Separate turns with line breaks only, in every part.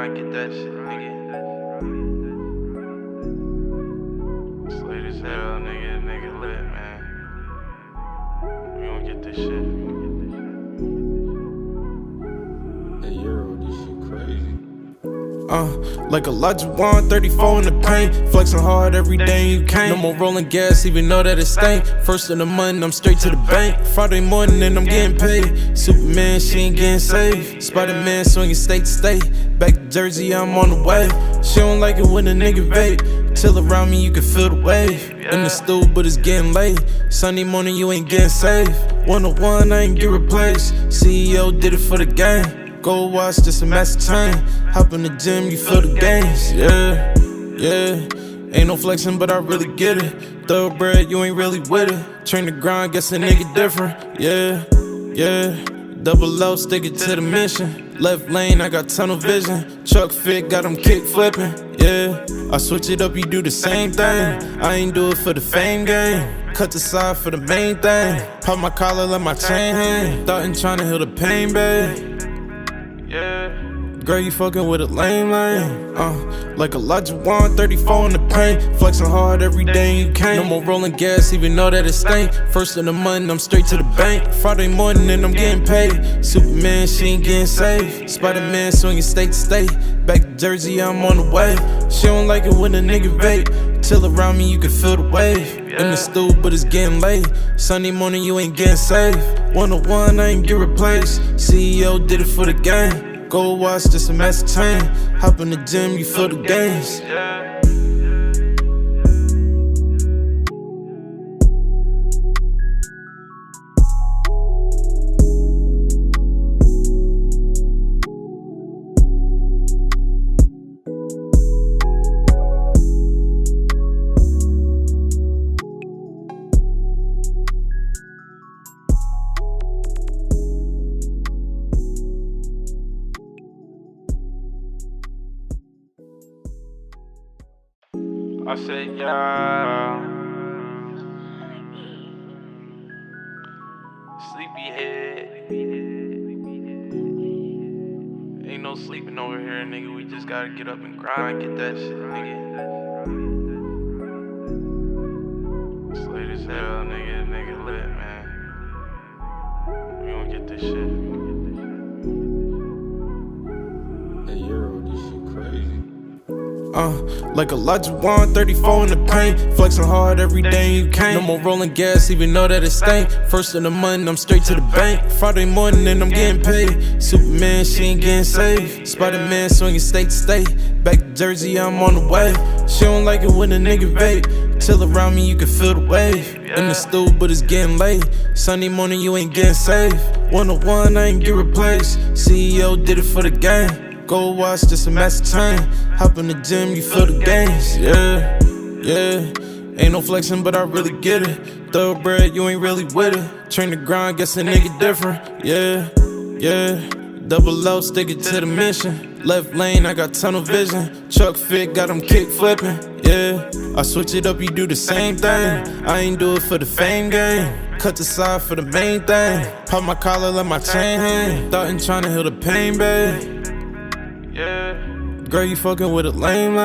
grind, get that shit, nigga. It's late as hell, nigga lit, man. We gon' get this shit.
Hey, Euro, this shit crazy.
Like a Logic 134 in the paint, flexing hard every day you can't. No more rolling gas, even though that it stank. First in the month, I'm straight to the bank. Friday morning and I'm getting paid. Superman, she ain't getting saved. Spider-Man swinging state to state. Back to Jersey, I'm on the way. She don't like it when a nigga vape. Till around me, you can feel the wave. In the stool, but it's getting late. Sunday morning, you ain't getting saved. 101, I ain't get replaced. CEO did it for the game. Go watch, just a master chain. Hop in the gym, you feel the gains. Yeah. Ain't no flexing, but I really get it. Thoroughbred, you ain't really with it. Train the grind, guess a nigga different. Yeah. Double O, stick it to the mission. Left lane, I got tunnel vision. Truck fit, got them kick flipping. Yeah, I switch it up, you do the same thing. I ain't do it for the fame game. Cut the side for the main thing. Pop my collar, let my chain hang. Thought and tryna heal the pain, babe.
Yeah.
Girl, you fucking with a lame. Like a Logic 134 in the paint, flexing hard every day you can't. No more rolling gas, even though that it stank. First in the month, I'm straight to the bank. Friday morning and I'm getting paid. Superman, she ain't getting saved. Spider-Man swinging state to state. Back to Jersey, I'm on the way. She don't like it when a nigga vape. Till around me, you can feel the wave. In the stool, but it's getting late. Sunday morning, you ain't getting saved. 101, I ain't get replaced. CEO did it for the game. Go watch, just a master chain. Hop in the gym, you feel the gains.
I said, yeah. Sleepyhead. Ain't no sleeping over here, nigga. We just gotta get up and grind, get that shit, nigga. It's late as hell, nigga lit, man. We gon' get this shit.
Hey, Euro, this shit crazy.
Like a Logic 134 in the paint, flexing hard every day you can't. No more rolling gas, even though that it stank. First in the month, I'm straight to the bank. Friday morning and I'm getting paid. Superman, she ain't getting saved. Spider-Man swinging state to state. Back to Jersey, I'm on the way. She don't like it when a nigga vape. Till around me, you can feel the wave. In the stool, but it's getting late. Sunday morning, you ain't getting saved. 101, I ain't get replaced. CEO did it for the game. Go watch, just a master chain. Hop in the gym, you feel the gains. Yeah. Ain't no flexing, but I really get it. Thoroughbred, you ain't really with it. Train the grind, guess a nigga different. Yeah. Double O, stick it to the mission. Left lane, I got tunnel vision. Truck fit, got them kick flipping. Yeah, I switch it up, you do the same thing. I ain't do it for the fame game. Cut the side for the main thing. Pop my collar, let my chain hang. Thought and tryna heal the pain, babe.
Yeah.
Girl, you fucking with a lame.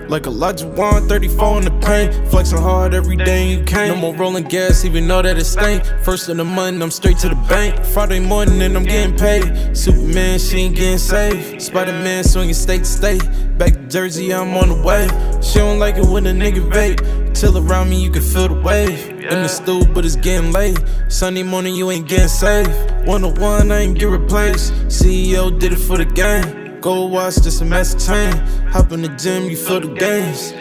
Like a Logic 134 in the paint, flexing hard every day you can't. No more rolling gas, even though that it stank. First in the month, I'm straight to the bank. Friday morning and I'm getting paid. Superman, she ain't getting saved. Spider-Man swinging state to state. Back to Jersey, I'm on the way. She don't like it when a nigga vape. Till around me, you can feel the wave. In the stool, but it's getting late. Sunday morning, you ain't getting saved. 101, I ain't get replaced. CEO did it for the game. Go watch, just a master chain. Hop in the gym, you feel the gains.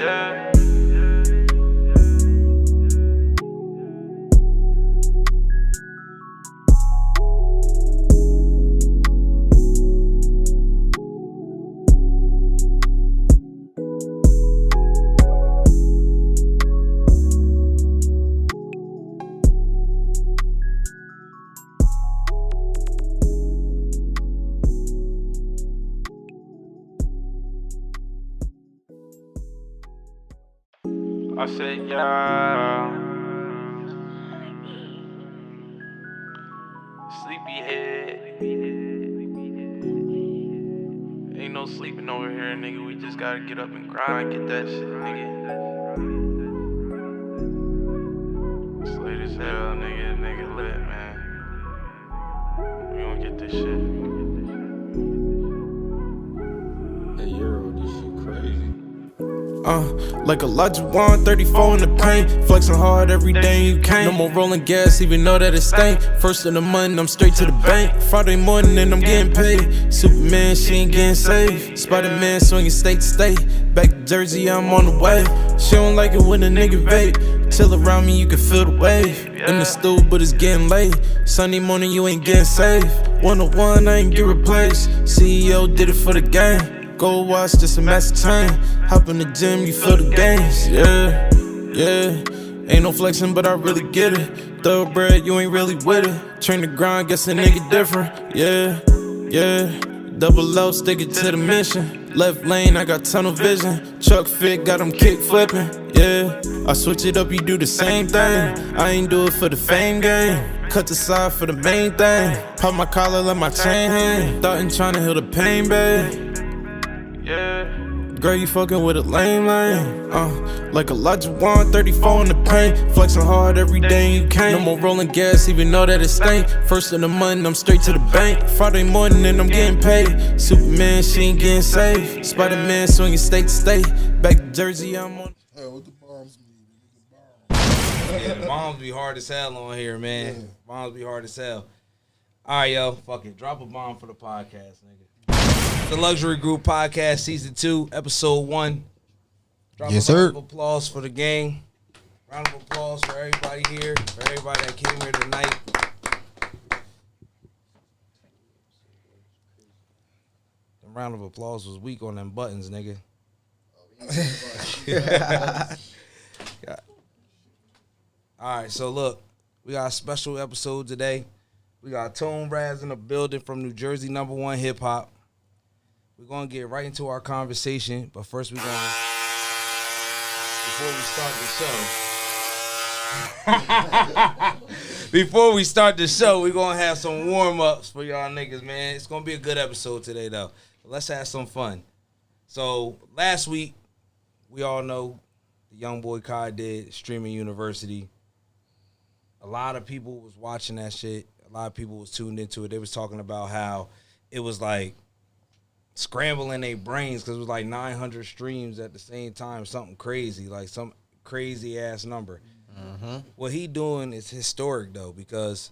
I said, yeah. Sleepyhead. Ain't no no sleeping over here, nigga. We just gotta get up and grind, get that shit, nigga. It's late as hell, nigga lit, man. We gonna get this shit.
Hey, Euro, this shit crazy.
Like a Logic 134 in the paint, flexing hard every day you can't. No more rolling gas, even know that it stank. First in the month, I'm straight to the bank. Friday morning and I'm getting paid. Superman, she ain't getting saved. Spider-Man swinging state to state. Back to Jersey, I'm on the way. She don't like it when a nigga vape. Chill around me, you can feel the wave. In the stool, but it's getting late. Sunday morning, you ain't getting saved. 101, I ain't get replaced. CEO did it for the game. Gold watch, just a massive chain. Hop in the gym, you feel the gains. Yeah. Ain't no flexing, but I really get it. Thoroughbred, you ain't really with it. Train the grind, guess a nigga different. Yeah. Double O, stick it to the mission. Left lane, I got tunnel vision. Chuck fit, got them kick flipping. Yeah, I switch it up, you do the same thing. I ain't do it for the fame game. Cut the side for the main thing. Pop my collar, let my chain hang. Thought and tryna heal the pain, babe.
Yeah.
Girl, you fucking with a lame. Like a Logic 134 in the paint, flexing hard every day you can't. No more rolling gas, even know that it stank. First in the month, I'm straight to the bank. Friday morning and I'm getting paid. Superman, she ain't getting saved. Spider-Man swinging state to state. Back to Jersey, I'm on.
Hey, what the bombs mean?
Yeah, the bombs be hard as hell on here, man.
Yeah.
Bombs be hard as hell. All right, yo, fuck it. Drop a bomb for the podcast, nigga. The Luxury Group Podcast, Season 2, Episode 1. Drop
Yes,
a round
sir.
of applause for the gang. Round of applause for everybody here, for everybody that came here tonight. The round of applause was weak on them buttons, nigga. Yeah. All right, so look, we got a special episode today. We got Tone Raz in the building from New Jersey, #1 hip hop. We're gonna get right into our conversation, but first we're gonna, before we start the show, we're gonna have some warm-ups for y'all niggas, man. It's gonna be a good episode today, though. Let's have some fun. So last week, we all know the young boy Kai did Streaming University. A lot of people was watching that shit. A lot of people was tuned into it. They was talking about how it was like scrambling their brains because it was like 900 streams at the same time, something crazy, like some crazy ass number. What he doing is historic though, because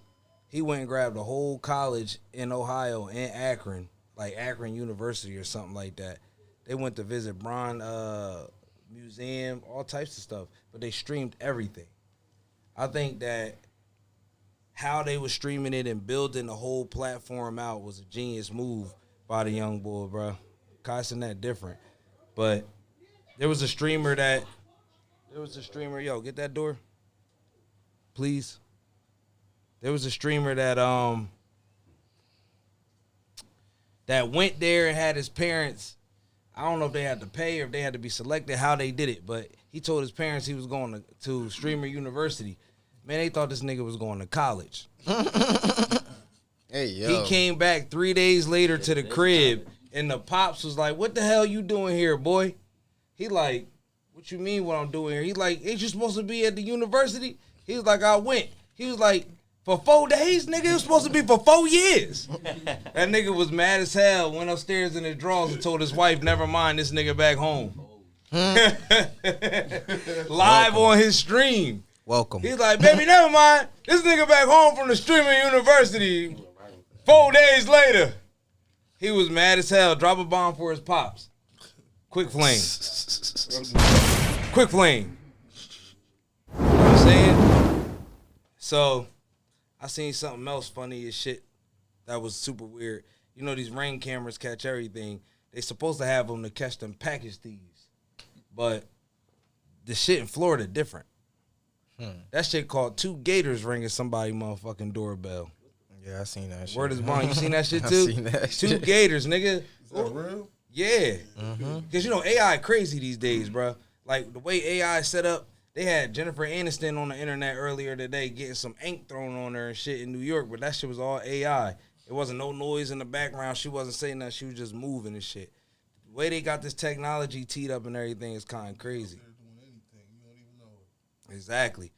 he went and grabbed a whole college in Ohio and Akron, like Akron University or something like that. They went to visit Braun Museum, all types of stuff, but they streamed everything. I think that how they were streaming it and building the whole platform out was a genius move by the young boy, bro. Kai's that different. But there was a streamer, yo, get that door, please. There was a streamer that that went there and had his parents, I don't know if they had to pay or if they had to be selected, how they did it, but he told his parents he was going to Streamer University. Man, they thought this nigga was going to college.
Hey, yo.
He came back 3 days later to the crib, and the pops was like, "What the hell you doing here, boy?" He like, "What you mean what I'm doing here?" He like, "Ain't you supposed to be at the university?" He was like, "I went." He was like, "For 4 days, nigga? It was supposed to be for 4 years." That nigga was mad as hell, went upstairs in his drawers and told his wife, "Never mind, this nigga back home." Live on his stream.
Welcome.
He's like, "Baby, never mind. This nigga back home from the Streaming University 4 days later." He was mad as hell. Drop a bomb for his pops. Quick flame. Quick flame. You know what I'm saying? So, I seen something else funny as shit that was super weird. You know these Ring cameras catch everything. They supposed to have them to catch them package thieves. But the shit in Florida different. That shit called 2 gators ringing somebody motherfucking doorbell.
Yeah, I seen that shit.
Word is bond. You seen that shit
I
too?
seen that
2
shit.
gators, nigga.
Is that real?
Yeah. Because, you know, AI crazy these days, bro. Like, the way AI is set up, they had Jennifer Aniston on the internet earlier today getting some ink thrown on her and shit in New York, but that shit was all AI. It wasn't no noise in the background. She wasn't saying that. She was just moving and shit. way they got this technology teed up and everything is kind of crazy.
They're doing anything. You don't even know it.
Exactly.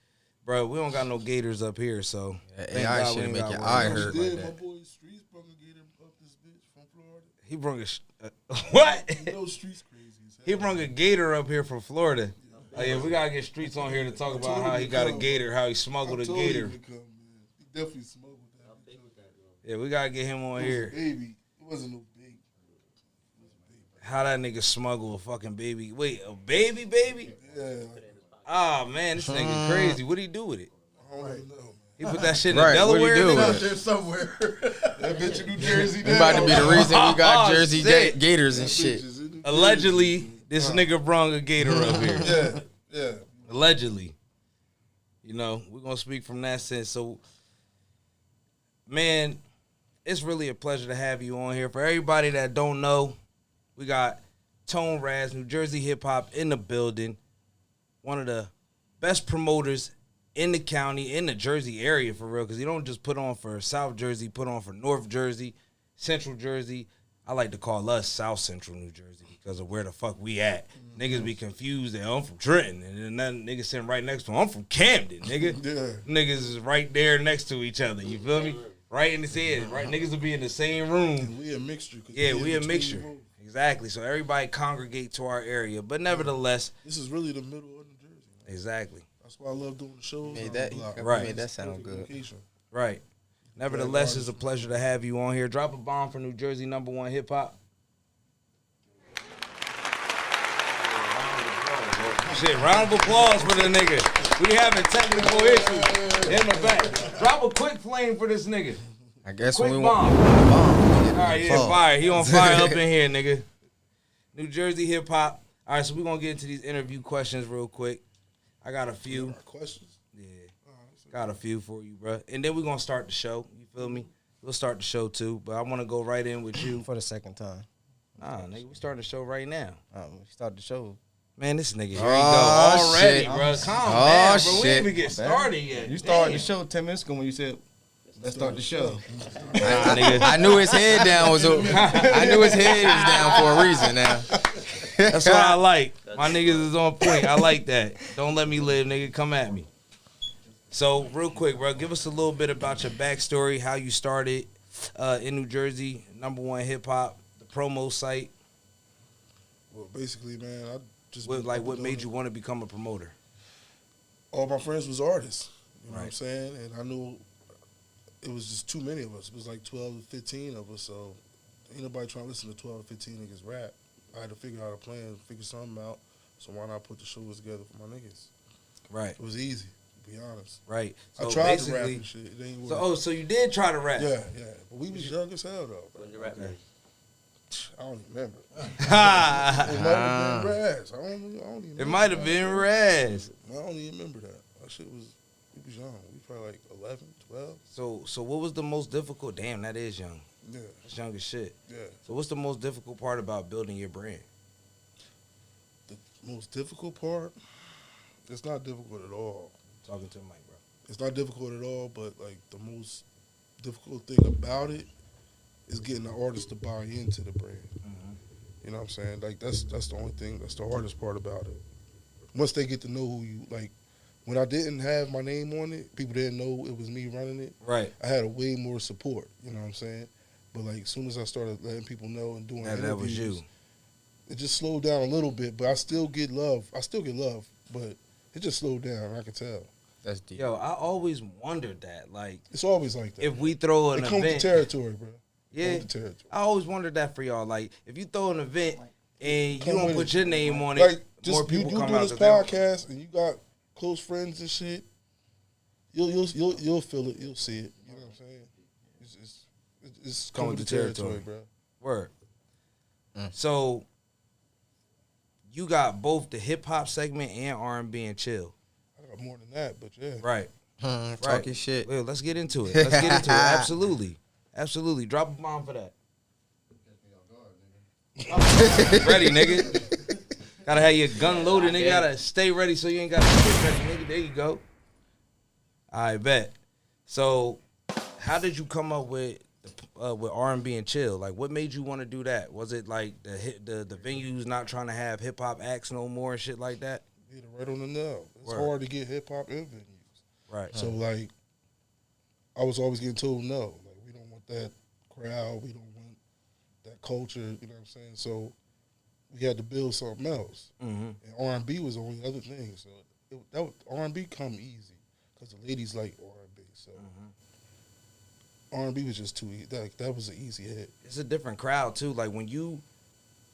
Bro, we don't got no gators up here, so
That
thank
AI
God we
shit
ain't
make
got
your
one.
eye
You
hurt
did,
like
my
that.
boy Streets brought a gator up this bitch from Florida.
He brung what?
You know Streets crazy as hell.
He brung a gator up here from Florida. Oh yeah, we gotta get Streets on here to talk about how he got a gator, how he smuggled a gator.
He definitely smuggled that.
Yeah, we gotta get him on here.
Baby, it wasn't no baby.
How that nigga smuggle a fucking baby? Wait, a baby?
Yeah,
Ah man, this nigga crazy. What'd he do with it?
I don't even know, man.
He put that shit in
Right, what'd he
Delaware.
do
nigga?
with
Out there somewhere. That bitch in New Jersey.
You about to be the reason we got
Oh,
Jersey
shit.
Gators and shit.
Allegedly, this nigga brung a gator up here.
Yeah.
Allegedly. You know, we're going to speak from that sense. So, man, it's really a pleasure to have you on here. For everybody that don't know, we got Tone Raz, New Jersey Hip Hop in the building. One of the best promoters in the county, in the Jersey area for real, because you don't just put on for South Jersey, put on for North Jersey, Central Jersey. I like to call us South Central New Jersey because of where the fuck we at. Niggas be confused that I'm from Trenton, and then that nigga sitting right next to him, I'm from Camden, nigga.
Yeah.
Niggas is right there next to each other, you feel me? Right in his head, right? Niggas will be in the same room.
We a mixture.
Yeah, we a
between
mixture.
both.
Exactly. So everybody congregate to our area. But nevertheless,
This is really the middle of New Jersey. Man.
exactly.
That's why I love doing the shows.
Made
on
that,
the block.
Right.
made that sound good.
Location.
Right. Nevertheless, it's a pleasure to have you on here. Drop a bomb for New Jersey #1 hip hop. Shit, round of applause for the nigga. We having technical issues in the back. Drop a quick flame for this nigga.
I guess
Quick
when we
bomb.
want
All right, yeah, fire. He on fire up in here, nigga. New Jersey hip hop. All right, so we're gonna get into these interview questions real quick. I got a few.
Questions?
Yeah, got a few for you, bro. And then we're gonna start the show. You feel me? We'll start the show too, but I want to go right in with you.
for the second time.
Nah, nigga, we starting the show right now.
We start the show.
Man, this nigga, here he go
Oh,
already,
shit.
bro. Calm
Oh,
down, bro. We
shit.
didn't even get started yet.
You started the
Damn.
show 10 minutes ago when you said, let's start the show.
Nah, nigga.
I knew his head down was. I knew his head was down for a reason. Now.
That's what I like. My niggas is on point. I like that. Don't let me live, nigga. Come at me. So, real quick, bro, give us a little bit about your backstory, how you started in New Jersey, #1 hip hop, the promo site.
Well, basically, man, I just
What made you want to become a promoter?
All my friends was artists. You know what I'm
Right.
saying? And I knew it was just too many of us. It was like 12 to 15 of us. So ain't nobody trying to listen to 12 to 15 niggas rap. I had to figure out a plan, figure something out. So why not put the shows together for my niggas?
Right,
It was easy, to be honest.
right.
I
So
tried to rap
basically,
and shit. It ain't work.
so you did try to rap.
Yeah. But we was young as hell, though. Bro.
Okay.
I don't even remember.
Ha!
It might have been Raz. I don't even
It
remember
might have
that.
been Raz.
I don't even remember that. That shit was, we was young. We probably like 11, 12.
So what was the most difficult? Damn, that is young.
Yeah,
That's young as shit.
yeah.
So what's the most difficult part about building your brand?
The most difficult part, it's not difficult at all.
Talking to the mic, bro.
It's not difficult at all, but like the most difficult thing about it is getting the artist to buy into the brand. You know what I'm saying? Like that's the only thing, that's the hardest part about it. Once they get to know who you, like when I didn't have my name on it, people didn't know it was me running it.
Right.
I had a way more support, you know what I'm saying? But like as soon as I started letting people know and doing
That
interviews,
was you.
it just slowed down a little bit, but I still get love. But it just slowed down, I can tell.
That's deep.
Yo, I always wondered that. Like,
It's always like that.
if we throw an
it comes with
event,
territory, bro.
yeah,
Comes with territory.
I always wondered that for y'all. Like, if you throw an event and you
Come
don't
with
put
it.
your name on it,
Like just
more
you
people come
do
out.
this
'cause they don't-
podcast and you got close friends and shit. You'll feel it. You'll see it. You know what I'm saying? It's
Come
come
with
with
the
the
territory.
territory, bro.
Word. So you got both the hip hop segment and R&B and chill.
I got more than that, but yeah.
Right.
Talking shit.
Well, let's get into it. Let's get into it. Absolutely. Absolutely. Drop a bomb for that. Ready, nigga. Gotta have your gun loaded, nigga. Gotta stay ready so you ain't gotta get ready, nigga. There you go. I bet. So, how did you come up with with R&B and chill? Like, what made you want to do that? Was it like the venues not trying to have hip hop acts no more and shit like that?
Yeah, right on the nail. It's
Word.
hard to get hip hop in venues.
Right.
So like, I was always getting told no. Like, we don't want that crowd. We don't want that culture. You know what I'm saying? So we had to build something else.
Mm-hmm.
And R&B was the only other thing. So R&B come easy because the ladies like R&B. So R&B was just too easy. That was an easy hit.
It's a different crowd too. Like when you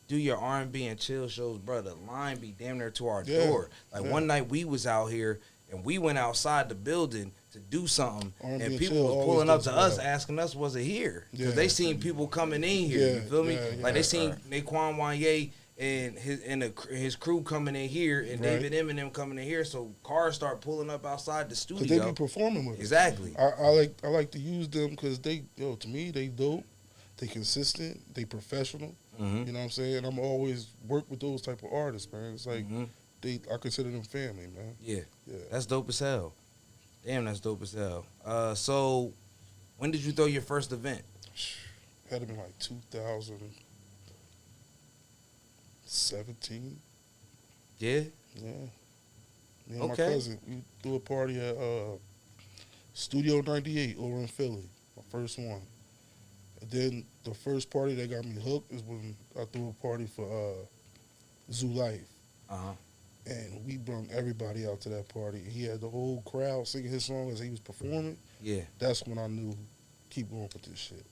do your R&B and chill shows, bro, the line be damn near to our door. Like one night we was out here and we went outside the building to do something,
R&B
and
and
people
chill
was
always
pulling up
does
to
well.
us asking us, was it here? Because
Yeah.
they seen people coming in here. You feel me?
Yeah,
Like they seen Naquan Wanye and his crew coming in here, and
Right.
David Eminem coming in here. So cars start pulling up outside the studio.
Because they be performing with us.
Exactly.
I like to use them because to me, they dope. They consistent. They professional.
Mm-hmm.
You know what I'm saying? I'm always work with those type of artists, man. It's like
Mhm.
I consider them family, man.
Yeah.
Yeah.
That's dope as hell. Damn, that's dope as hell. So when did you throw your first event?
Had to be like 2017.
Yeah.
Yeah. Me and my
Okay.
cousin, we threw a party at Studio 98 over in Philly. My first one. And then the first party that got me hooked is when I threw a party for Zoo Life.
Uh-huh.
And we brought everybody out to that party. He had the whole crowd singing his song as he was performing.
Yeah.
That's when I knew, keep going with this shit.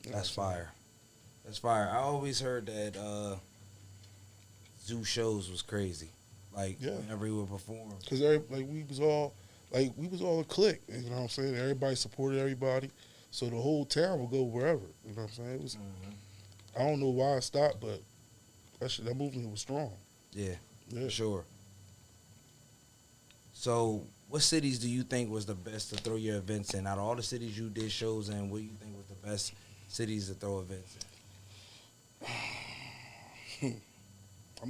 You know
That's
what I'm
fire. That's fire. I always heard that zoo shows was crazy. Like
Yeah.
whenever he would perform.
Because we was all a clique. You know what I'm saying? Everybody supported everybody. So the whole town would go wherever. You know what I'm saying? It was, I don't know why it stopped, but that movement was strong.
Yeah,
Yeah.
for sure. So what cities do you think was the best to throw your events in? Out of all the cities you did shows in, what do you think was the best cities to throw events in?
I'm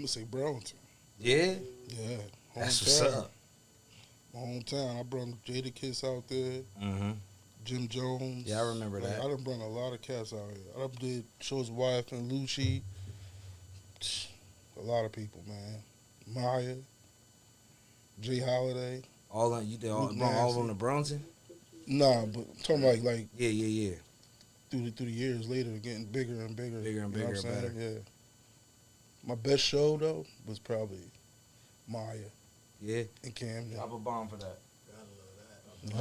gonna say Burlington.
Yeah?
Yeah,
That's what's
hometown.
up.
My hometown. I brought Jada Kiss out there,
Mm-hmm.
Jim Jones.
Yeah, I remember that.
I done brought a lot of cats out here. I done did shows with and Luxary. A lot of people, man. Maya, Jay Holiday.
All on you did all,
Luke
all
Nasty.
on the Burlington?
Nah, but I'm talking about like
Yeah.
through the years later, getting bigger and bigger.
Bigger and
You know what
bigger
I'm
and
saying?
better.
Yeah. My best show though was probably Maya
Yeah.
in Camden.
Drop a bomb for that.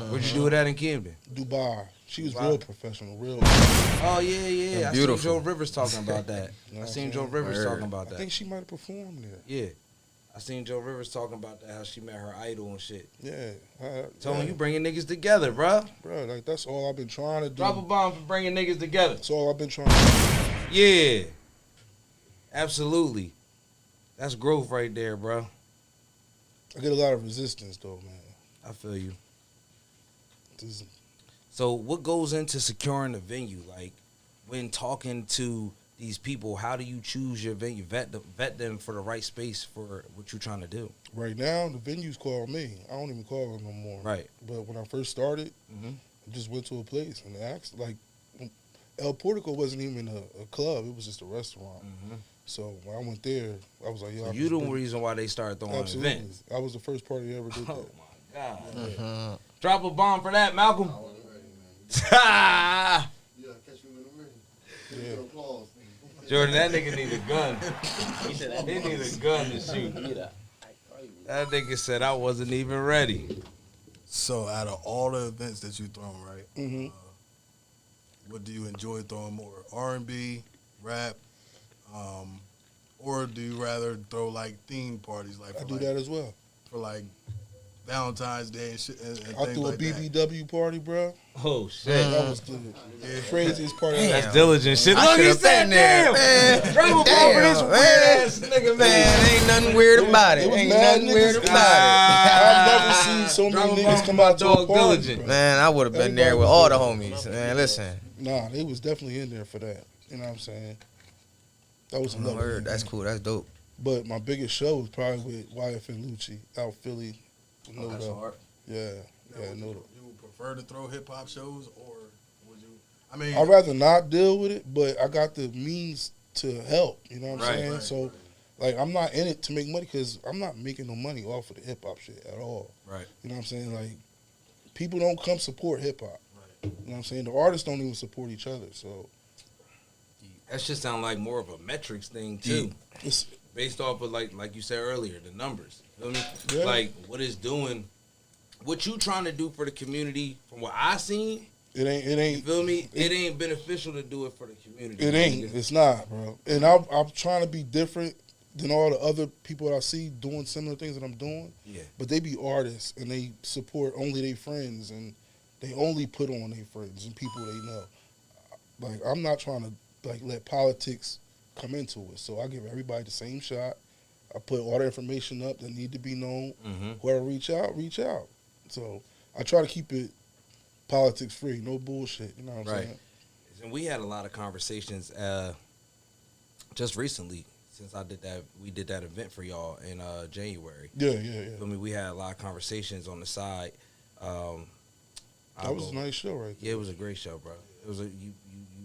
Where'd you do with that in Camden?
Dubai. She was
Dubai.
real professional, real.
Oh yeah. I seen
Beautiful.
Joe Rivers talking about that.
You know
I
what
seen
I'm
Joe
saying?
Rivers
Word.
talking about
I
that.
think she might have performed there.
Yeah. I seen Joe Rivers talking about that, how she met her idol and shit.
Yeah.
Telling
yeah.
you bringing niggas together, bruh.
Bro, like that's all I've been trying to do.
Drop a bomb for bringing niggas together.
That's all I've been trying to do.
Yeah. Absolutely. That's growth right there, bro.
I get a lot of resistance though, man.
I feel you.
This-
So what goes into securing the venue? Like when talking to these people, how do you choose your venue? Vet them for the right space for what you're trying to do.
Right now, the venues call me. I don't even call them no more.
Right.
But when I first started,
Mm-hmm.
I just went to a place and asked, like, El Portico wasn't even a club. It was just a restaurant.
Mm-hmm.
So when I went there, I was like, yo,
So
I
you the
just been-
reason why they started throwing
Absolutely.
events.
I was the first party that ever did
Oh
that.
my God. Drop a bomb for that, Malcolm.
Yeah.
Jordan, that nigga need a gun. He need a gun to shoot. That nigga said I wasn't even ready.
So, out of all the events that you thrown, right?
Mm-hmm.
What do you enjoy throwing more? R&B, rap, or do you rather throw like theme parties, like
I
for,
do
like,
that as well.
for like Valentine's Day and shit? And
I
things
threw a
like that?
BBW party, bro.
Oh shit.
That was the craziest party. I
That's diligent shit.
I
Look, he
should've
said
been there,
damn.
man.
Drop a bomb for this
Damn,
weird
man.
ass nigga,
Man, ain't nothing weird about it.
it was
Ain't
mad
nothing weird
niggas.
about
I've never seen so
Drop
many
a bomb
niggas
for
come
my
out to a
dog
party.
Diligent.
it.
Bro.
Man, I would have been
Everybody
there with
was
all the
there.
homies. Man, listen.
Nah, they was definitely in there for that. You know what I'm saying? That was a lovely
Word, that's
event.
cool. That's dope.
But my biggest show was probably with YF and Lucci out Philly. No doubt. Yeah,
Now,
no doubt.
you would prefer to throw hip hop shows, or would you? I mean,
I'd rather not deal with it, but I got the means to help. You know what I'm
Right,
saying?
right,
So, like, I'm not in it to make money because I'm not making no money off of the hip hop shit at all.
Right.
You know what I'm saying? Like, people don't come support hip hop.
Right.
You know what I'm saying? The artists don't even support each other. So,
That shit sound like more of a metrics thing too,
it's
based off of like you said earlier, the numbers. You feel me?
Yeah.
Like what it's doing, what you trying to do for the community. From what I seen,
it ain't
you feel me? It ain't beneficial to do it for the community.
It ain't. It's not, bro. And I'm trying to be different than all the other people that I see doing similar things that I'm doing.
Yeah.
But they be artists and they support only their friends and they only put on their friends and people they know. Like, I'm not trying to like let politics come into it. So I give everybody the same shot. I put all the information up that need to be known.
Mm-hmm.
Whoever reach out. So I try to keep it politics free, no bullshit. You know what I'm
Right.
saying?
And we had a lot of conversations just recently since we did that event for y'all in January.
Yeah.
I mean, we had a lot of conversations on the side.
That was a nice show right there.
Yeah, it was a great show, bro. It was you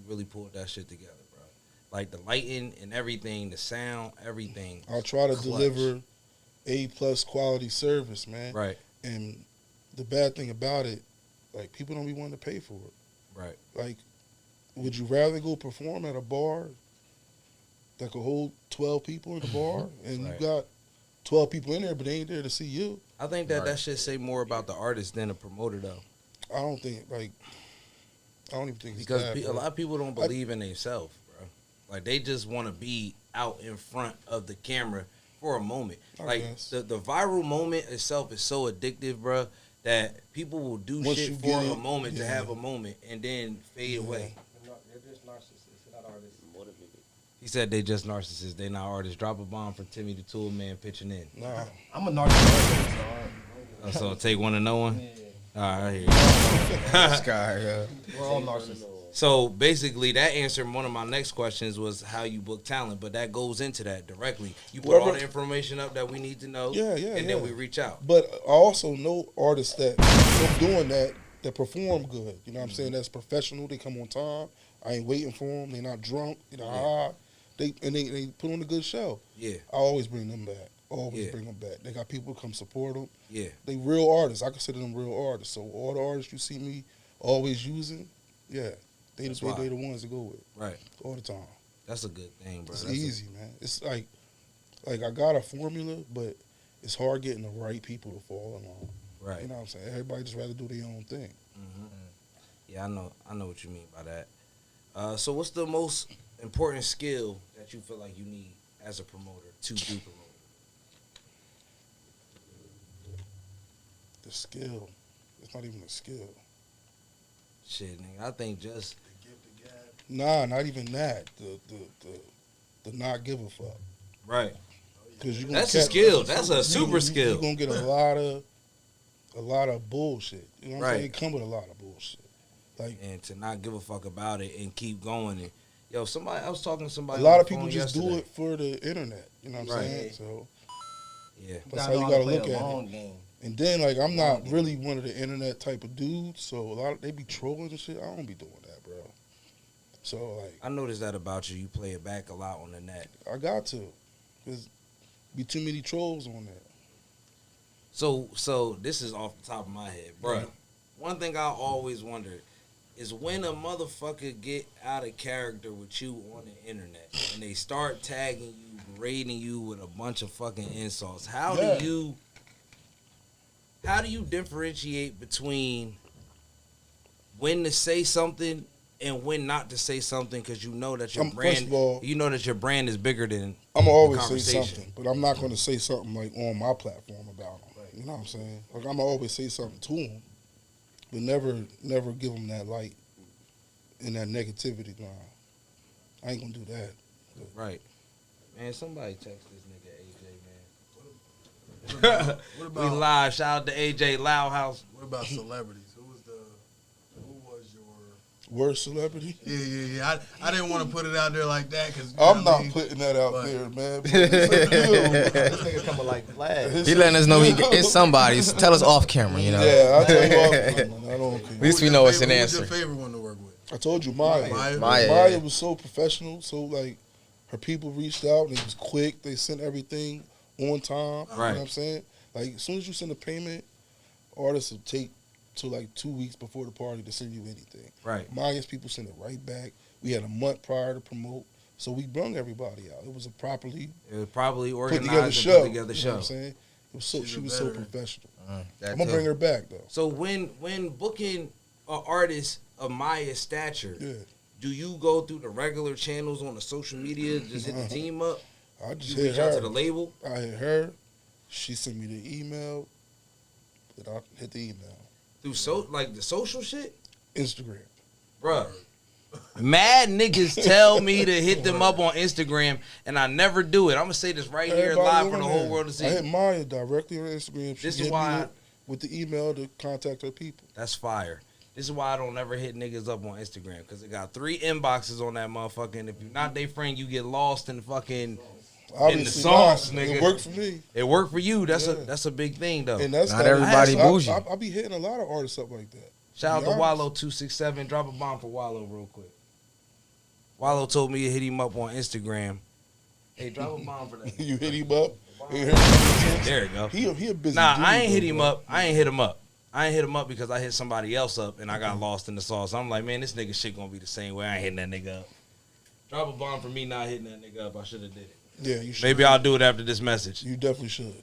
really pulled that shit together, bro. Like the lighting and everything, the sound, everything.
I'll try to
clutch.
deliver A+ quality service, man.
Right,
And the bad thing about it, like, people don't be wanting to pay for it.
right.
Like, would you rather go perform at a bar that could hold 12 people in the bar and
Right.
you got 12 people in there but they ain't there to see you?
I think that should say more about the artist than the promoter, though,
I don't think, like, I don't even think it's
because
that,
a
bro.
lot of people don't believe in themselves, bro. Like they just want to be out in front of the camera for a moment.
I
Like
guess.
the viral moment itself is so addictive, bro, that people will do
Once
shit
you
for
get
a
it,
moment to
yeah.
have a moment and then fade away.
They're just narcissists, not artists.
He said they just narcissists. They not artists. Drop a bomb for Timmy the Tool Man pitching in.
Nah.
I'm a narcissist.
So take one to know one.
Yeah.
All right, I hear you.
Sky, yeah.
We're all narcissists.
So basically, that answered one of my next questions was how you book talent, but that goes into that directly. You put all
Whoever-
the information up that we need to know,
Yeah,
and
yeah.
then we reach out.
But I also know artists that from doing that perform good. You know what I'm saying? That's professional. They come on time. I ain't waiting for them. They not drunk. You know, they put on a good show.
Yeah,
I always bring them back. Always
Yeah.
bring them back. They got people come support them.
yeah,
They real artists. I consider them real artists. So all the artists you see me always using, yeah, they
That's
the
why.
ones to go with
right.
all the time.
That's a good thing, bro.
It's
That's
easy, man. It's like I got a formula, but it's hard getting the right people to fall in line.
right.
You know what I'm saying? Everybody just rather do their own thing.
Mm-hmm. Yeah, I know what you mean by that. So what's the most important skill that you feel like you need as a promoter to do promoting?
The skill. It's not even a skill.
Shit, nigga, I think just
Nah, not even that. The not give a fuck.
right.
Cause you
That's a skill. That's a super skill.
You're gonna get a lot of bullshit. You know what I'm saying? It come with a lot of bullshit. Like
And to not give a fuck about it and keep going. And yo, I was talking to
a
somebody.
lot
on
of
the
people
phone
just do
yesterday.
it for the internet. You know what I'm
Right.
saying? So
Yeah,
that's how you gotta look
play a
at
long
it.
game.
And then like I'm not really one of the internet type of dudes, so a lot of they be trolling and shit. I don't be doing that, bro. So like
I noticed that about you. You play it back a lot on the net.
I got to, cause be too many trolls on there.
So this is off the top of my head, bro. One thing I always wondered is when a motherfucker get out of character with you on the internet and they start tagging you, berating you with a bunch of fucking insults. How do you differentiate between when to say something and when not to say something? Because you know that your
First
brand,
of all,
you know that your brand is bigger than
I'm gonna always say
conversation.
something, but I'm not gonna say something like on my platform about them. You know what I'm saying? Like I'm gonna always say something to them, but never give them that light and that negativity. Nah, I ain't gonna do that.
right. Man, somebody text this nigga AJ, man.
What
We
about
live. Shout out to AJ Loud House.
what about celebrities? Who was your
Worst celebrity?
Yeah. I didn't want to put it out there like that because
I'm not putting that out
But-
there, man.
This nigga coming like flag.
He letting us know it's somebody. Tell us off camera, you know.
Yeah, I'll tell you off. I don't care.
At least we know it's an
Who's
answer.
your favorite one to work with?
I told you, Maya.
Maya.
Was so professional. So like, her people reached out and it was quick. They sent everything on time. You know
Right.
what I'm saying? Like as soon as you send a payment, artists will take to like 2 weeks before the party to send you anything.
Right.
Maya's people sent it right back. We had a month prior to promote, so we brung everybody out. It was a properly
It was probably
put
organized
together
and
show.
put together
You know what
show.
I'm saying? It was so,
She's
she
a
was so
veteran.
professional.
That
I'm gonna
too.
bring her back though.
So when booking an artist of Maya's stature,
Yeah,
do you go through the regular channels on the social media, just hit the team up?
I just
You
hit
reach out to
her.
the label?
I hit her. She sent me the email. Then I hit the email.
Through like the social shit?
Instagram.
Bruh. Mad niggas tell me to hit them up on Instagram, and I never do it. I'm gonna say this right here
Everybody
live for
on
the
there.
whole world to
I hit
see.
Maya directly on Instagram. She
This is
hit me
why
up with the email to contact her people.
That's fire. This is why I don't ever hit niggas up on Instagram, because it got 3 inboxes on that motherfucker, and if you're not their friend, you get lost in fucking.
Obviously,
sauce,
mine,
nigga.
it worked for me.
It worked for you. That's
Yeah.
that's a big thing though.
And that's
Not
that-
everybody
I-
bougie.
I be hitting a lot of artists up like that.
Shout out
Be
to
honest.
Wallow 267. Drop a bomb for Wallow real quick. Wallow told me to hit him up on Instagram. Hey, drop a bomb for that.
You hit him up. You heard him?
There you go.
He a busy
Nah,
dude,
I ain't hit
though,
him
bro.
up. I ain't hit him up. I ain't hit him up because I hit somebody else up and I got lost in the sauce. I'm like, man, this nigga shit gonna be the same way. I ain't hitting that nigga up. Drop a bomb for me not hitting that nigga up. I should have did it.
Yeah, you should.
Maybe I'll do it after this message
You definitely should.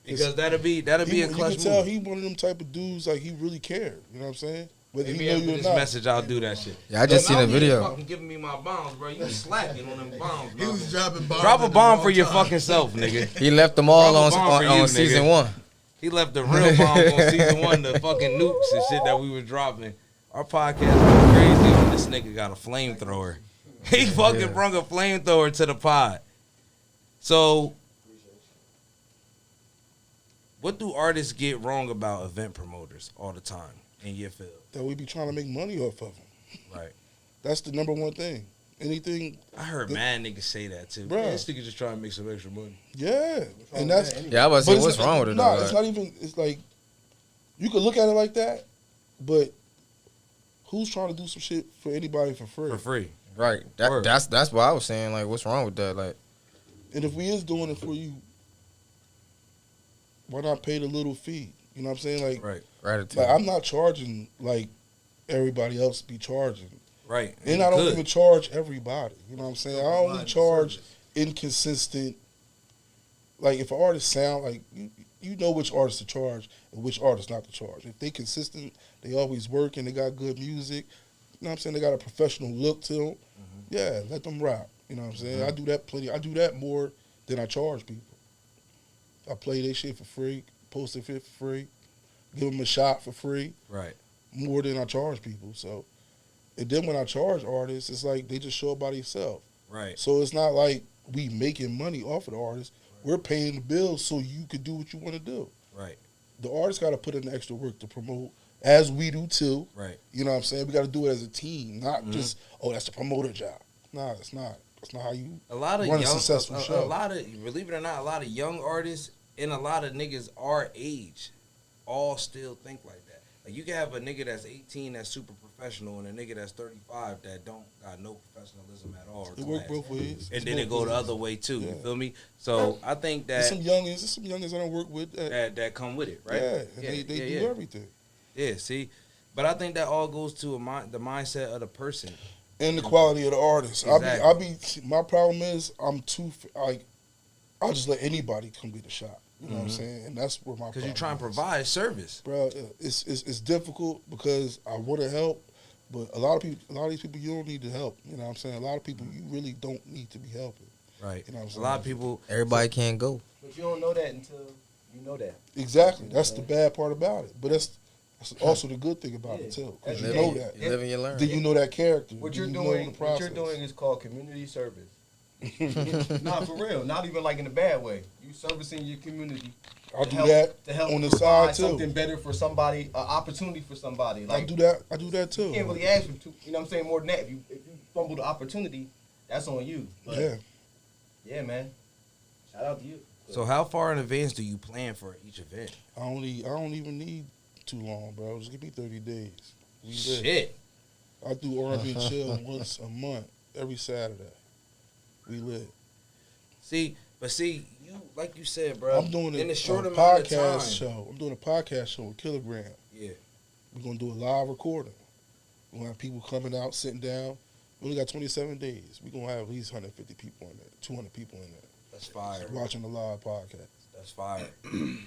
because that'll be a
You
clutch
can tell
move.
he one of them type of dudes like he really cared. You know what I'm saying? Whether
Maybe
he know
after
you or
this
not.
message, I'll do that shit.
Yeah, I just
Yo,
seen a
Malcolm, you
video.
Fucking giving me my bombs, bro. You slacking on them bombs,
He
bro.
was dropping bombs.
Drop a
at the
bomb
wrong
for your
time.
fucking self, nigga.
He left them all
Drop
on
a bomb for you,
season
nigga.
1.
He left the real bombs on season 1, the fucking nukes and shit that we was dropping. Our podcast was crazy when this nigga got a flamethrower. He fucking brung a flamethrower to the pod. So, what do artists get wrong about event promoters all the time in your field?
That we be trying to make money off of them.
Right.
That's the number one thing. Anything,
I heard mad niggas say that too.
Bruh.
Man, this nigga just trying to make some extra money.
yeah, and that's.
Yeah, I was
but
saying,
it's
what's
not-
wrong with it?
Nah,
though?
it's not even. It's like you could look at it like that, but who's trying to do some shit for anybody for free?
For free.
Right.
Word.
That's why I was saying, like, what's wrong with that? Like,
And if we is doing it for you, why not pay the little fee? You know what I'm saying? Like,
Right.
gratitude.
like I'm not charging like everybody else be charging.
Right.
And I don't
Good.
even charge everybody. You know what I'm saying? I only
Provide the
charge
service.
inconsistent. Like if an artist sound like you know which artist to charge and which artist not to charge. If they consistent, they always work and they got good music. You know what I'm saying? They got a professional look to them. Yeah, let them rock. You know what I'm saying? I do that plenty. I do that more than I charge people. I play their shit for free, post their shit for free, give them a shot for free,
Right.
more than I charge people. So, and then when I charge artists, it's like they just show up by themselves.
Right.
So it's not like we making money off of the artist. We're paying the bills so you could do what you want to do.
Right.
The artist got to put in the extra work to promote, as we do too.
Right.
You know what I'm saying? We got to do it as a team, not just that's the promoter job. Nah, it's not. That's not how you.
A lot of
Run a
young,
successful
a
show.
lot of, believe it or not, a lot of young artists and a lot of niggas our age all still think like that. Like you can have a nigga that's 18 that's super professional and a nigga that's 35 that don't got no professionalism at all. or
It work
class.
both ways.
And
It's
then
both
it go the
ways.
other way too. You
Yeah.
feel me? So I think
There's
that
some youngins I don't work with.
that come with it, right?
Yeah, and they do everything.
Yeah, see, but I think that all goes to the mindset of the person.
And the quality of the artist. My problem is I'm too like I'll just let anybody come get a shot. You know what I'm saying? And that's where my
Because
problem
you're trying to
is.
provide service.
Bro, it's difficult because I want to help, but a lot of these people you don't need the help. You know what I'm saying? A lot of people you really don't need to be helping.
Right.
You know what I'm
A
saying?
lot of people.
Everybody can't go.
But you don't know that until you know that.
Exactly. That's the bad part about it. But that's also the good thing about it too. Because you
Live
know
and-
that.
You live and you learn.
Then you know that character.
What
Then
you're
you know
doing,
the
what
process.
you're doing is called community service. Nah, for real. Not even like in a bad way. You servicing your community.
I'll
to
do
help-
that
to help
on the
provide
side too.
Something better for somebody, an opportunity for somebody.
I
Like
do that. I do that too.
you can't really ask for two. You know what I'm saying? More than that, if you fumble the opportunity, that's on you. But
Yeah.
yeah, man. Shout out to you.
So how far in advance do you plan for each event?
I don't even need too long, bro. Just give me 30 days. We good.
Shit.
I do R&B and chill once a month, every Saturday. We lit.
See, you like you said, bro.
I'm doing
in a short
a
amount of
podcast
time.
show. I'm doing a podcast show with Kilogram.
Yeah.
We're gonna do a live recording. We're gonna have people coming out, sitting down. We only got 27 days. We're gonna have at least 150 people in there, 200 people in there.
That's fire.
Watching the live podcast.
That's fire.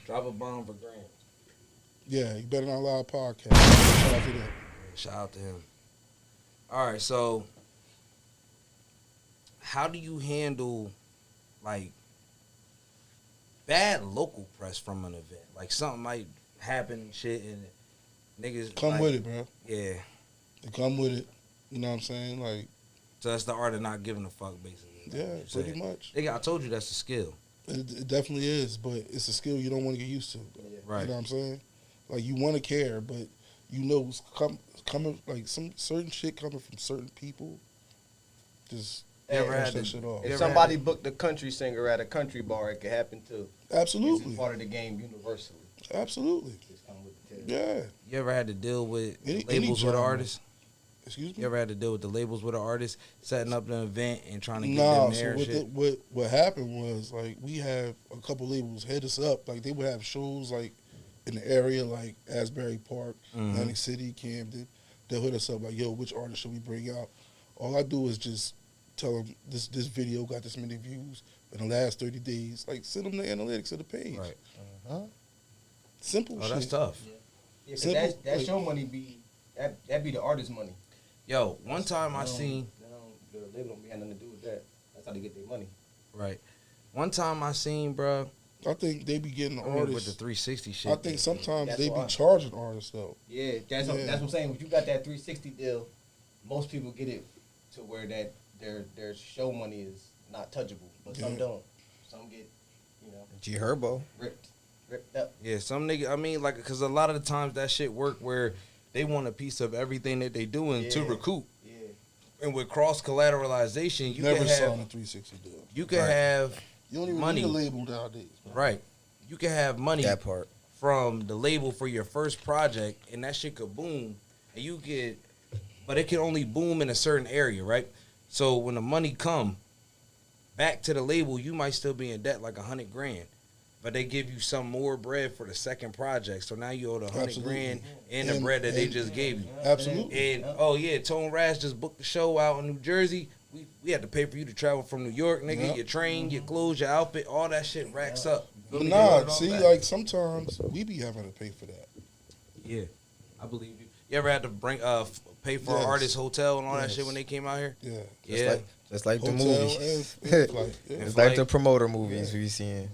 Drop a bomb for Graham.
Yeah, you better not live podcast. Shout out to them.
Shout out to him. All right, so how do you handle like bad local press from an event? Like something might happen and shit, and niggas
Come
like,
with it, bro.
Yeah.
They come with it. You know what I'm saying? Like,
So that's the art of not giving a fuck, basically.
yeah, pretty much.
Nigga, I told you that's a skill.
It definitely is, but it's a skill you don't want to get used to.
Right.
You know what I'm saying? Like, you want to care, but you know it's coming, like, some certain shit coming from certain people. Just
Ever
brush
had
that
to-
shit off.
If somebody booked a country singer at a country bar, it could happen too.
Absolutely.
It's part of the game universally.
Absolutely.
Just come with the tip.
Yeah.
You ever had to deal with
Any
labels with an
genre.
artist?
Excuse me?
You ever had to deal with the labels with an artist, setting up an event and trying to get
Nah,
them
so
there and shit?
what happened was, like, we have a couple labels hit us up. Like, they would have shows, like, in the area, like Asbury Park, Atlantic City, Camden. They'll hit us up, like, yo, which artist should we bring out? All I do is just tell them this video got this many views in the last 30 days. Like, send them the analytics of the page.
Right.
Simple
Oh,
shit.
that's tough.
Yeah, 'cause
Simple,
that
like-
show money be that be the artist money.
Yo, one time I seen,
The label don't be having nothing to do with that. That's how they get their money.
right. One time I seen, bro,
I think they be getting the
with the
artists.
360 shit.
I think sometimes
That's
they
why.
be charging artists, though.
Yeah, that's
Yeah.
what I'm saying. If you got that 360 deal, most people get it to where that their show money is not touchable, but some
Yeah.
don't. Some get,
G Herbo.
ripped up.
Yeah, some nigga, I mean, like, because a lot of the times that shit work where they want a piece of everything that they doing to
Yeah.
recoup.
Yeah.
And with cross collateralization, you
Never
can
saw
have,
a 360 deal.
you can have
You don't even
money.
need a label nowadays. Man.
Right. You can have money
That part.
from the label for your first project, and that shit could boom, and you get, but it can only boom in a certain area, right? So when the money come back to the label, you might still be in debt like $100,000, but they give you some more bread for the second project. So now you owe the $100,000 and the bread that they just gave you.
Absolutely.
And oh yeah, Tone Rash just booked the show out in New Jersey. We had to pay for you to travel from New York, nigga.
Yep.
Your train, your clothes, your outfit, all that shit racks up. You feel
But
me?
nah,
They want it all
see,
back.
like, sometimes we be having to pay for that.
Yeah, I believe you. You ever had to bring pay for an
Yes.
artist hotel and all that
Yes.
shit when they came out here?
Yeah.
Yeah,
Just like the
Hotel
movies.
and flight. Yeah.
It's
Like-
like the promoter movies we seeing.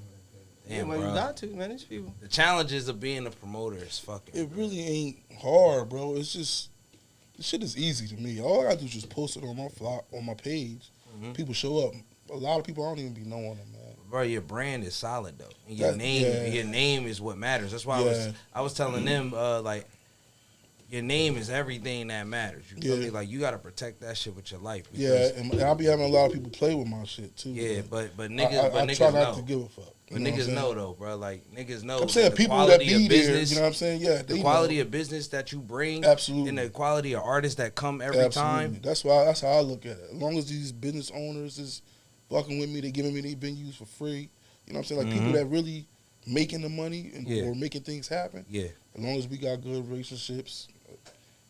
damn,
well, you
bro.
got to, man. These people.
The challenges of being a promoter is fucking.
It really ain't hard, bro. It's just, this shit is easy to me. All I gotta do is just post it on my page.
Mhm.
People show up. A lot of people I don't even be knowing them, man.
Bro, your brand is solid though. And your
That-
name,
yeah.
your name is what matters. That's why
Yeah.
I was telling them like, your name is everything that matters. You feel
Yeah.
me? Like you gotta protect that shit with your life.
Yeah,
because-
and I be having a lot of people play with my shit too.
yeah,
but
but niggas,
I
niggas
try
know.
not to give a fuck.
But
You know what
niggas
I'm
know
saying?
though, bro. Like niggas know.
I'm saying
the
people that
quality
be
of
there,
business,
you know what I'm saying? Yeah,
the
they
quality
know.
of business that you bring,
Absolutely.
and the quality of artists that come every
Absolutely.
time.
That's how I look at it. As long as these business owners is fucking with me, they giving me these venues for free. You know what I'm saying? Like people that really making the money and
Yeah.
or making things happen.
Yeah.
As long as we got good relationships,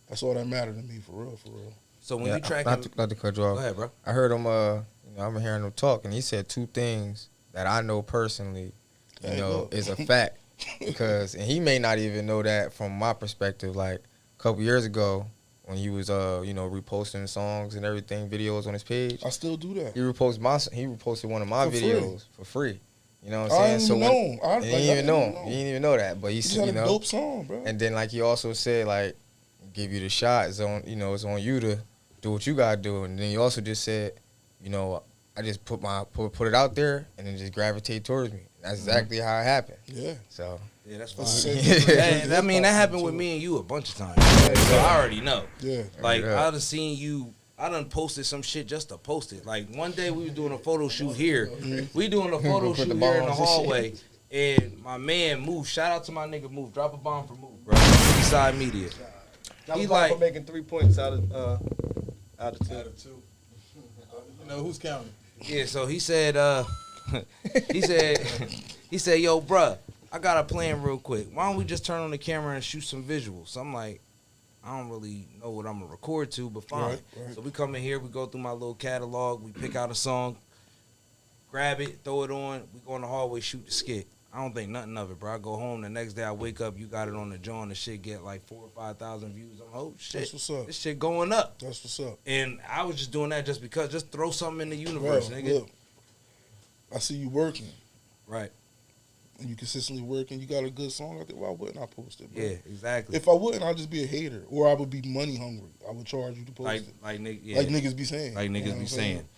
that's all that matters to me, for real, for real.
So when
Yeah,
you track,
not to cut you off.
go ahead, bro.
I heard him. I've been hearing him talk, and he said two things that I know personally.
Hey,
You know,
look.
is a fact because, and he may not even know that from my perspective. Like a couple years ago, when he was reposting songs and everything, videos on his page,
I still do that.
he reposted one of my
For free.
videos for free. You know what
I
I'm
didn't
saying?
even know. I
he didn't even know. He didn't even know that, but he
He
said,
had
you
a
know,
dope song, bro.
and then like he also said, like, give you the shot. It's on, it's on you to do what you gotta do. And then he also just said, I just put it out there and then just gravitate towards me. That's exactly how it happened.
Yeah.
So
Yeah, that's
That's
fine.
the same thing.
I mean, that happened with me and you a bunch of times. So I already know.
Yeah.
Like,
Yeah.
I done seen you. I done posted some shit just to post it. Like, one day we was doing a photo shoot here. We doing a photo
Put
shoot
the
here in the
bombs and shit.
hallway. And my man Move, shout out to my nigga Move. Drop a bomb for Move, bro. Eastside Media.
I'm
He
glad
like
for making 3 points out of 2.
Out of 2. You know who's counting?
yeah. So he said he said yo, bruh, I got a plan real quick. Why don't we just turn on the camera and shoot some visuals? So I'm like, I don't really know what I'm gonna record to, but fine.
Right.
So we come in here, we go through my little catalog, we pick out a song, grab it, throw it on, we go in the hallway, shoot the skit. I don't think nothing of it, bro. I go home the next day, I wake up, you got it on the joint, the shit get like 4,000 or 5,000 views. I'm like, oh shit,
That's what's up.
this shit going up.
That's what's up.
And I was just doing that just because, just throw something in the universe,
Bro,
nigga.
look, I see you working.
Right.
And you consistently working. You got a good song out there. Why wouldn't I post it, bro?
Yeah, exactly.
If I wouldn't, I'd just be a hater. Or I would be money hungry. I would charge you to post
like
it.
yeah.
Like niggas be saying.
Like
You know
niggas
what
be
I'm
saying.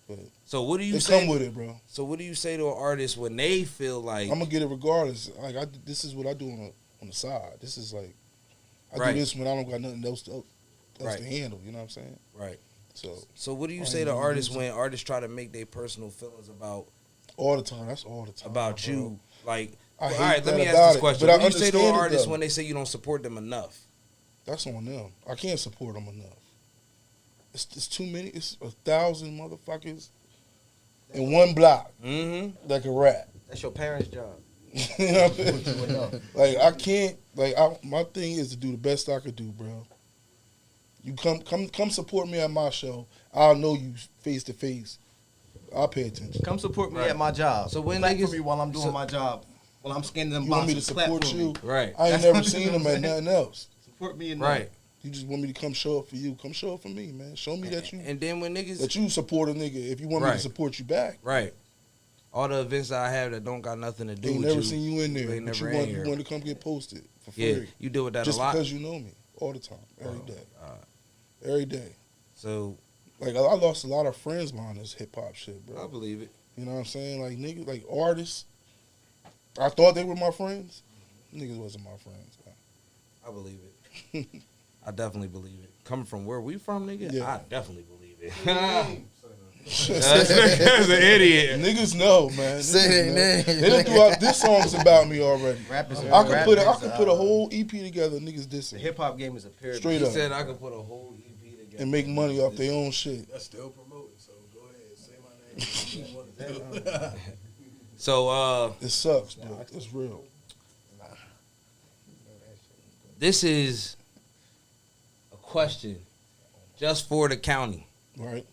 But
So what do you
they
say?
come with it, bro.
So what do you say to an artist when they feel like
I'm gonna get it regardless. Like this is what I do on the side. This is like I
Right.
do this when I don't got nothing else to
Right.
handle. You know what I'm saying?
right?
So
So what do you
I
say
ain't
to
never
artists
used
when artists try to make their personal feelings about
all the time. That's all the time.
about
bro.
you? Like,
I
all
hate
right, let
that
me ask
about
this
it,
question:
but I
What do you say to an
understand it,
artist
though.
when they say you don't support them enough?
That's on them. I can't support them enough. It's too many. It's 1,000 motherfuckers in one block
Mm-hmm.
that can rap.
That's your parents' job.
You know what I'm saying? Like I can't. Like my thing is to do the best I could do, bro. You come support me at my show. I'll know you face to face. I'll pay attention.
Come support me
Right.
at my job.
So when
Clap
niggas-
for me while I'm doing
so-
my job. While I'm scanning them
You want me to
boxes, clap
support
for
you?
me.
Right.
I ain't
That's
never
what
seen
you
them at nothing else.
Support me in
Right.
You just want me to come show up for you. Come show up for me, man. Show me that
And then when niggas
that you support a nigga. If you want me
Right.
to support you back,
right, all the events I have that don't got nothing to do
they ain't
with
never
you.
seen you in there.
They
But
never
you
in here.
want to come get posted for
Yeah,
free.
you deal with that
Just
a lot.
because you know me all the time, every day, every day.
So
Like I lost a lot of friends behind this hip hop shit,
I
bro.
believe it.
You know what I'm saying? Like niggas, like artists. I thought they were my friends. Niggas wasn't my friends. Man.
I believe it. I definitely believe it. Coming from where we from, nigga,
Yeah.
I definitely believe it.
Niggas
That's an idiot.
know, man.
Say
Niggas
their
know.
name.
They done threw out this song's about me already.
Rap is
I could
rap
put
is,
a whole EP together. Niggas
The
dissing
hip hop game is a pyramid.
straight
He
up
said I could put a whole EP together
and make money off their own shit.
That's still promoting, so go ahead, say my name. You want to do.
So
It sucks, but it's real.
this is a question just for the county.
Right?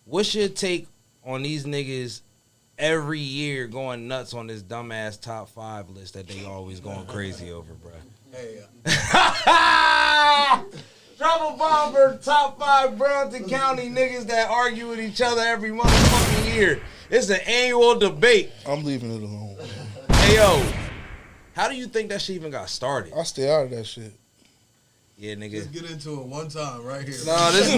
What's your take on these niggas every year going nuts on this dumbass top 5 list that they always going crazy over, bro?
Hey,
Drop a bomb for top 5 Brownston County niggas that argue with each other every motherfucking year. It's an annual debate.
I'm leaving it alone.
Hey, yo, how do you think that shit even got started?
I stay out of that shit.
Yeah, nigga.
let's get into it one time right here.
No, this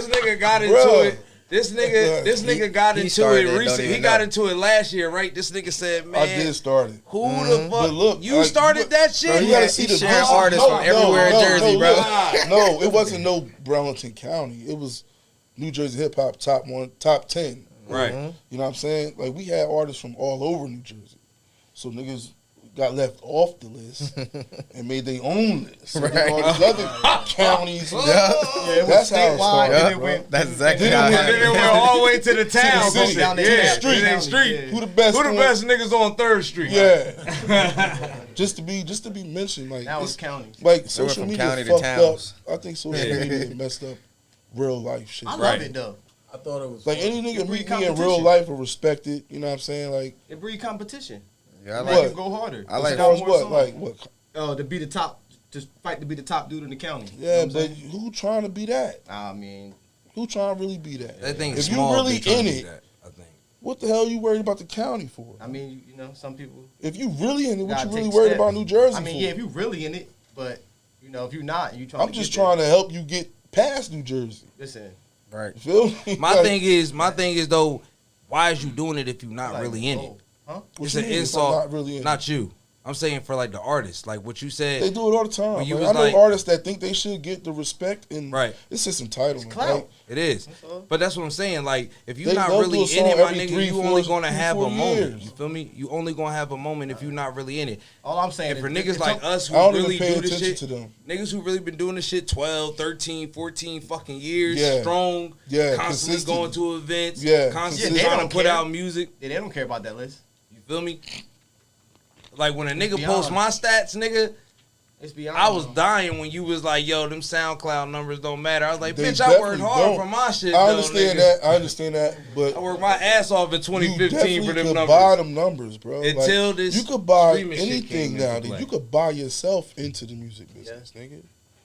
nigga got into
Bruh.
it. This nigga got
he
into
started
it
it, don't
recently.
even
He got
know.
into it last year, right? This nigga said, man,
I did start it.
who the fuck?
But look,
you
like,
started that shit?
Bro, you gotta see
he
the
sharing
visual.
artists from everywhere in Jersey, bro.
look.
No, it wasn't no Burlington County. It was New Jersey hip hop top 10.
Right.
You know what I'm saying? Like we had artists from all over New Jersey. So niggas got left off the list and made their own list. So then all these other counties.
it
That's how it
statewide,
started.
and
Yeah,
it went.
that's exactly
Then it
how it
went-
Then it
happened.
went all the way to the town.
To the city,
down
to
to
the
the
street.
To the street.
Who the best?
Who the
on-
best niggas on 3rd Street?
Yeah. just to be mentioned. Like
Now
it's
it's county.
like
went
social
from
media
county to
fucked
towns.
up. I think social media messed up real life shit.
I love
Right.
it though.
I thought it was
Like
fun.
any nigga
It breed
meet me in real
competition.
life or respect it. You know what I'm saying? Like
It breed competition.
Yeah, I
Make
like
What?
you go harder.
I like
as
Got
far as
more
what?
songs.
Like what?
To be the top, just fight to be the top dude in the county. You know
Yeah,
what I'm
but
saying?
who trying to be that?
I mean,
Who trying to really be that?
That thing
If
is
you
small.
really
they trying
in
to do
it,
that, I think.
what the hell you worried about the county for?
I mean, you know, some people.
If you really in it, what
gotta
you really
take
worried
steps.
about New Jersey
I mean,
for?
yeah, if you really in it, but you know, if you're not, you trying.
I'm just trying to help you get past New Jersey.
listen.
right.
You feel me?
My
Like,
thing is though, why is you doing it if you're not
Like,
really in it?
oh, huh?
what
It's
you
an
mean if I'm
insult.
Not really in it?
Not you. I'm saying for like the artists, like what you said.
They do it all the time.
When you
Like,
was
I know
like-
artists that think they should get the respect, and
Right.
it's just entitlement.
clout.
Like,
It is, but that's what I'm saying. Like, if you're
They-
not
they'll
really
do a
in
song
it, my
every
nigga,
3,
you
4,
only gonna
3,
have
4
a moment.
years.
You feel me? You only gonna have a moment if you're not really in it.
All I'm saying
And
is
for
it's
niggas like
some-
us who
I don't
really
even pay
do this
attention
shit,
to them.
niggas who really been doing this shit 12, 13, 14 fucking years,
Yeah.
strong,
Yeah,
constantly
consistent.
going to events,
Yeah,
constantly
Yeah, they
trying
don't
to put
care.
out music.
Yeah, they don't care about that list.
You feel me? Like when a nigga
be
posts
honest.
my stats, nigga,
It's beyond.
I was dying when you was like, yo, them SoundCloud numbers don't matter. I was like,
They
bitch, I worked
definitely
hard
don't.
for my shit,
I
though,
understand
nigga.
that. I understand that, but
I worked my ass off in
you
2015
definitely
for them
could
numbers.
buy them numbers, bro.
Until
like,
this
you could buy
streaming shit
anything
came into
nowadays.
play.
You could buy yourself into the music business, nigga.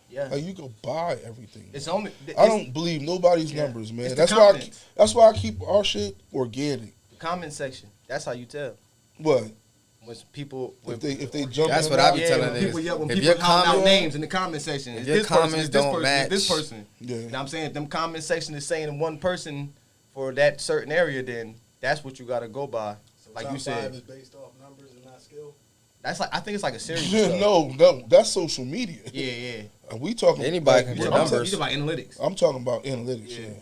Yeah.
Like you could buy everything.
It's only.
I don't believe nobody's numbers, man.
It's the
That's why.
comments.
That's why I keep our shit organic.
The comment section. That's how you tell.
What
When people. When
if they jump?
That's
in
what
and
I
out?
be
yeah,
telling
when
niggas.
people, when
If
people
your
holler out
comment-
names in the comment section,
if
it's
your
this person,
comments
it's this
don't
person, it's this
match-
person.
Yeah.
You know what I'm saying? Them comment section is saying one person for that certain area, then that's what you got to go by. Like
Top
you
5
said.
is based off numbers and not skill.
That's like, I think it's like a series of stuff.
No, that's social media.
Yeah, yeah.
And we talking.
Anybody can
like,
get
I'm
numbers.
You talking about analytics.
I'm talking about analytics.
Yeah.
Yeah.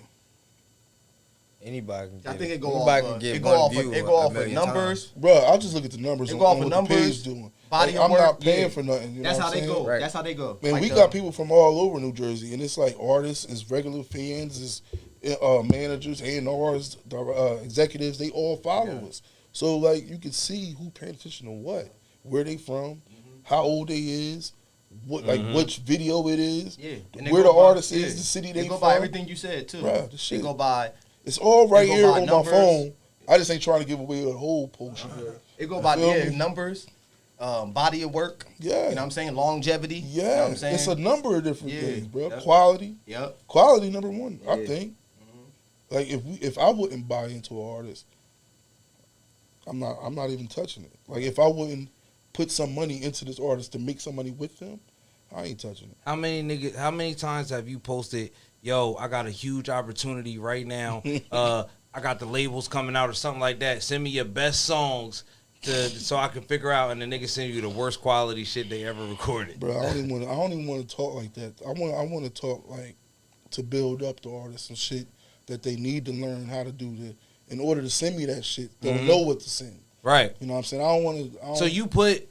Anybody can get
I think it go
Anybody
off.
can get
It
one
go off.
view
It
a
go off of
million
numbers.
Bro, I'll just look at the numbers
It
on,
go off
on
of
what the page
numbers,
doing.
body
Like,
of
I'm
work,
not paying
yeah.
for nothing. You
That's
know
how
what I'm
they
saying?
go.
Right.
That's how they go.
Man,
Like
we
the-
got people from all over New Jersey, and it's like artists, it's regular fans, it's managers, A&Rs, executives. They all follow us. So like you can see who paying attention to what, where they from, how old they is, what like which video it is,
Yeah. And they
where
go
the
by-
artist
yeah.
is, the city they
They go
from.
by everything you said too.
Bruh, the
They
shit.
go by.
It's all right
They go
here
by
on
numbers.
my phone. I just ain't trying to give away the whole potion.
It go by
Feel
yeah,
me?
numbers, body of work.
Yeah.
You know what I'm saying? Longevity.
Yeah,
You know what I'm saying?
it's a number of different
Yeah.
things, bro.
Yep.
Quality,
Yep.
quality number one. I
Yeah.
think. Like if I wouldn't buy into an artist, I'm not even touching it. Like if I wouldn't put some money into this artist to make some money with them, I ain't touching it.
How many times have you posted, yo, I got a huge opportunity right now. I got the labels coming out or something like that. Send me your best songs so I can figure out, and the nigga send you the worst quality shit they ever recorded.
Bro, I don't even want to talk like that. I want to talk like to build up the artists and shit that they need to learn how to do in order to send me that shit. They'll know what to send.
Right.
You know what I'm saying? I don't want to.
So you put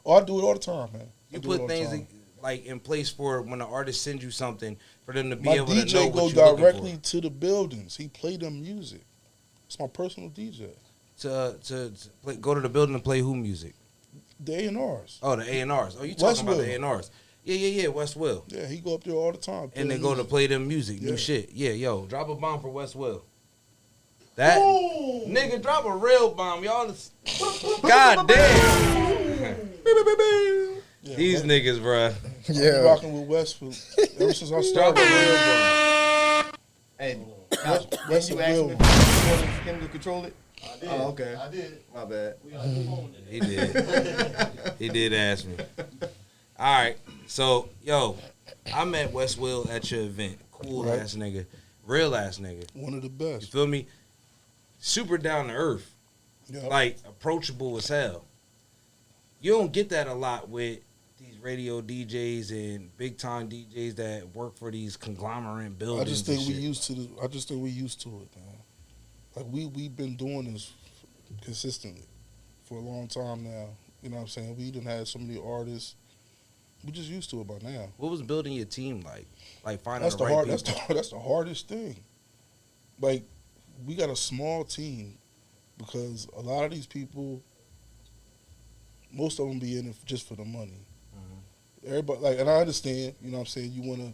Oh, I do it all the time, man. I
you
do it all
put
the
things
time.
like in place for when the artist sends you something for them to be
My
able to know
DJ go
what you're looking
directly
for.
to the buildings. He play them music. It's my personal DJ.
To go to the building and play who music?
The A&Rs.
Oh, the A&Rs. Oh, you talking about the
Westwood.
A&Rs? Yeah. West Will.
Yeah, he go up there all the time.
And
play
they go to
music.
play them music,
Yeah.
new shit. Yeah, yo, drop a bomb for West Will. That nigga, drop a real bomb, y'all. God damn.
Yeah,
These niggas, bruh.
I be
Yeah.
rocking with Westwood ever since I started.
Hey,
West
did you ask
Will.
him if you wanted him to control it?
I did.
Oh, okay.
I did.
My bad.
He did. He did ask me. All right, so yo, I met West Will at your event. Cool
Right.
ass nigga, real ass nigga.
One of the
You
best.
feel me? Super down to earth,
Yeah.
like approachable as hell. You don't get that a lot with these radio DJs and big time DJs that work for these conglomerate buildings.
I just think
and
we
shit.
used to. I just think we used to it, man. Like we've been doing this consistently for a long time now. You know what I'm saying? We done had so many artists. We just used to it by now.
What was building your team like? Like finding
That's
the
the
right
hard.
people.
That's the hardest thing. Like we got a small team because a lot of these people, most of them be in it just for the money. Everybody like, and I understand. You know what I'm saying? You want to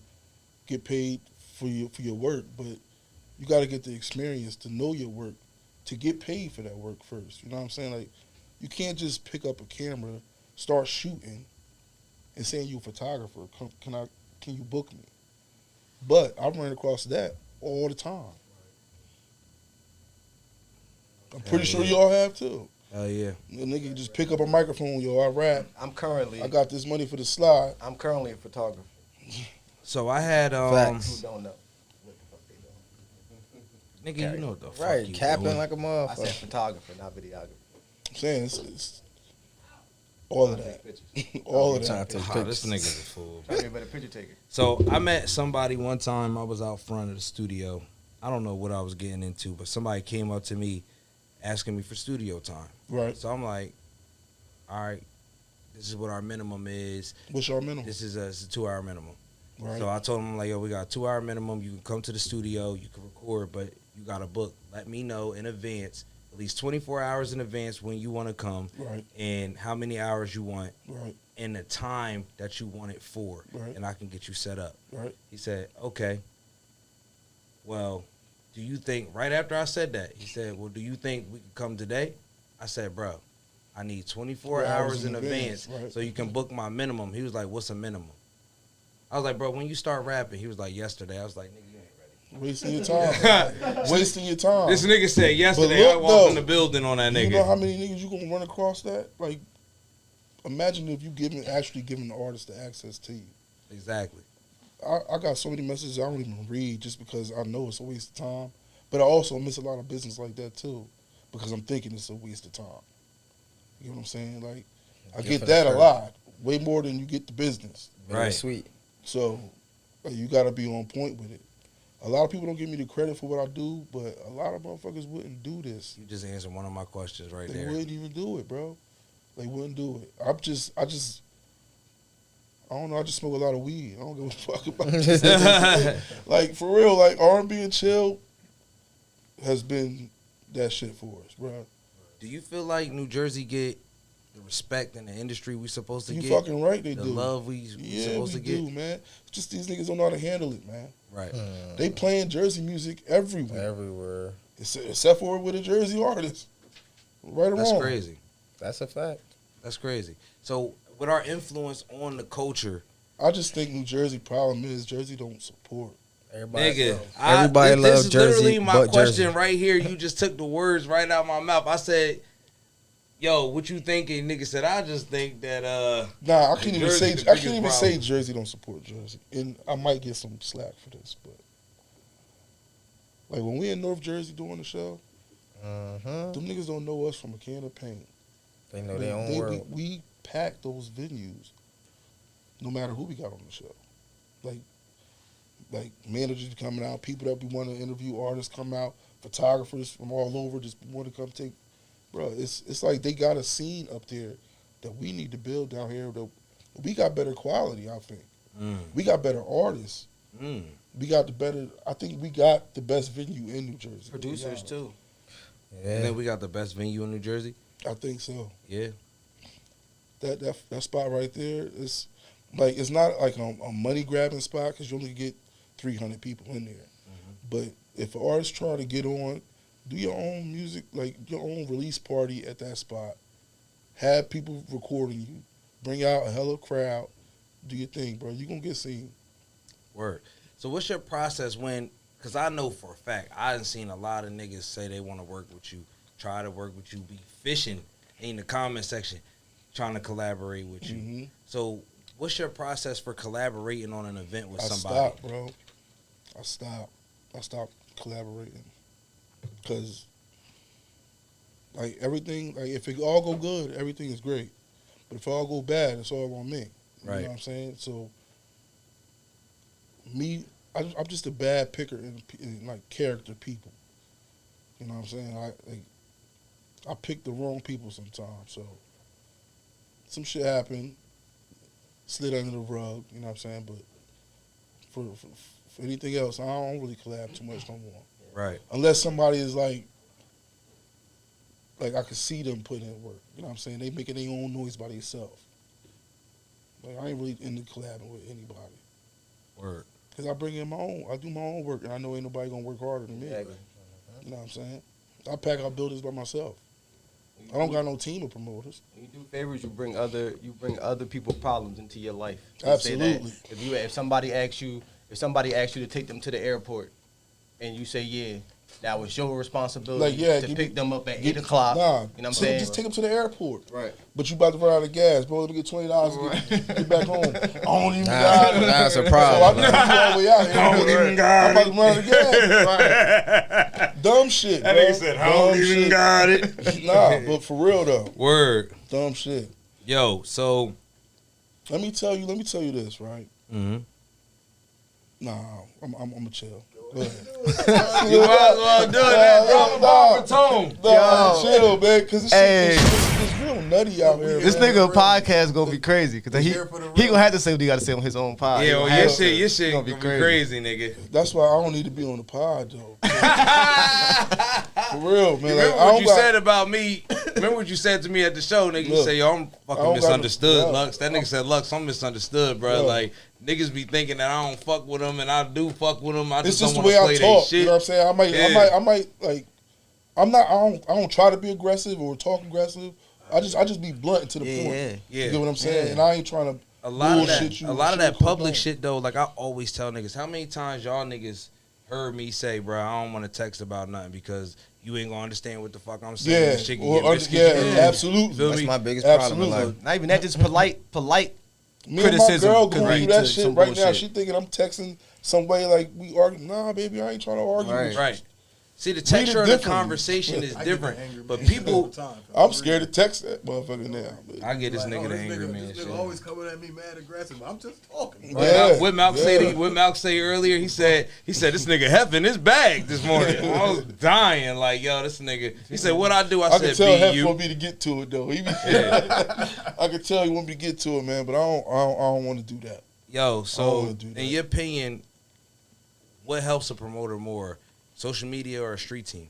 get paid for your work, but you got to get the experience to know your work, to get paid for that work first. You know what I'm saying? Like, you can't just pick up a camera, start shooting, and saying you a photographer. Can you book me? But I run across that all the time. I'm pretty sure y'all have too.
Oh yeah.
A nigga just pick up a microphone, yo. I rap.
I'm currently
I got this money for the slide.
a photographer.
So I had
Facts.
Who don't know? What the fuck they doing?
nigga, you know what the fuck
Right,
you
capping
doing.
like a
I said
motherfucker.
photographer, not videographer.
I'm saying it's All of that. All of
Trying
that.
to take
Oh, this
pictures.
nigga's a fool.
Trying to be a better picture taker.
So I met somebody one time. I was out front of the studio. I don't know what I was getting into, but somebody came up to me asking me for studio time.
Right.
So I'm like, all right, this is what our minimum is.
What's your minimum?
This is it's a 2-hour minimum.
Right.
So I told him, like, yo, we got a 2-hour minimum. You can come to the studio, you can record, but you got to book. Let me know in advance, at least 24 hours in advance when you want to come
Right.
and how many hours you want
Right.
and the time that you want it for,
Right.
and I can get you set up.
Right.
He said, okay. Well, do you think, right after I said that, he said, well, do you think we can come today? I said, bro, I need 24 hours in advance
right.
so you can book my minimum. He was like, what's a minimum? I was like, bro, when you start rapping, he was like, yesterday. I was like, nigga, you ain't ready.
Wasting your time. Wasting your time.
This nigga said yesterday,
look,
I walked
though,
in the building on that nigga.
You know how many niggas you gonna run across that? Like, imagine if you actually giving the artist the access to you.
Exactly.
I got so many messages I don't even read just because I know it's a waste of time. But I also miss a lot of business like that too, because I'm thinking it's a waste of time. You know what I'm saying? Like, I get that a lot, way more than you get the business.
Right.
Sweet.
So, like, you got to be on point with it. A lot of people don't give me the credit for what I do, but a lot of motherfuckers wouldn't do this.
You just answered one of my questions right
They
there.
wouldn't even do it, bro. They wouldn't do it. I don't know. I just smoke a lot of weed. I don't give a fuck about this. Like, for real, like, R&B and chill has been that shit for us, bro.
Do you feel like New Jersey get the respect in the industry we supposed to
You
get?
fucking right, they
the
do.
love we
Yeah,
supposed
we
to get?
do, man. It's just these niggas don't know how to handle it, man.
Right.
They playing Jersey music everywhere,
Everywhere.
except for with a Jersey artist. Right or
That's
wrong.
crazy.
That's a fact.
That's crazy. So with our influence on the culture,
I just think New Jersey problem is Jersey don't support.
Everybody,
nigga,
everybody
this
loves
is
Jersey,
literally my
but
question
Jersey.
right here. You just took the words right out my mouth. I said, "Yo, what you thinking?" Nigga said, "I just think that
Nah, I can't even say
Jersey the
I can't
biggest
even say
problem.
Jersey don't support Jersey, and I might get some slack for this, but like when we in North Jersey doing the show, them niggas don't know us from a can of paint.
They know their own world.
We pack those venues, no matter who we got on the show. Like managers coming out, people that we want to interview, artists come out, photographers from all over just want to come take. Bro, it's like they got a scene up there that we need to build down here. We got better quality, I think. We got better artists. We got the better. I think we got the best venue in New Jersey.
Producers too.
Yeah.
and then we got the best venue in New Jersey."
I think so.
Yeah.
That spot right there is like it's not like a money grabbing spot because you only get 300 people in there. But if an artist trying to get on, do your own music, like your own release party at that spot. Have people recording you. Bring out a hella crowd. Do your thing, bro. You gonna get seen.
Word. So what's your process when? Because I know for a fact I done seen a lot of niggas say they want to work with you, try to work with you, be fishing in the comment section, trying to collaborate with you. So what's your process for collaborating on an event with somebody?
I stopped, bro. I stopped collaborating because like everything, like if it all go good, everything is great. But if it all go bad, it's all on me. You know what I'm saying? So me, I'm just a bad picker in like character people. You know what I'm saying? I pick the wrong people sometimes. So some shit happened, slid under the rug. You know what I'm saying? But for anything else, I don't really collab too much no more.
Right.
Unless somebody is like I can see them putting in work. You know what I'm saying? They making their own noise by themselves. Like I ain't really into collabing with anybody.
Word.
Cause I bring in my own. I do my own work, and I know ain't nobody gonna work harder than me.
Exactly.
You know what I'm saying? I pack out buildings by myself. I don't got no team of promoters.
When you do favors, you bring other people's problems into your life. You
Absolutely.
say that if somebody asks you to take them to the airport, and you say yeah, that was your responsibility to pick them up at 8 o'clock.
Nah,
you know what I'm saying?
Just take them to the airport.
Right.
But you about to run out of gas, bro. Let me get $20 to get back home. I don't even
Nah,
got it.
that's a
So I
problem.
just go all the way out here.
I don't even got
I'm about to run out of gas. Right. Dumb shit,
That
bro.
nigga said, I don't
Dumb
even
shit.
got it.
Nah, but for real though.
Word.
Dumb shit.
Yo, so
Let me tell you this, right?
mm-hmm.
Nah, I'm gonna chill. Go ahead.
You might as well do that, bro. Tone.
Nah, chill, man, because this
Hey.
shit is real nutty out here.
This
man.
nigga podcast gonna be crazy because he gonna have to say what he got to say on his own pod.
Yeah,
He
well,
gonna
your
have
shit,
to.
your shit
Gonna
gonna
be
be crazy, nigga.
That's why I don't need to be on the pod, though. For real, man.
Remember
Like, I
what
don't
you
got,
said about me? Remember what you said to me at the show, nigga? You
Look,
say, yo, I'm
I
fucking
don't got
misunderstood,
no-
Lux. That nigga said, Lux, I'm misunderstood, bro.
Yeah.
Like, niggas be thinking that I don't fuck with them, and I do fuck with them. I
it's
just
just
don't
the
want
way
to play
I
their
talk.
shit.
You know what I'm saying?
Yeah.
I might like. I don't try to be aggressive or talk aggressive. I just be blunt to the point.
Yeah.
You get what I'm saying? And I ain't trying to
A lot of
bullshit
that, a lot of that
sugarcoat
public
nothing.
shit though. Like I always tell niggas, how many times y'all niggas heard me say, bro, I don't want to text about nothing because you ain't gonna understand what the fuck I'm saying.
Yeah,
This shit can
or
get risky.
absolutely.
Feel
That's
me?
my biggest problem in
Absolutely.
life.
Not even that, just polite
Me and my
criticism
girl
could
going
lead
through that
to
shit
some
right now.
bullshit.
She thinking I'm texting some way like we argue. Nah, baby, I ain't trying to argue.
Right.
With you.
Right. See, the
Read it
texture of the
differently.
conversation is
I get
different,
the angry
but
man all
people,
the time.
I'm scared to text that motherfucker now. But
I get this
Like,
nigga
oh,
the
this
angry man
This
shit.
nigga always coming at me mad aggressive. I'm just talking.
Yeah.
What Malk say earlier? He said this nigga heffing his bag this morning. I was dying like, yo, this nigga. He said, what I do? I
I can
said,
tell Hef
you.
want me to get to it though. He be, I can tell he want me to get to it, man. But I don't want to do that.
Yo,
I
so
wanna do that.
in your opinion, what helps a promoter more, social media or a street team?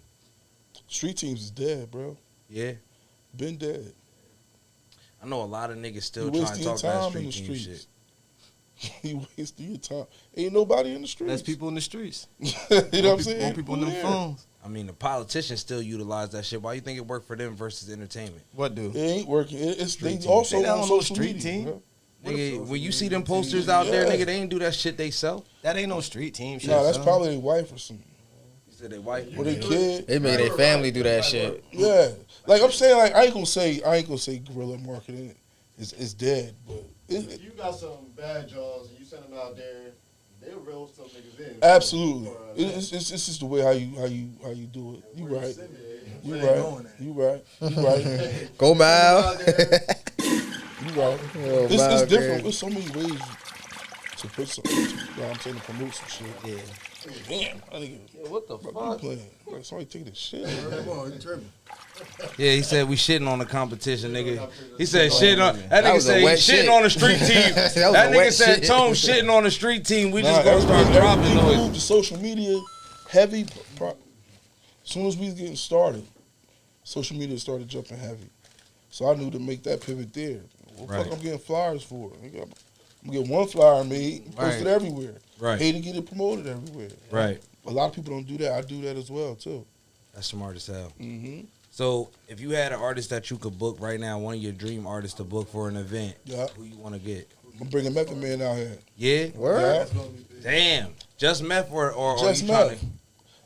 Street teams is dead, bro.
Yeah,
Been dead.
I know a lot of niggas still
You
trying
wasting
to
your
talk about
time in the
street team
streets.
shit.
You wasting your time. Ain't nobody in the streets.
That's people in the streets.
You know what I'm
More
saying?
people on them
there.
phones.
I mean, the politicians still utilize that shit. Why you think it worked for them versus entertainment?
What do?
It ain't working. It's they
team.
also
They not
on
on no
social
street
media.
team.
bro.
Nigga, when you see them posters out there,
Yeah.
nigga, they ain't do that shit they sell.
That ain't no street team shit.
Nah, that's
son.
probably their wife or something.
You said they white.
Or their kid.
They make their family do that shit.
Yeah. Like I'm saying, like I ain't gonna say guerrilla marketing is dead, but
If you got some bad jaws and you send them out there, they'll reel some niggas in.
absolutely.
For,
It's just the way how you do it. You right.
send it.
You
Where they
right.
going at?
You right. You right.
Go Mal.
You right.
Yo,
It's
Mal,
different.
crazy.
There's so many ways to put some. You know what I'm saying, to promote some shit.
Yeah.
Damn. I think
What the
you playing. Like somebody taking this shit.
Come on, you tripping.
Yeah, he said we shitting on the competition, nigga. He said shitting on that
That
nigga
was a
said he
wet
shitting
shit.
on the street team.
That was
That
a
nigga
wet
said
shit.
Tone shitting on the street team. We just
Nah,
gonna start dropping
everything
noise.
moved to social media heavy. As soon as we was getting started, social media started jumping heavy. So I knew to make that pivot there. What the
Right.
fuck I'm getting flyers for? Nigga, I'm gonna get one flyer made, posted
Right.
everywhere.
Right.
Pay to get it promoted everywhere.
Right.
A lot of people don't do that. I do that as well too.
That's smart as hell.
Mm-hmm.
So if you had an artist that you could book right now, one of your dream artists to book for an event,
Yeah.
who you want to get?
I'm bringing Method Man out here.
Yeah.
Word.
Yeah.
Damn. Just meth or
Just
you trying
Meth.
to?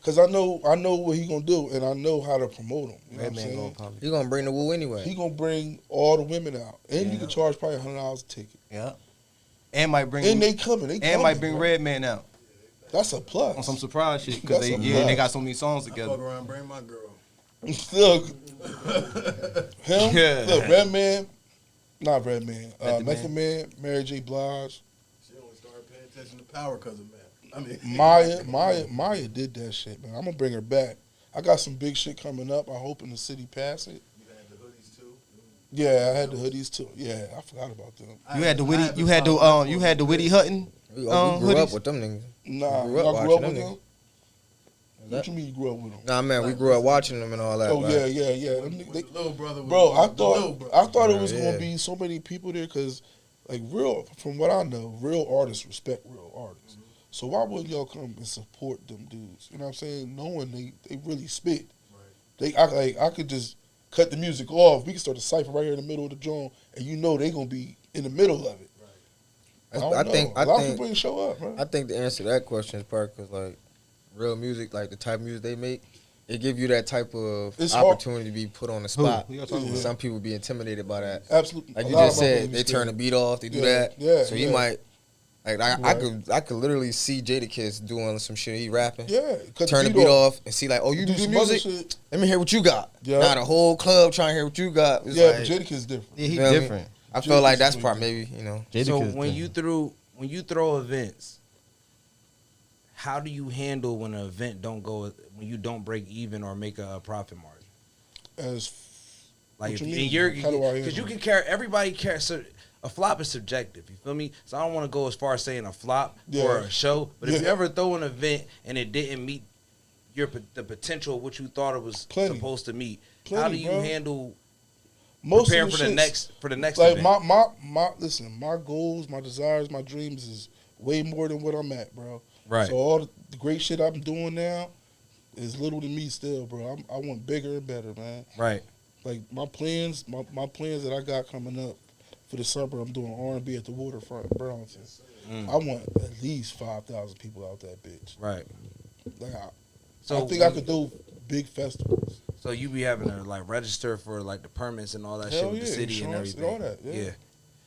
Cause I know what he gonna do, and I know how to promote him. You know what I'm
Redman
saying?
gonna probably.
You gonna bring the woo anyway.
He gonna bring all the women out, and you
Yeah.
can charge probably $100 a ticket.
Yeah. And might bring.
And they coming. They
and
coming,
might bring
bro.
Redman out
That's a plus.
on some surprise shit because
That's
they
a
they
plus.
got so many songs
I fuck
together.
around, bring my girl.
Look, him,
Yeah.
look, Redman, not Redman,
Method
Method Man, Mary J. Blige,
She only started paying attention to Power because of man. I mean,
Maya did that shit, man. I'm gonna bring her back. I got some big shit coming up. I hope in the city pass it.
You had the hoodies too.
Yeah, I had the hoodies too. Yeah, I forgot about them.
You had the
I
witty.
had
You
the
had the
Power
you had the witty Hutton.
We grew up
hoodies.
with them niggas.
Nah,
grew up
y'all grew
watching
up with
them
them? What you mean you grew up with them?
Nah, man, we grew up watching them and all that.
Oh
like,
yeah. Them niggas-
The little brother. Was
Bro, I
the little
thought
brother.
it was
Yeah.
gonna be so many people there because, like, from what I know, real artists respect real artists. So why wouldn't y'all come and support them dudes? You know what I'm saying? Knowing they really spit. I could just cut the music off. We can start a cipher right here in the middle of the joint, and you know they gonna be in the middle of it. I don't know. A lot of people ain't show up, man.
I think the answer to that question is probably because like real music, like the type of music they make, it give you that type of
It's hard.
opportunity to be put on the spot.
Who y'all talking about?
Some people be intimidated by that.
Absolutely.
Like
A
you
lot
just
of my
said,
babies
they
do.
turn the beat off, they do
Yeah,
that.
yeah,
So you
yeah.
might, like, I
Right.
could literally see Jadakiss doing some shit. He rapping,
Yeah, cut
turn the beat off, and see like, oh, you do
some other
music.
shit.
Let me hear what you got.
Yeah.
Now the whole club trying to hear what you got. It's
Yeah,
like,
but Jadakiss different.
Yeah, he
Feel me?
different.
I feel like that's part maybe, you know.
So when you throw events, how do you handle when an event when you don't break even or make a profit margin? Like because you can carry everybody carries. So a flop is subjective. You feel me? So I don't want to go as far as saying a flop or a show, but if you ever throw an event and it didn't meet the potential of what you thought it was supposed to meet, how do you handle preparing for the next
like
event?
my goals, my desires, my dreams is way more than what I'm at, bro.
Right.
So all the great shit I'm doing now is little to me still, bro. I want bigger and better, man.
Right.
Like my plans that I got coming up for the summer, I'm doing R&B at the waterfront in Burlington. I want at least 5,000 people out that bitch. Right. Like I think I could do big festivals.
So you be having to like register for like the permits and all that shit with the city and everything.
And all that, yeah.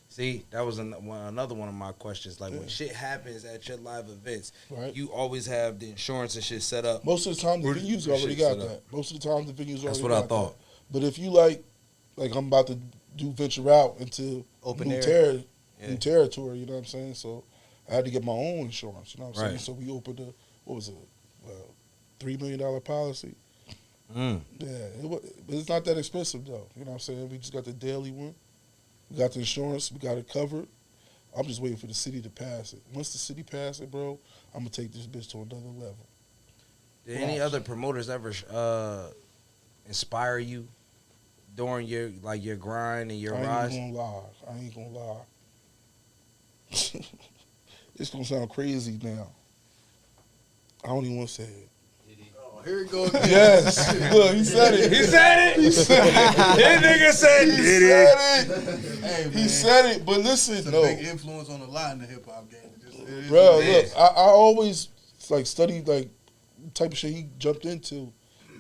See, that was another one of my questions. Like when shit happens at your live events, you always have the insurance and shit set up.
Most of the time the venues already got that. Most of the time the venues already got that.
That's what I thought.
But if you like I'm about to venture out into new territory, you know what I'm saying? So I had to get my own insurance, you know what I'm saying? So we opened a $3 million policy. Yeah, but it's not that expensive though. You know what I'm saying? We just got the daily one. We got the insurance. We got it covered. I'm just waiting for the city to pass it. Once the city passes it, bro, I'm gonna take this bitch to another level.
Did any other promoters ever inspire you during your grind and your rise?
I ain't gonna lie. It's gonna sound crazy now. I don't even want to say it.
Here we go again.
Yes. Look, he said it.
He said it. This nigga said
did it. Hey, he said it. But listen,
it's a big influence on a lot in the hip hop game.
Bro, look, I always studied the type of shit he jumped into.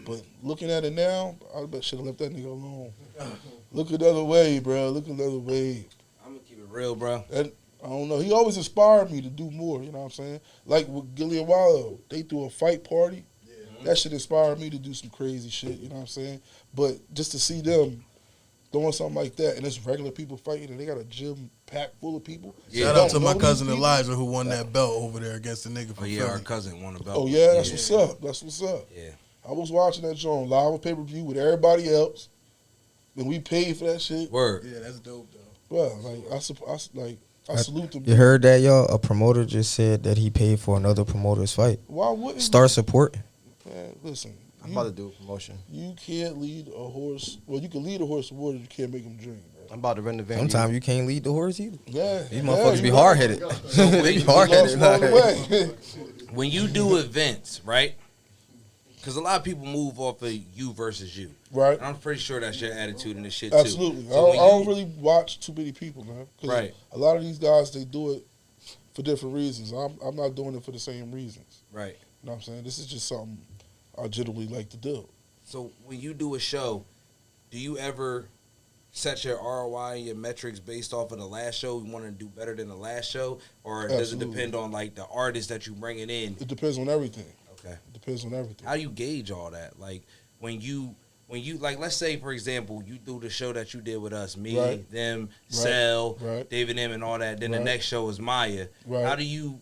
But looking at it now, I bet should have left that nigga alone. Look another way, bro. Look another way.
I'm gonna keep it real, bro.
And I don't know. He always inspired me to do more. You know what I'm saying? Like with Gilly and Wallow, they threw a fight party. That shit inspired me to do some crazy shit, you know what I'm saying? But just to see them doing something like that, and it's regular people fighting, and they got a gym packed full of people.
Shout out to my cousin Elijah who won that belt over there against the nigga from
Philly. Our cousin won the belt.
Oh, yeah, that's what's up. That's what's up.
Yeah.
I was watching that show on live on pay-per-view with everybody else, and we paid for that shit.
Word.
Yeah, that's dope, though.
Well, I salute them.
You heard that, y'all? A promoter just said that he paid for another promoter's fight.
Why wouldn't
Start supporting.
Man, listen.
I'm about to do a promotion.
You can't lead a horse. Well, you can lead a horse to water. You can't make him drink, bro.
I'm about to rent the venue.
Sometimes you can't lead the horse either.
Yeah.
These motherfuckers be hard-headed. They be hard-headed.
When you do events, right? Because a lot of people move off of you versus you.
Right.
And I'm pretty sure that's your attitude in this shit,
Absolutely.
too.
Absolutely. I don't really watch too many people, man.
Right.
A lot of these guys, they do it for different reasons. I'm not doing it for the same reasons.
Right.
You know what I'm saying? This is just something I generally like to do.
So when you do a show, do you ever set your ROI and your metrics based off of the last show? You want to do better than the last show? Or does it depend on, the artist that you bringing in?
It depends on everything.
Okay.
It depends on everything.
How do you gauge all that? Like, when you let's say, for example, you do the show that you did with us, me, them, Cell, David M, and all that. Then the next show is Maya. Right.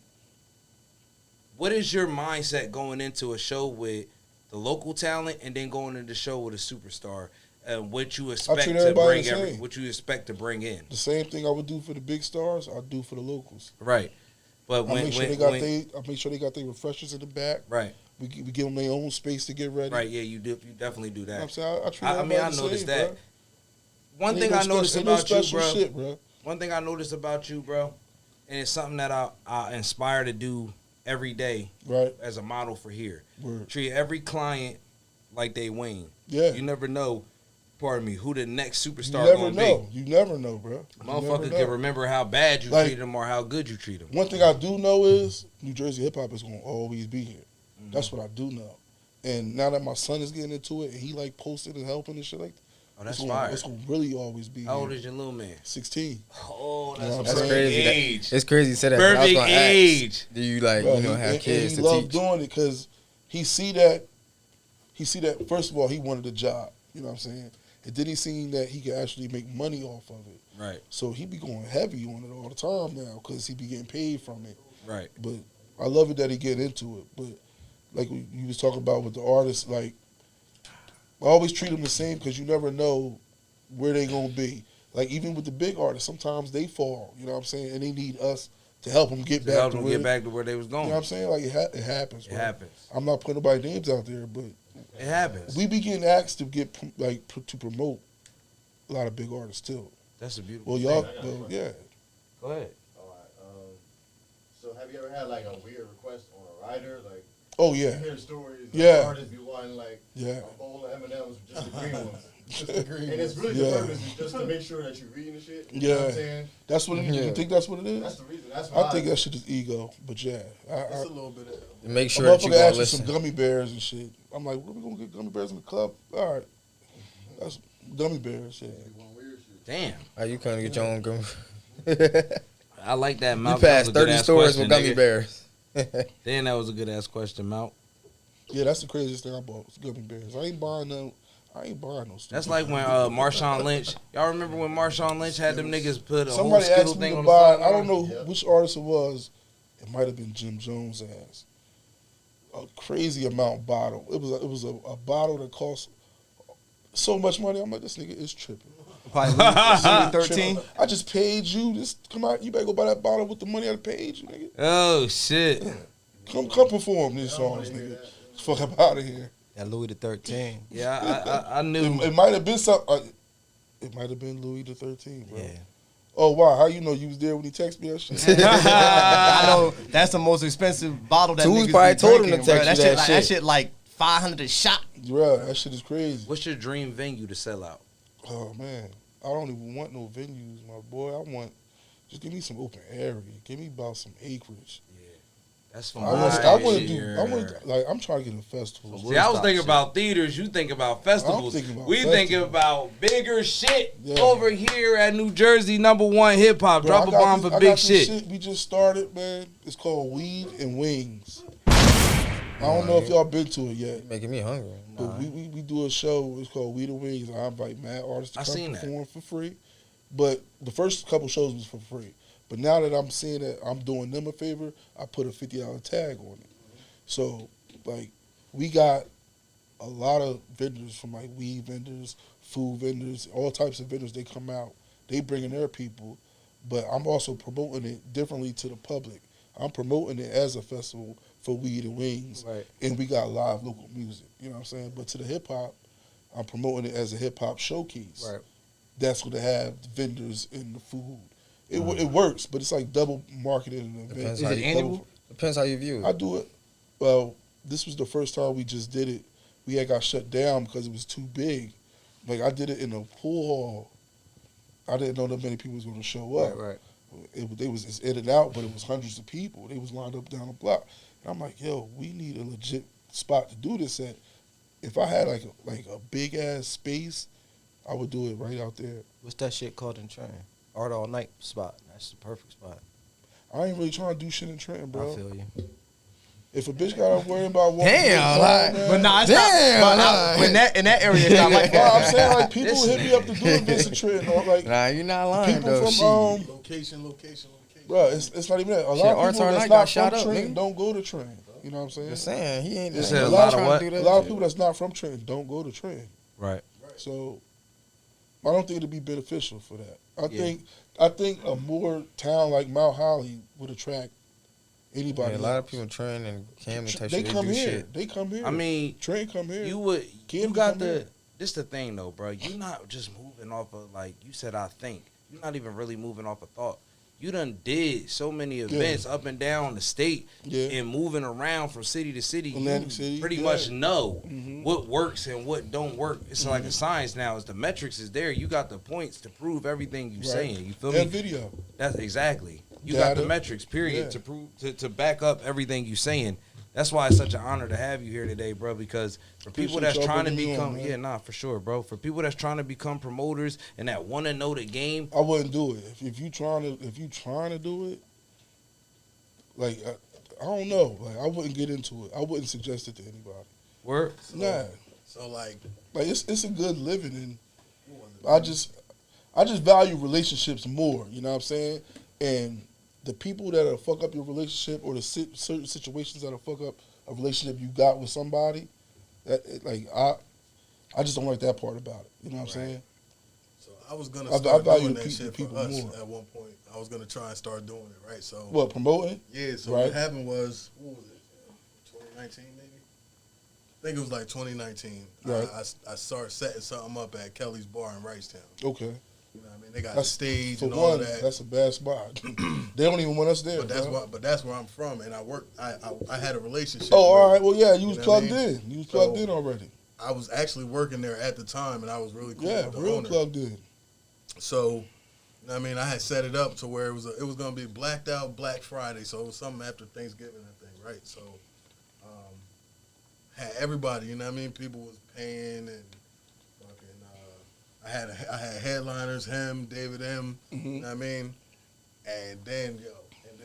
What is your mindset going into a show with the local talent and then going into the show with a superstar? And what you expect to bring in? The
same thing I would do for the big stars, I do for the locals.
Right. But
I make sure they got their refreshers in the back.
Right.
We give them their own space to get ready.
Right. Yeah, you definitely do that.
You know what I'm saying?
I noticed that.
Bro.
One thing I noticed about you, bro.
Shit, bro.
One thing I noticed about you, bro, and it's something that I inspire to do every day.
Right.
As a model for here.
Word.
Treat every client like they Wayne.
Yeah.
You never know. Pardon me, who the next superstar
gonna be. You never know, bro.
Motherfucker can remember how bad you treat him or how good you treat him.
One thing I do know is New Jersey hip-hop is going to always be here. Mm-hmm. That's what I do know. And now that my son is getting into it and he posting and helping and shit like that,
that's fire.
It's going to really always be
How
here.
old is your little man?
16.
Oh, that's
crazy.
Age.
It's crazy you said that.
Perfect age.
Do you have kids
he
to
love
teach?
doing it because he see that, first of all, he wanted a job. You know what I'm saying? And then he seen that he could actually make money off of it.
Right.
So he be going heavy on it all the time now because he be getting paid from it.
Right.
But I love it that he get into it. But like you was talking about with the artists, like I always treat them the same because you never know where they gonna be. Like even with the big artists, sometimes they fall. You know what I'm saying? And they need us to help them get back to
where they was going.
You know what I'm saying? Like it happens.
It happens.
I'm not putting nobody's names out there, but
it happens.
We be getting asked to get to promote a lot of big artists too.
That's a beautiful.
Well, y'all, yeah.
Go ahead.
All right. So have you ever had like a weird request on a rider? Like,
oh yeah.
You hear stories.
Yeah.
Artists be wanting like a bowl of M&Ms, just the green ones.
Just the green
and it's really the purpose is just to make sure that you're reading the shit. You know what I'm saying?
That's what it is. You think that's what it is?
That's the reason. That's why
I think that shit is ego. But yeah,
it's a little bit of.
Make sure that you gonna listen.
Some gummy bears and shit. I'm like, what are we gonna get gummy bears in the club? All right, that's gummy bears. Yeah.
Damn.
How you couldn't get your own gummy?
I like that.
You passed 30 stores with gummy bears.
Then that was a good ass question, Mount.
Yeah, that's the craziest thing I bought. Was gummy bears. I ain't buying no stuff.
That's like when Marshawn Lynch. Y'all remember when Marshawn Lynch had them niggas put a
somebody
whole Skittle
asked me
thing
to
on
buy.
the
I don't know which artist it was. It might have been Jim Jones' ass. A crazy amount bottle. It was a bottle that cost so much money. I'm like, this nigga is tripping.
Probably 13.
I just paid you. Just come out. You better go buy that bottle with the money I paid you, nigga.
Oh shit.
Come perform these songs, nigga. Fuck up out of here.
That Louis the 13.
Yeah, I knew.
It might have been something. It might have been Louis the 13, bro.
Yeah.
Oh wow, how you know you was there when he texted me that shit?
I know that's the most expensive bottle that
Tools
niggas
probably
be
told him
drinking,
to text
bro.
you that shit.
That shit like 500 a shot.
Bro, that shit is crazy.
What's your dream venue to sell out?
Oh man, I don't even want no venues, my boy. Just give me some open area. Give me about some acreage.
That's fine.
I want to like I'm trying to get a festival.
See, I was thinking about theaters. You think about festivals. Thinking about bigger shit over here at New Jersey. #1 hip hop. Drop a bomb for big shit.
We just started, man. It's called Weed and Wings. I don't know if y'all been to it yet.
Making me hungry.
But we do a show. It's called Weed and Wings. I invite mad artists to come perform for free. But the first couple shows was for free. But now that I'm seeing that I'm doing them a favor, I put a $50 tag on it. So, like, we got a lot of vendors from, like, weed vendors, food vendors, all types of vendors. They come out. They bringing their people. But I'm also promoting it differently to the public. I'm promoting it as a festival for Weed and Wings.
Right.
And we got live local music. You know what I'm saying? But to the hip-hop, I'm promoting it as a hip-hop showcase.
Right.
That's what they have, vendors and the food. It works, but it's like double marketing an event.
Is it annual? Depends how you view it.
I do it. Well, this was the first time we just did it. We had got shut down because it was too big. Like, I did it in a pool hall. I didn't know that many people was going to show up.
Right.
It was in and out, but it was hundreds of people. They was lined up down the block. And I'm like, yo, we need a legit spot to do this at. If I had like a big ass space, I would do it right out there.
What's that shit called in Trenton? Art All Night spot. That's the perfect spot.
I ain't really trying to do shit in Trenton, bro.
I feel you.
If a bitch got to worry about walking,
but nah, it's not. But in that area, it's not like that.
I'm saying like people hit me up to do events in Trenton. Or, like,
nah, you're not lying
people
though.
From
location.
Bro, it's not even that. A lot of people that's not from Trenton don't go to Trenton. You know what I'm saying?
Just saying, he ain't.
A lot of people that's not from Trenton don't go to Trenton.
Right.
So I don't think it'd be beneficial for that. I think a more town like Mount Holly would attract anybody.
Yeah, a lot of people train and Camden.
They come here. They come here.
I mean,
Train come here.
You got the. This the thing though, bro. You're not just moving off of like you said. I think you're not even really moving off of thought. You done did so many events up and down the state and moving around from city to city. You pretty much know what works and what don't work. It's like a science now. As the metrics is there, you got the points to prove everything you saying. You feel me?
And video.
That's exactly. You got the metrics, period, to prove to back up everything you saying. That's why it's such an honor to have you here today, bro, because for people that's trying to become, for sure, bro. For people that's trying to become promoters and that want to know the game.
I wouldn't do it. If you trying to do it, like, I don't know. Like, I wouldn't get into it. I wouldn't suggest it to anybody.
Word?
Nah.
So, like
it's a good living, and I just value relationships more. You know what I'm saying? And the people that'll fuck up your relationship, or the certain situations that'll fuck up a relationship you got with somebody, I just don't like that part about it. You know what I'm saying?
So I was gonna start doing that shit for us
more.
at one point. I was gonna try and start doing it, right? So
what, promoting?
Yeah. So what happened was, what was it? 2019 maybe. I think it was like 2019.
Right.
I started setting something up at Kelly's Bar in Ricetown.
Okay.
You know what I mean? They got the stage
for
and all
one,
that.
That's a bad spot. They don't even want us there.
But that's where I'm from, and I worked. I had a relationship.
Oh, all right. Well, yeah, you was plugged in. You was plugged in already.
I was actually working there at the time, and I was really cool with the
real
owner.
Plugged in.
So, you know what I mean, I had set it up to where it was going to be blacked out Black Friday, so it was something after Thanksgiving, I think, right? So, had everybody, you know what I mean? People was paying, and fucking, I had headliners, him, David M, you know what I mean? And then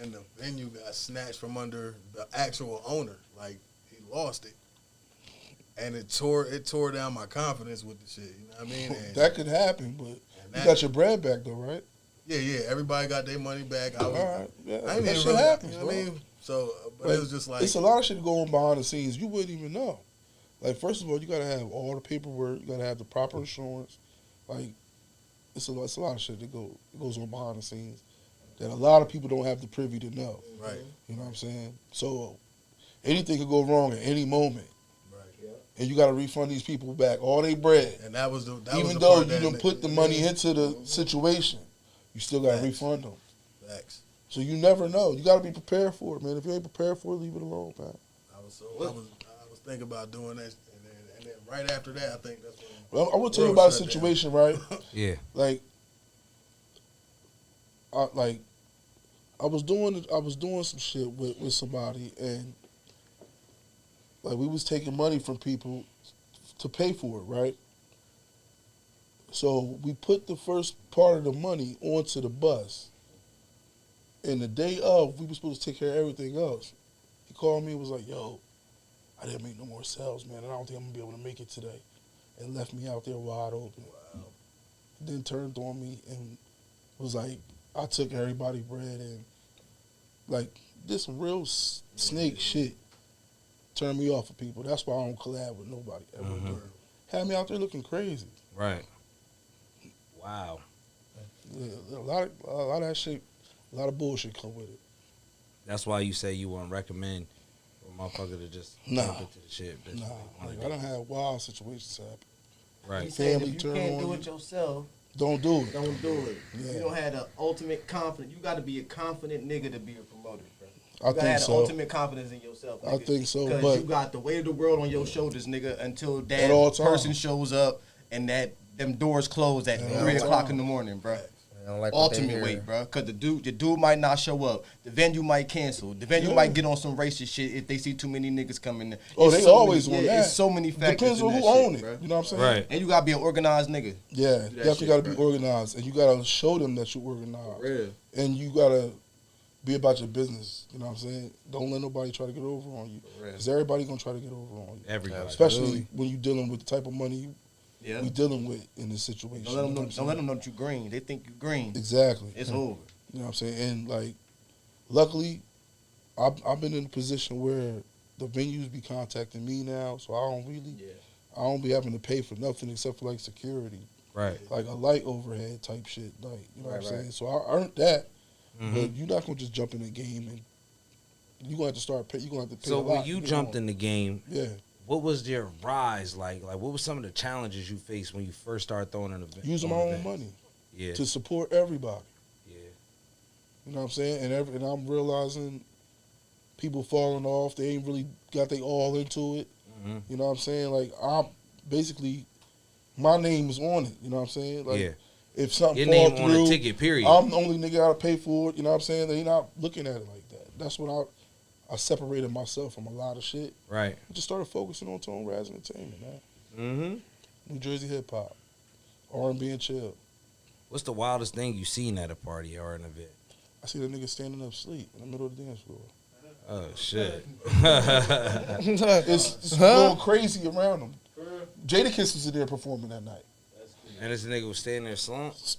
the venue got snatched from under the actual owner. Like, he lost it. And it tore down my confidence with the shit, you know what I mean? And
that could happen, but you got your bread back though, right?
Yeah. Everybody got their money back.
All right. Yeah,
I ain't
that
even
shit
really,
happens,
you know what I mean? So, but it was just like,
it's a lot of shit going on behind the scenes. You wouldn't even know. Like, first of all, you gotta have all the paperwork. You gotta have the proper insurance. Like, it's a lot of shit that goes on behind the scenes that a lot of people don't have the privy to know.
Right.
You know what I'm saying? So anything could go wrong at any moment. And you got to refund these people back all their bread.
And that was the
even though you done put the money into the situation, you still got to refund them.
Facts.
So you never know. You got to be prepared for it, man. If you ain't prepared for it, leave it alone, man.
I was thinking about doing that, and then right after that, I think that's when.
Well, I will tell you about a situation, right?
Yeah.
Like, I was doing some shit with somebody, and like we was taking money from people to pay for it, right? So we put the first part of the money onto the bus. And the day of, we were supposed to take care of everything else. He called me and was like, yo, I didn't make no more sales, man, and I don't think I'm going to be able to make it today. And left me out there wide open. Wow. Then turned on me and was like, I took everybody's bread and, like, did some real snake shit. Turned me off of people. That's why I don't collab with nobody ever again. Had me out there looking crazy.
Right. Wow.
Yeah, a lot of that shit, a lot of bullshit come with it.
That's why you say you wouldn't recommend a motherfucker to just jump into the shit.
Nah, like, I done had wild situations happen.
Right.
You saying if you can't do it yourself,
don't do it.
Don't do it.
Yeah.
You don't have the ultimate confidence. You got to be a confident nigga to be a promoter, bro.
I think
have
so.
the ultimate confidence in yourself. Nigga.
I think so,
because you got the weight of the world on your shoulders, nigga, until that person shows up and that them doors close at 3 o'clock in the morning, bro.
Like
ultimate weight, bro. Because the dude might not show up. The venue might cancel. The venue might get on some racist shit if they see too many niggas coming.
Oh, they always on that.
There's so many factors.
Depends on who own it. Bro. You know what I'm saying?
Right.
And you gotta be an organized nigga.
Yeah, you definitely gotta be organized, and you gotta show them that you're organized.
Real.
And you gotta be about your business. You know what I'm saying? Don't let nobody try to get over on you, because everybody gonna try to get over on you.
Everybody,
especially when you're dealing with the type of money we dealing with in this situation.
Don't let them know that you green. They think you green.
Exactly.
It's over.
You know what I'm saying? And like, luckily, I've been in a position where the venues be contacting me now, so I don't be having to pay for nothing except for like security.
Right.
Like a light overhead type shit. Like, you know what I'm saying? So I earned that, but you're not gonna just jump in the game and you're gonna have to start paying. You're gonna have to pay.
So when you jumped in the game,
yeah.
What was your rise like? Like, what were some of the challenges you faced when you first started throwing an event?
Using my own money.
Yeah.
To support everybody.
Yeah.
You know what I'm saying? And I'm realizing people falling off. They ain't really got they all into it. Mm-hmm. You know what I'm saying? Like, I'm basically, my name is on it. You know what I'm saying? Like, if something falls through,
on the ticket, period.
I'm the only nigga gotta pay for it. You know what I'm saying? They not looking at it like that. That's when I separated myself from a lot of shit.
Right.
I just started focusing on Tone Raz Entertainment, man.
Mm-hmm.
New Jersey hip hop, R&B and chill.
What's the wildest thing you seen at a party or an event?
I see the nigga standing up asleep in the middle of the dance floor.
Oh shit!
it's going crazy around him. Jadakiss was in there performing that night.
And this nigga was standing there slumped.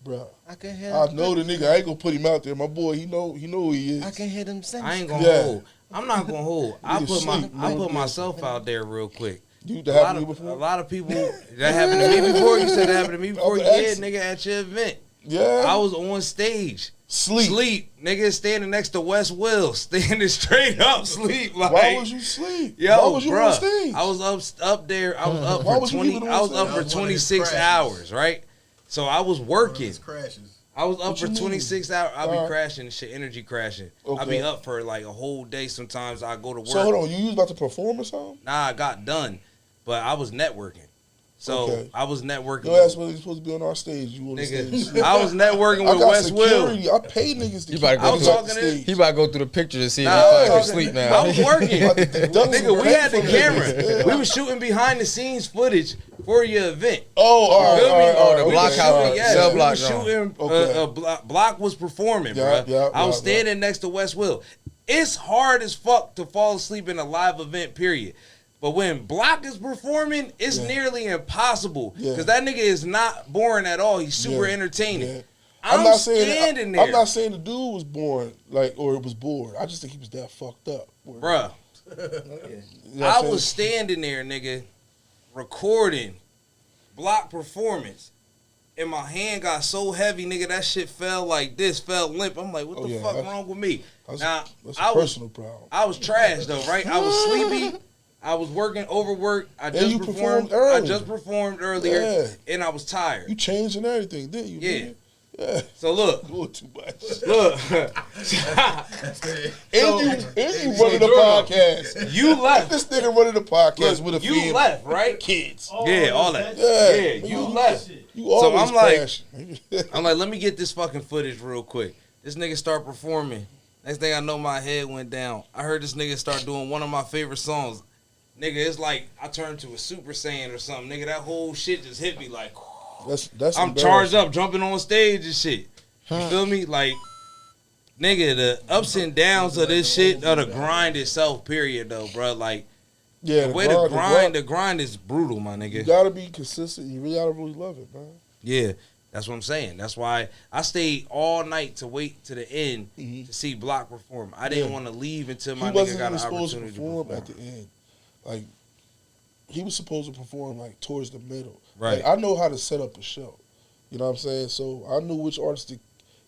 Bro,
I can hear.
I know the nigga. I ain't gonna put him out there. My boy, he know who he is.
I can hear them sing.
I ain't gonna
Yeah.
hold. I'm not gonna hold. I
Nigga
put
sleep.
myself out there real quick.
You
A
that
lot
happened to you
of
before?
a lot of people that happened to me before. You said that happened to me before.
I'm
Yeah,
asking.
nigga, at your event,
Yeah.
I was on stage.
Sleep.
Nigga standing next to West Will, standing straight up, sleep. Like,
Why was you sleep?
yo,
Why was you
bruh,
on stage?
I was up there. I was up
Why
for
was you
20.
keeping
I was
on
up
stage?
for
That was one of his
26
crashes.
hours, right? So I was working.
Crashes.
I was up
What
for
you mean?
26 hours. I'll be
Alright.
crashing and shit, energy crashing. I'll
Okay.
be up for like a whole day. Sometimes I go to work.
So hold on, you was about to perform or something?
Nah, I got done, but I was networking. So
Okay.
I was networking.
Your ass wasn't supposed to be on our stage. You on the
Nigga,
stage.
I was networking
I
with
got
West Will.
security. I paid niggas to
You
keep
about to
me
go
on
I was
the
talking to-
stage.
He about to go through the pictures and see if
Nah,
he
I was
fucking
talking-
sleep now.
I was working. Nigga, we had the camera.
Yeah.
We was shooting behind the scenes footage for your event.
Oh, all right,
Feel
all
me?
right, all right.
We
block
was
house,
shooting, yes,
cell
we
block
was
zone.
shooting.
Okay.
Block was performing,
Yeah,
bruh.
yeah,
I was
yeah,
standing next to West Will. It's hard as fuck to fall asleep in a live event, period. But when Block is performing, it's
Yeah.
nearly impossible.
Yeah.
Because that nigga is not boring at all. He's super
Yeah,
entertaining.
yeah.
I'm
not saying
standing
that,
there.
I'm not saying the dude was boring, like, or it was bored. I just think he was that fucked up.
Bruh.
You know what
I
I'm
was
saying?
standing there, nigga, recording Block performance. And my hand got so heavy, nigga, that shit fell like this, fell limp. I'm like, what
Oh,
the
yeah,
fuck
that's-
wrong with me?
That's,
Now,
that's
I
a
was
personal problem.
I was trash though, right? I was sleepy. I was working, overworked. I
And
just
you
performed.
performed earlier.
I just performed earlier,
Yeah.
and I was tired.
You changed and everything, didn't you?
Yeah.
nigga? Yeah.
So look,
Doing too much.
look,
And you running the podcast.
you left.
This nigga running the podcast
Look,
with a
you
family.
left, right?
Kids.
Yeah, all that.
Yeah.
Yeah, you left.
You always
I'm like-
crashing.
I'm like, let me get this fucking footage real quick. This nigga start performing. Next thing I know, my head went down. I heard this nigga start doing one of my favorite songs. Nigga, it's like I turned to a Super Saiyan or something. Nigga, that whole shit just hit me like,
That's
I'm charged up, jumping on stage and shit. You feel me? Like, nigga, the ups and downs of this shit, of the grind itself, period, though, bro. Like,
Yeah,
the way the grind is brutal, my
You
nigga.
gotta be consistent. You really gotta really love it, man.
Yeah, that's what I'm saying. That's why I stayed all night to wait to the end to see Block perform. I didn't
Yeah.
want to leave until
He
my nigga
wasn't
got
even
an
supposed to
opportunity to
perform
perform.
at the end. Like, he was supposed to perform like towards the middle.
Right.
Like, I know how to set up a show. You know what I'm saying? So I knew which artists to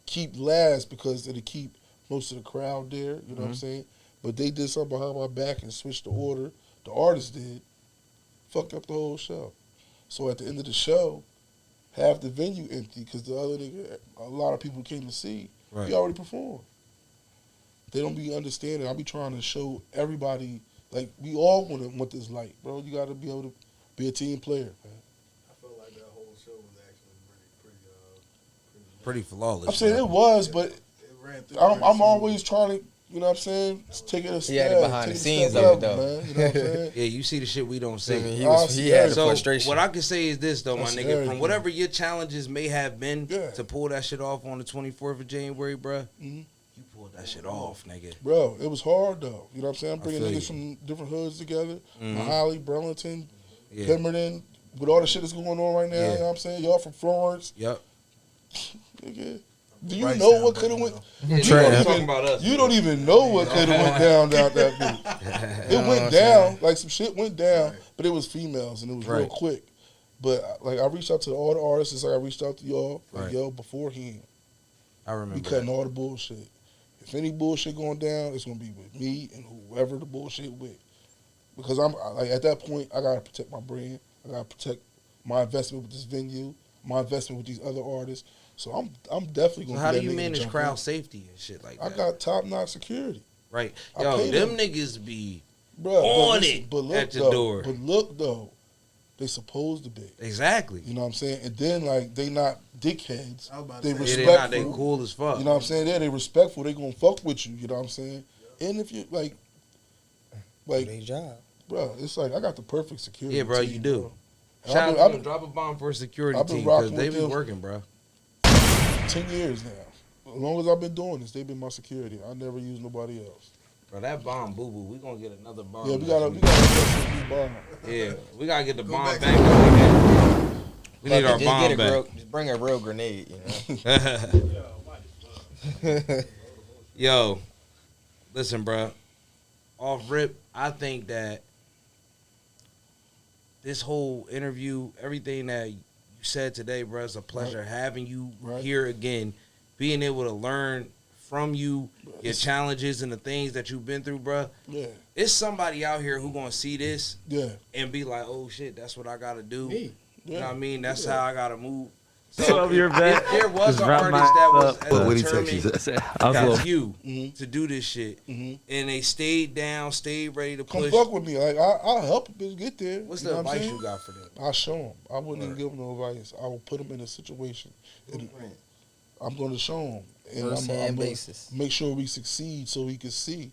keep last because it'll keep most of the crowd there. You know
Mm-hmm.
what I'm saying? But they did something behind my back and switched the order. The artist did. Fucked up the whole show. So at the end of the show, half the venue empty because the other nigga, a lot of people came to see.
Right.
He already performed. They don't be understanding. I be trying to show everybody, like, we all want this light, bro. You got to be able to be a team player, man.
I felt like that whole show was actually
Pretty flawless.
I'm saying
bro.
it was, but
it ran through.
I'm always trying to, you know what I'm saying, take it a step.
He had it behind the
take it a
scenes
step
of it,
level,
though.
man. You know what I'm saying?
Yeah, you see the shit we don't see.
I mean, he had the
So
frustration.
what I can say is this though, my
That's
nigga,
everything.
from whatever your challenges may have been
Yeah.
to pull that shit off on the 24th of January, bruh,
Mhm.
you pulled that shit off, nigga.
Bro, it was hard, though. You know what I'm saying? I'm bringing
feel
niggas
you.
from different hoods together.
Mhm.
Mahali, Burlington,
Yeah.
Pemberton, with all the shit that's going on right now,
Yeah.
you know what I'm saying? Y'all from Florence.
Yep.
Nigga. Do you
Right
know
sound
what
right
could have
now.
went?
You
Trash.
know talking about us.
You don't even know what could have went down that bitch. It went down, like some shit went down, but it was females and it was real
Right.
quick. But like I reached out to all the artists, just like I reached out to y'all, like
Right.
yo, beforehand.
I remember.
We cutting all the bullshit. If any bullshit going down, it's gonna be with me and whoever the bullshit with. Because I'm like at that point, I gotta protect my brand. I gotta protect my investment with this venue, my investment with these other artists. So I'm definitely
So
gonna.
how
be
do
that
you
nigga to
manage
jump
crowd
in.
safety and shit like
I
that?
got top notch security,
Right.
I
Yo,
pay
them
them.
niggas be
bro.
On it at the door.
But look though, they supposed to be.
exactly.
You know what I'm saying? And then like they not dickheads.
I was about to
They
say,
Yeah,
respectful.
they not. They cool as fuck.
You know what I'm saying? They respectful. They gonna fuck with you. You know what I'm saying? And if you like,
Their job.
bro, it's like I got the perfect security.
Yeah, bro,
team,
you do.
bro. And
Shout
I've
out
been-
to them. Drop a bomb for a security
I've been
team because
rocking
they
with
be
them.
working, bro.
10 years now. As long as I've been doing this, they've been my security. I never use nobody else.
Bro, that bomb, boo boo. We gonna get another bomb.
Yeah, we
next
gotta
week.
invest in this bomb.
Yeah, we gotta get the
Go
bomb
back
back.
to-
Again. We need our
just
bomb
get
back.
just bring a real grenade, you know.
Yo, listen, bro. Off rip, I think that this whole interview, everything that you said today, bro, it's a pleasure having you here again, being able to learn from you, your challenges and the things that you've been through, bro.
Yeah.
It's somebody out here who gonna see this
Yeah.
and be like, oh shit, that's what I gotta do.
Me.
You know what I mean? That's how I gotta move.
So your vet,
if there was
just
an
wrap
artist that was
up.
as
What did he
determined
text you?
as you to do this shit, and they stayed down, stayed ready to
Come
push.
fuck with me. Like I'll help a bitch get there.
What's
you
the
know what I'm
advice
saying?
you got for them?
I'll show him. I wouldn't even give him no advice. I will put him in a situation. And I'm going to show him. And I'm
First-hand
gonna
basis.
make sure we succeed so he can see.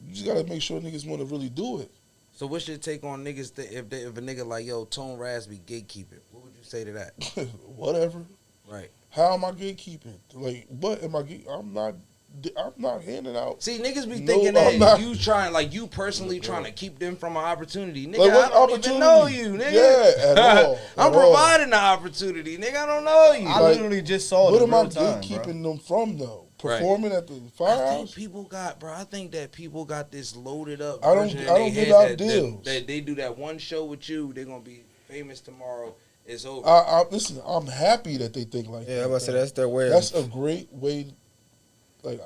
You just got to make sure niggas want to really do it.
So what's your take on niggas that if a nigga like, yo, Tone Raspy gatekeeping? What would you say to that?
Whatever.
Right.
How am I gatekeeping? Like, what am I? I'm not handing out.
See, niggas be
No,
thinking
I'm
that
not.
you trying, like you personally trying to keep them from an opportunity. Nigga,
Like, what
I don't even
opportunity?
know you, nigga.
Yeah, at all.
I'm
at all.
providing the opportunity, nigga. I don't know you.
I
Like,
literally just saw
What
it in
am I
real time, bro.
gatekeeping them from though?
Right.
Performing at the
I think
firehouse?
people got, bro. I think that people got this loaded up.
I don't-
version in
I don't
their
give out
head
deals.
That they do that one show with you, they're gonna be famous tomorrow. It's over.
Listen, I'm happy that they think like
Yeah,
that.
I'm about to say that's their way.
That's a great way. Like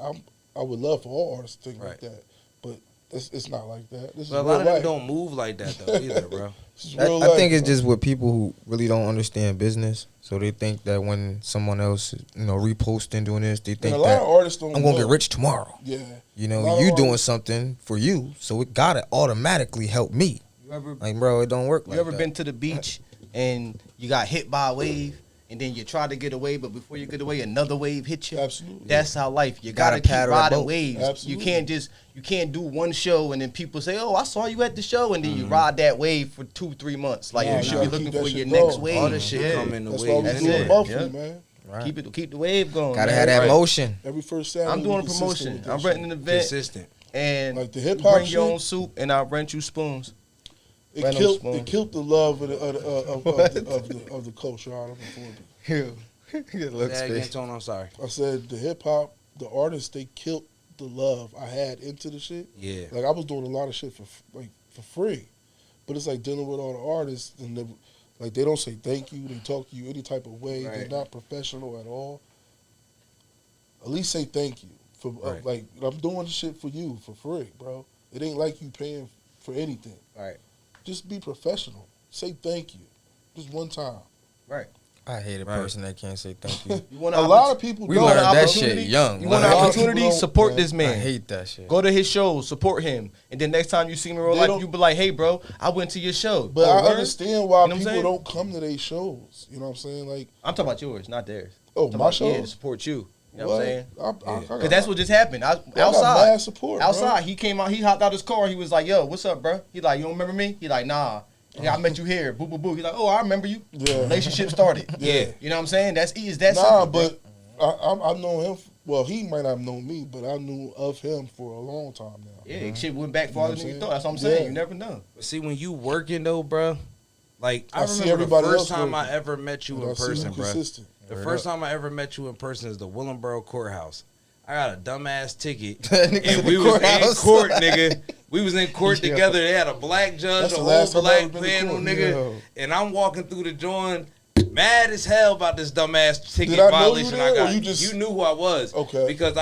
I would love for all artists to think like that, but it's not like that. This is
But a
real
lot of them
life.
don't move like that though, either, bro.
This is
I
real
think
life,
it's just with people who really don't understand business. So they think that when someone else, reposting doing this, they
And
think
a lot
that
of artists don't.
I'm gonna
know.
get rich tomorrow.
Yeah.
You
A
know,
lot of
you doing
artists-
something for you, so it gotta automatically help me.
You ever
Like, bro, it don't work like
You ever
that.
been to the beach and you got hit by a wave and then you try to get away, but before you get away, another wave hit you?
Absolutely.
That's how life. You
Gotta
gotta keep
paddle the
riding
boat.
waves.
Absolutely.
You can't do one show and then people say, "Oh, I saw you at the show," and then you ride that wave for 2-3 months. Like
Nah,
you should
you
be
gotta
looking
keep that
for
shit
your
going.
next wave.
All this shit
Yeah.
come in the
That's
way.
why we
That's
do it
it.
monthly,
Yeah.
man.
Right.
Keep the wave going.
Gotta
man.
have that
Right.
motion.
Every first Saturday.
I'm doing
we
a
consistent
promotion.
with that
I'm
shit.
renting an event
Consistent.
and
Like the hip hop
bring your
shit?
own soup and I'll rent you spoons.
It
Random
killed.
spoon.
It killed the love of the culture out of it.
It looks
Say that again,
fake.
Tone, I'm sorry.
I said the hip hop, the artists, they killed the love I had into the shit.
Yeah.
Like I was doing a lot of shit for free, but it's like dealing with all the artists and they don't say thank you. They talk to you any type of way.
Right.
They're not professional at all. At least say thank you for
Right.
like I'm doing this shit for you for free, bro. It ain't like you paying for anything.
Right.
Just be professional. Say thank you, just one time.
Right.
I hate a
Right.
person that can't say thank you.
You want
A lot of people
We
don't.
learned that
opportunity?
shit young.
You want an
A lot of
opportunity?
people don't,
Support
man.
this
I
man.
hate that shit.
Go to his shows, support him, and then next time you see him in real
They
life,
don't-
you be like, "Hey, bro, I went to your show."
But
Oh,
I
word?
understand why
You know what I'm
people
saying?
don't come to their shows. You know what I'm saying? Like,
I'm talking about yours, not theirs.
oh,
Talking
my
about,
show.
yeah, to support you. You know what I'm saying? Because that's what just happened.
I got
Outside,
mad support, bro.
outside, he came out, he hopped out his car, he was like, "Yo, what's up, bro?" He like, "You don't remember me?" He like, "Nah." Yeah, I met you here. Boo, boo, boo. He's like, "Oh, I remember you."
Yeah.
Relationship started.
Yeah.
You know what I'm saying? That's that
Nah,
simple, bro.
but I know him. Well, he might not know me, but I knew of him for a long time now.
Yeah, shit went back farther
what
than
I'm
you
saying?
thought. That's what I'm saying.
Yeah.
You never know.
But see, when you working though, bro, like I
I see
remember the
everybody
first
else
time I
working.
ever met you
And
in
I see
person,
him
bro.
consistent.
The first time I ever met you in person is the Willenboro Courthouse. I got a dumbass ticket,
Niggas in
and
the
we was in
courthouse.
court, nigga. We was in court
Yeah.
together. They had a black judge,
That's
a
the
whole
last time I
black
ever been to
panel,
court.
nigga.
Yo.
And I'm walking through the joint, mad as hell about this dumbass ticket
Did I know you
violation
there,
I
or
got.
you just-
knew who I was,
Okay.
Because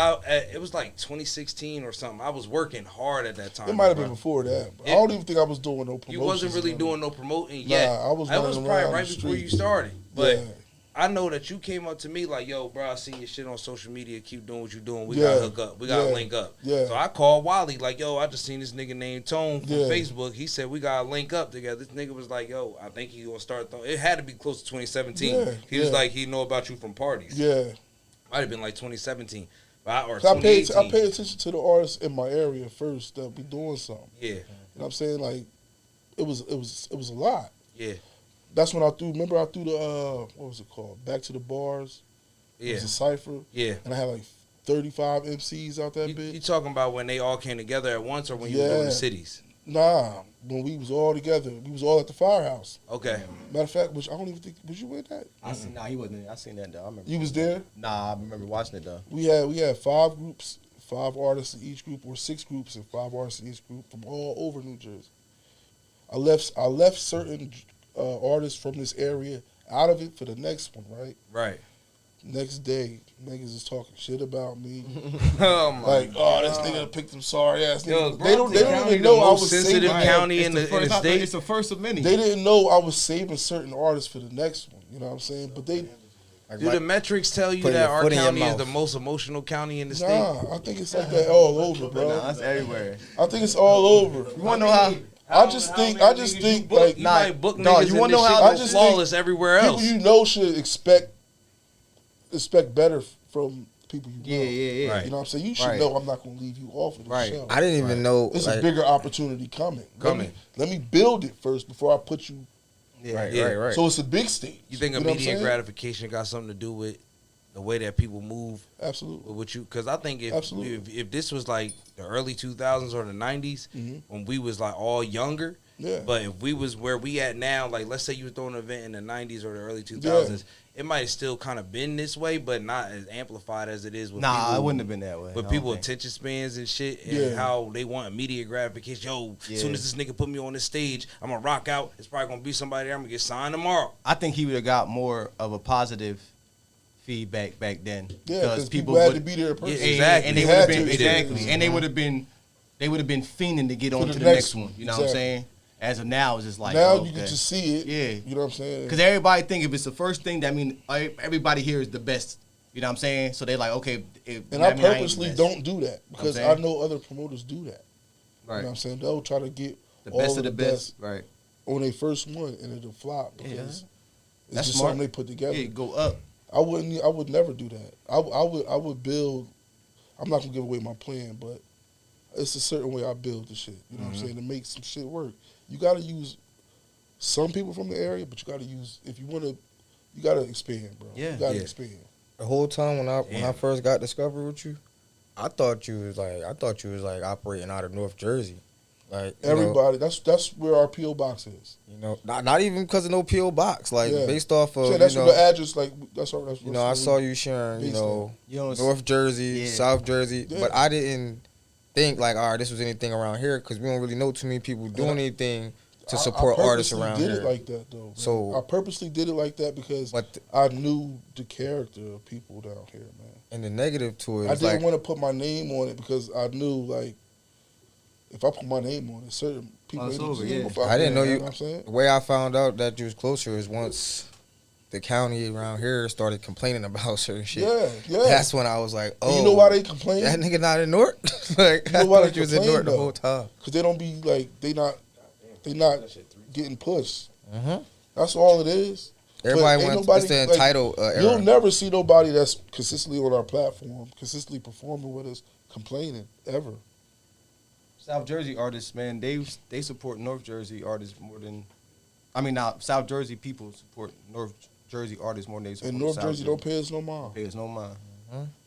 it was like 2016 or something. I was working hard at that time.
It might have
bro.
been before that. But
It-
I don't even think I was doing no promotion.
You wasn't really doing no promoting yet.
I was
That
running
was
around
probably
the
right before you
streets.
started. But
Yeah.
I know that you came up to me like, "Yo, bro, I see your shit on social media. Keep doing what you doing. We
Yeah.
gotta hook up. We gotta
Yeah.
link up."
Yeah.
So I called Wally like, "Yo, I just seen this nigga named Tone from
Yeah.
Facebook. He said we gotta link up together." This nigga was like, "Yo, I think he gonna start." It had to be close to 2017.
Yeah,
He was
yeah.
like, he know about you from parties.
Yeah.
Might have been like 2017, or
So I pay
2018.
attention to the artists in my area first that be doing something.
Yeah,
You know what I'm saying? Like, it was a lot.
yeah,
That's when I threw the what was it called? Back to the Bars. It
yeah,
was a cipher.
yeah.
And I had like 35 MCs out that
You
bitch.
talking about when they all came together at once, or when you were doing the cities?
Nah, when we was all together, we was all at the firehouse.
Okay.
Matter of fact, which I don't even think was you in that.
Nah, he wasn't. I seen that though. I remember.
You was there.
Nah, I remember watching it though.
We had 5 groups, 5 artists in each group, or 6 groups and 5 artists in each group from all over New Jersey. I left certain artists from this area out of it for the next one, right?
Right.
Next day, niggas is talking shit about me.
Oh my
Like,
God.
this nigga picked them sorry ass
Yo,
niggas. They don't
County,
even know
the
I
most
was
sensitive
saving.
county in the state.
It's the first of many.
They didn't know I was saving certain artists for the next one. You know what I'm saying? But they,
Do the metrics tell you
Put
that
your
our
foot in your
county is the
mouth.
most emotional county in the state?
nah, I think it's like that all over, bro.
Nah, that's everywhere.
I think it's all over.
You wanna know how?
I just think like
You might book
dog,
niggas
you
and
wanna
this
know
shit
how-
go
I just
flawless everywhere
people
else.
you know should expect better from people you know.
Yeah.
Right.
You know what I'm saying? You should
Right.
know I'm not gonna leave you off of the
Right.
show.
I didn't even know.
It's
like,
a bigger opportunity coming.
Coming.
Let me build it first before I put you.
Yeah.
Yeah.
So it's a big stage.
You think
know what I'm
immediate
saying?
gratification got something to do with the way that people move
Absolutely.
with you? Because I think
Absolutely.
if this was like the early 2000s or the 90s,
Mhm.
when we was like all younger,
Yeah.
but if we was where we at now, like let's say you were throwing an event in the 90s or the early 2000s, it might have still kind of been this way, but not as amplified as it is with
Nah,
people.
it wouldn't have been that way.
With
I
people
don't think.
attention spans and shit, and
Yeah.
how they want immediate gratification. Yo, as soon
Yeah.
as this nigga put me on this stage, I'm gonna rock out. It's probably gonna be somebody there. I'm gonna get signed tomorrow.
I think he would have got more of a positive feedback back then.
Yeah, because people had to
would-
be there in person.
Yeah, exactly.
And they
They
would have
had
been
to be there.
exactly, and they would have been fiending to get on
the
to the
next
next one.
one.
You know what I'm
Exactly.
saying? As of now, it's just like
now
oh,
you can
okay.
just see it.
Yeah.
You know what I'm saying?
Because everybody think if it's the first thing, that mean everybody here is the best. You know what I'm saying? So they like, okay.
And I purposely don't do that because
saying?
I know other promoters do that. You know
Right.
what I'm saying? They'll try to get
The
all
best of the best. Right.
on their first one and it'll flop because
Yeah.
it's
That's
just
smart.
something they put together.
Yeah, go up.
I would never do that. I would build. I'm not gonna give away my plan, but it's a certain way I build the shit. You know what I'm saying? To make some shit work, you got to use some people from the area, but you got to use if you want to. You got to expand, bro.
Yeah.
You got to
Yeah.
expand.
the whole time when I
Damn.
first got discovered with you, I thought you was like operating out of North Jersey, like you know,
Everybody. That's where our PO box is.
not even because of no PO box, like
Yeah.
based off of
So that's
you
what
know,
the address like. That's all. That's
you know, I saw you sharing, you
based
know,
You know,
North Jersey,
Yeah.
South Jersey,
Yeah.
but I didn't think like, all right, this was anything around here because we don't really know too many people doing anything to support artists around
I did
here.
it like that though.
So-
I purposely did it like that because
But
I knew the character of people down here, man.
and the negative to it
I
is
didn't
like,
want to put my name on it because I knew like if I put my name on it, certain people
Oh, it's
ain't
over,
see
yeah.
me fuck
I didn't
with
know
it,
you.
know what I'm saying?
The way I found out that you was closer is once the county around here started complaining about certain shit.
Yeah, yeah.
That's when I was like,
And
oh,
you know why they complain?
that nigga not in North? Like,
You know
I
why
thought
they
you was in
complain,
North the
though?
whole time.
Because they don't be like they not getting pushed.
Mhm.
That's all it is.
Everybody
ain't
wants
nobody,
it's the
like,
entitled era.
You'll never see nobody that's consistently on our platform, consistently performing with us, complaining ever.
South Jersey artists, man, they support North Jersey artists more than. I mean, now South Jersey people support North Jersey artists more than they support
And North
South
Jersey don't pay us no mind.
pay us no mind.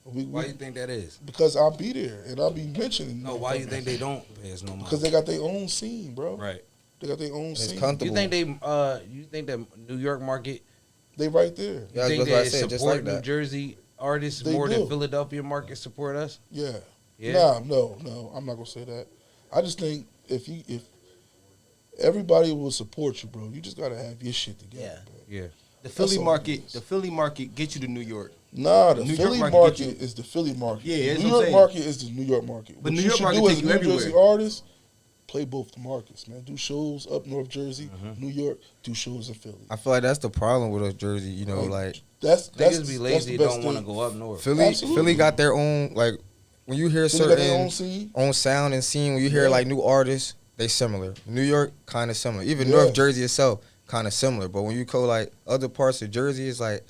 Why you think that is?
Because I'll be there and I'll be mentioning.
No, why you think they don't pay us no mind?
Because they got their own scene, bro.
Right.
They got their own
It's
scene.
comfortable.
You think that New York market?
They right there.
You
Yeah, I was
think
about to
that
say,
it
just
support
like
New
that.
Jersey artists
They
more
do.
than Philadelphia market support us?
Yeah.
Yeah.
No. I'm not gonna say that. I just think if everybody will support you, bro, you just gotta have your shit together.
Yeah.
Bro.
Yeah.
The Philly
all it
market,
is.
the Philly market gets you to New York.
Nah, the
New York
Philly
market
market
get you-
is the Philly market.
Yeah,
the
that's
New
what I'm
York
saying.
market is the New York market.
But
What
New
you
York
should
market
do as
take
a
you
New Jersey
everywhere.
artist, play both the markets, man. Do shows up North Jersey, New York. Do shows in Philly.
I feel like that's the problem with us Jersey. You know, like
That's
Niggas be
that's
lazy
the
and
best
don't want to
thing.
go up north.
Philly.
Absolutely.
Philly got their own like when you hear
Philly got their
certain
own scene.
own sound and scene. When you hear
Yeah.
like new artists, they similar. New York kind of similar. Even
Yeah.
North Jersey itself kind of similar. But when you go like other parts of Jersey, it's like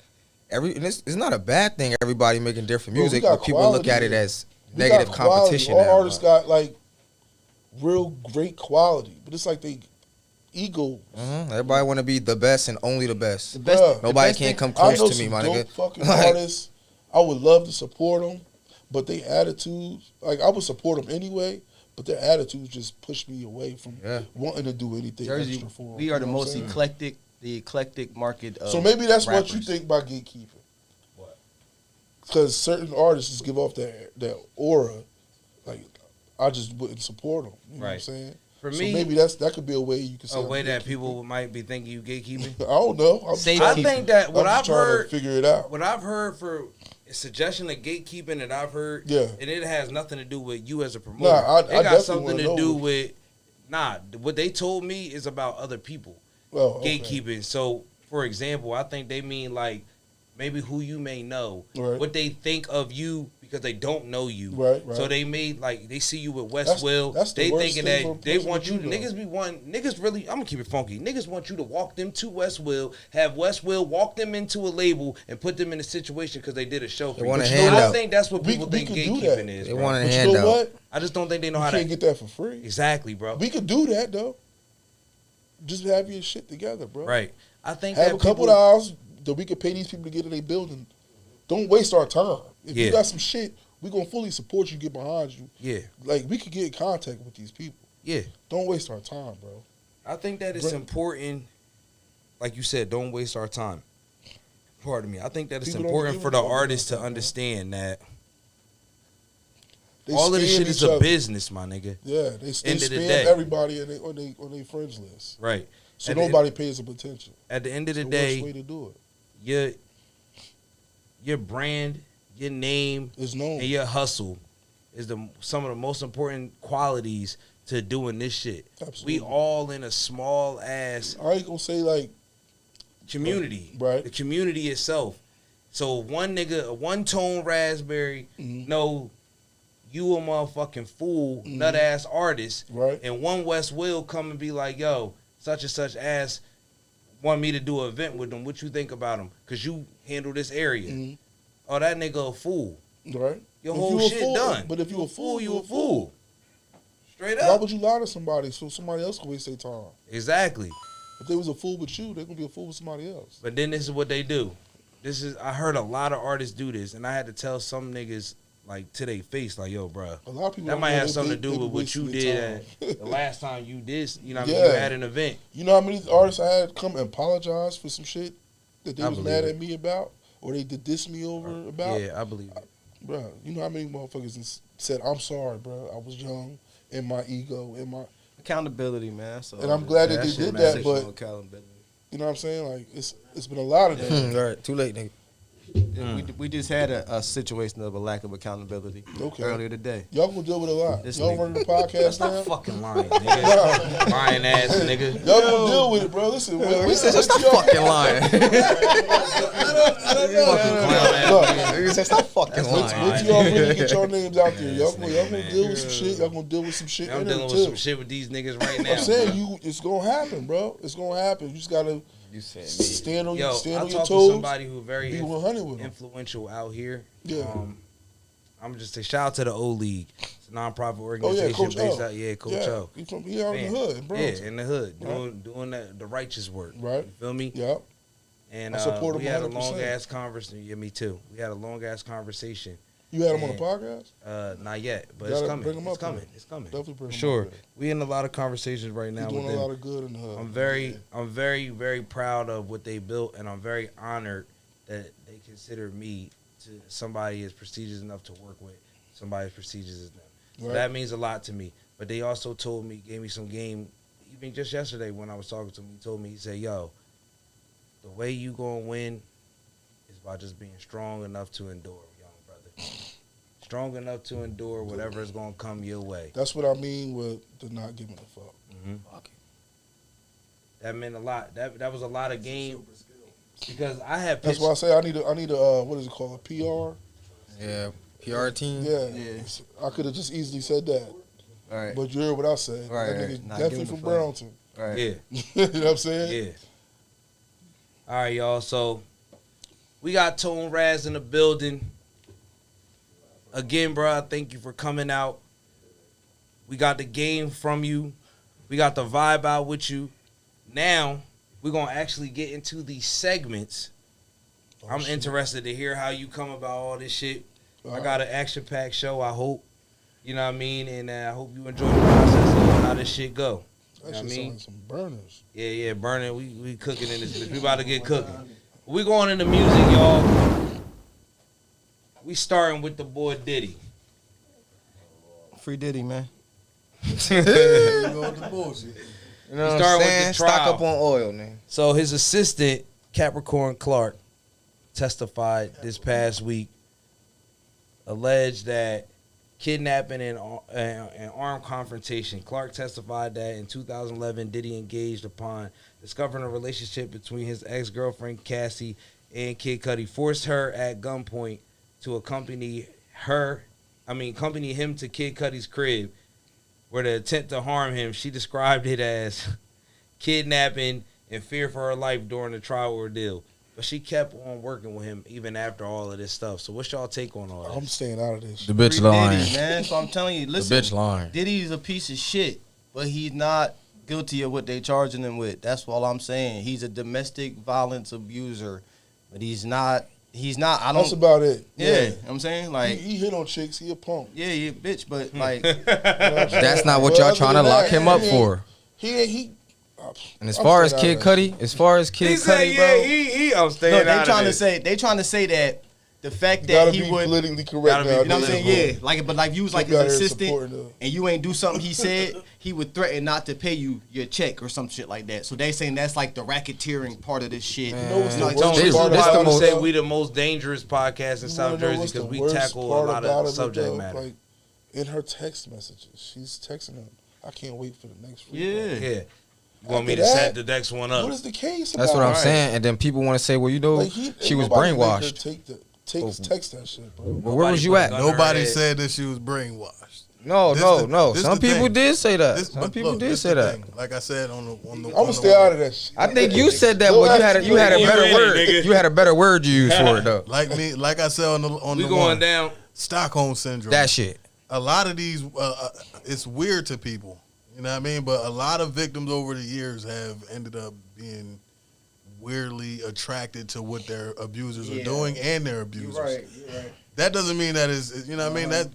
and it's not a bad thing. Everybody making different
Bro, we
music,
got
but people look
quality
at it
here.
as
We
negative
got quality.
competition.
All
now.
artists got like real great quality, but it's like they ego.
Everybody want to be the best and only the best.
The best,
Bruh.
the
Nobody
best
can't
thing-
come
I
close
know
to me,
some
my
dope
nigga.
fucking
Like,
artists. I would love to support them, but they attitudes, like I would support them anyway. but their attitudes just push me away from
Yeah.
wanting to do anything
Jersey,
extra for them.
we are the
You know what
most
I'm saying?
eclectic market of
So maybe that's what you
rappers.
think by gatekeeping.
What?
Because certain artists just give off that aura, like I just wouldn't support them. You know what I'm
Right.
saying?
For
So
me,
maybe that could be a way you can say
a
I'm
way that
gatekeeping.
people might be thinking you gatekeeping.
I don't know. I'm just
Safe
trying
I
to-
think that what
I'm
I've
just trying
heard,
to figure it out.
what I've heard for a suggestion of gatekeeping that I've heard,
Yeah.
and it has nothing to do with you as a promoter.
Nah, I
it got
definitely
something
wanna
to
know.
do with what they told me is about other people
Well, okay.
gatekeeping. So, for example, I think they mean like maybe who you may know,
Right.
what they think of you because they don't know you.
Right.
So they made like they see you with West
That's-
Will.
that's the
They
worst
thinking
thing for a
that they
person
want
to
you.
do, though.
Niggas really. I'm gonna keep it funky. Niggas want you to walk them to West Will, have West Will walk them into a label and put them in a situation because they did a show for
They
you.
want a
I
handout.
think that's what
We-
people
we
think
could do
gatekeeping
that.
is.
They
Bro.
want a
But you
handout.
know what?
I just don't think they know
You
how
can't
to.
get that for free.
Exactly, bro.
We could do that though. Just have your shit together, bro.
Right. I think
Have
that
a couple
people,
of hours that we could pay these people to get in their building. Don't waste our time. If
Yeah.
you got some shit, we gonna fully support you, get behind you.
Yeah.
Like we could get in contact with these people.
Yeah.
Don't waste our time, bro.
I think that it's
Bring-
important, like you said, don't waste our time. Pardon me. I think that it's
People don't
important
give
for
a
the
fuck about
artists to
that, man.
understand that
They
all of this
spam
shit is
each
a
other.
business, my nigga.
Yeah, they
End of the
spam
day.
everybody on their friends list.
Right.
So
At the-
nobody pays the potential.
At the end of
It's
the
the worst
day,
way to do it.
your brand, your name,
It's known.
and your hustle is some of the most important qualities to doing this shit.
Absolutely.
We all in a small ass
I ain't gonna say like
community.
Right.
The community itself. So one nigga, a one-tone raspberry,
Mhm.
know you a motherfucking fool, nut ass artist,
right.
and one West Will come and be like, yo, such and such ass want me to do an event with them. What you think about him? Cause you handle this area.
Mhm.
Oh, that nigga a fool.
Right.
Your
If
whole
you a
shit
fool,
done.
But if you a fool,
you a fool. Straight
Why
up.
would you lie to somebody so somebody else can waste their time?
Exactly.
If they was a fool with you, they're gonna be a fool with somebody else.
But then this is what they do. I heard a lot of artists do this, and I had to tell some niggas like to their face, like, yo, bro,
A lot of people
that
don't
might
know
have
they-
something
they-
to do
they
with what
wasting
you
their
did
time.
at the last time you did. You know what I mean?
Yeah.
You had an event.
You know how many artists I had come and apologize for some shit that they
I
was
believe
mad
it.
at me about, or they did diss me over about?
Yeah, I believe it.
Bro, you know how many motherfuckers said, I'm sorry, bro. I was young, in my ego, in my...
Accountability, man. So
And I'm glad that they
shit
did
matters.
that, but,
accountability.
you know what I'm saying? Like, it's been a lot of that.
All right, too late, nigga.
We just had a situation of a lack of accountability
Okay.
earlier today.
Y'all gonna deal with a lot.
This
Y'all
nigga.
running the podcast
Stop
now?
fucking lying, nigga. Lying ass nigga.
Y'all gonna deal with it, bro. Listen,
Stop fucking lying.
Fucking clown ass
Look,
nigga.
Nigga said, stop fucking
Wait
lying.
till y'all really get your names out there. Y'all,
Yes,
y'all
nigga,
gonna
man.
deal with some shit. Y'all gonna deal with some shit.
I'm
in there,
dealing with
too.
some shit with these niggas right now.
I'm saying
bro.
it's gonna happen, bro. It's gonna happen. You just gotta
You said me.
stand on,
Yo,
stand
I
on your
talked to
toes.
somebody who very
Be 100 with them.
influential out here.
Yeah.
I'm just say shout out to the O League. It's a nonprofit
Oh
organization
yeah, Coach
based
O.
out. Yeah, Coach
yeah.
O.
He out in
Man.
the hood, in
Yeah,
Burlington.
in the hood,
Right.
doing the righteous work.
Right.
You feel me?
Yeah.
And
I support
we
him
had a
100%.
long ass conversation. Yeah, me too. We had a long ass conversation.
You had him on
Man.
the podcast?
Not yet, but
Gotta
it's coming.
bring him
It's
up there.
coming. It's coming.
Definitely bring
For
him
sure.
up there.
We in a lot of conversations right now
He's
with
doing a
them.
lot of good in the hood.
I'm very, very proud of what they built, and I'm very honored that they consider me to somebody as prestigious enough to work with, somebody as prestigious as them. So
Right.
that means a lot to me. But they also told me, gave me some game, even just yesterday when I was talking to him, he told me, he said, yo, the way you gonna win is by just being strong enough to endure, young brother. Strong enough to endure whatever is gonna come your way.
That's what I mean with the not giving a fuck.
That meant a lot. That was a lot of game because I had
That's
pitched.
why I say I need a what is it called, a PR?
Yeah, PR team.
Yeah.
Yeah.
I could have just easily said that,
All right.
but you heard what I said.
Right,
That
right.
nigga
Not
definitely
giving
from
a fuck.
Burlington.
All right.
Yeah,
You know what I'm saying?
yeah. All right, y'all. So we got Tone Raz in the building again, bro. Thank you for coming out. We got the game from you. We got the vibe out with you. Now we're gonna actually get into these segments. I'm
shit.
interested to hear how you come about all this shit. I
Alright.
got an action-packed show. I hope. You know what I mean? And I hope you enjoy the process of how this shit go. You know what I mean?
Some burners.
Yeah, burning. We cooking in this bitch. We about to get cooking. We going into music, y'all. We starting with the boy Diddy.
Free Diddy, man.
You go with the bullshit.
You know what
Starting
I'm
with
saying?
the
Stock
trial.
up on oil, man.
So his assistant, Capricorn Clark, testified this past week, alleged that kidnapping and armed confrontation. Clark testified that in 2011, Diddy engaged upon discovering a relationship between his ex-girlfriend Cassie and Kid Cudi, forced her at gunpoint to accompany him to Kid Cudi's crib, where the attempt to harm him, she described it as kidnapping and fear for her life during the trial ordeal. But she kept on working with him even after all of this stuff. So what's y'all take on all
I'm
this?
staying out of this.
The bitch
Free
lying.
Diddy, man. So I'm telling you, listen.
The bitch lying.
Diddy's a piece of shit, but he's not guilty of what they charging him with. That's all I'm saying. He's a domestic violence abuser, but he's not. I don't.
That's about it.
Yeah, I'm saying like.
He hit on chicks. He a punk.
Yeah, you bitch, but like.
That's not what y'all trying to lock him up for.
He.
And as far as Kid Cudi,
I'm staying
No,
out
they
of
trying
it.
to say that the fact
Gotta
that
be
he would.
politically correct
Gotta be-
now.
You know what I'm saying? Yeah, like you was like his
Out here
assistant,
supporting the-
and you ain't do something he said, he would threaten not to pay you your check or some shit like that. So they saying that's like the racketeering part of this shit.
You know what's the
Like,
worst
This is
part
why
about
I
it,
would say
though?
we the most dangerous podcast in
You
South
wanna know
Jersey
what's
because
the
we
worst
tackle a
part
lot
about
of
it,
subject
though?
matter.
Like, in her text messages, she's texting him, I can't wait for the next free
Yeah.
Yeah. You want me to
After
set
that,
the next one
What
up?
is the case
That's
about?
what I'm
Right.
saying. And then people want to say, well, you know,
Like,
she was
nobody make her
brainwashed.
text that shit, bro.
Well, where was you at?
Nobody said that she was brainwashed.
No.
This
Some
the
people
thing.
did say that.
This-
Some
but
people
look,
did
this
say
the
that.
thing. Like I said on the
I'm gonna stay out of that shit.
I think you said that,
Don't
but you
ask
had
me
a better
you
word.
nigga.
You had a better word you used for it though.
Like I said on
We
the
going
one,
down.
Stockholm syndrome.
That shit.
A lot of these, it's weird to people. You know what I mean? But a lot of victims over the years have ended up being weirdly attracted to what their abusers are doing and their abusers.
You're right.
That doesn't mean that is, you know what I mean? That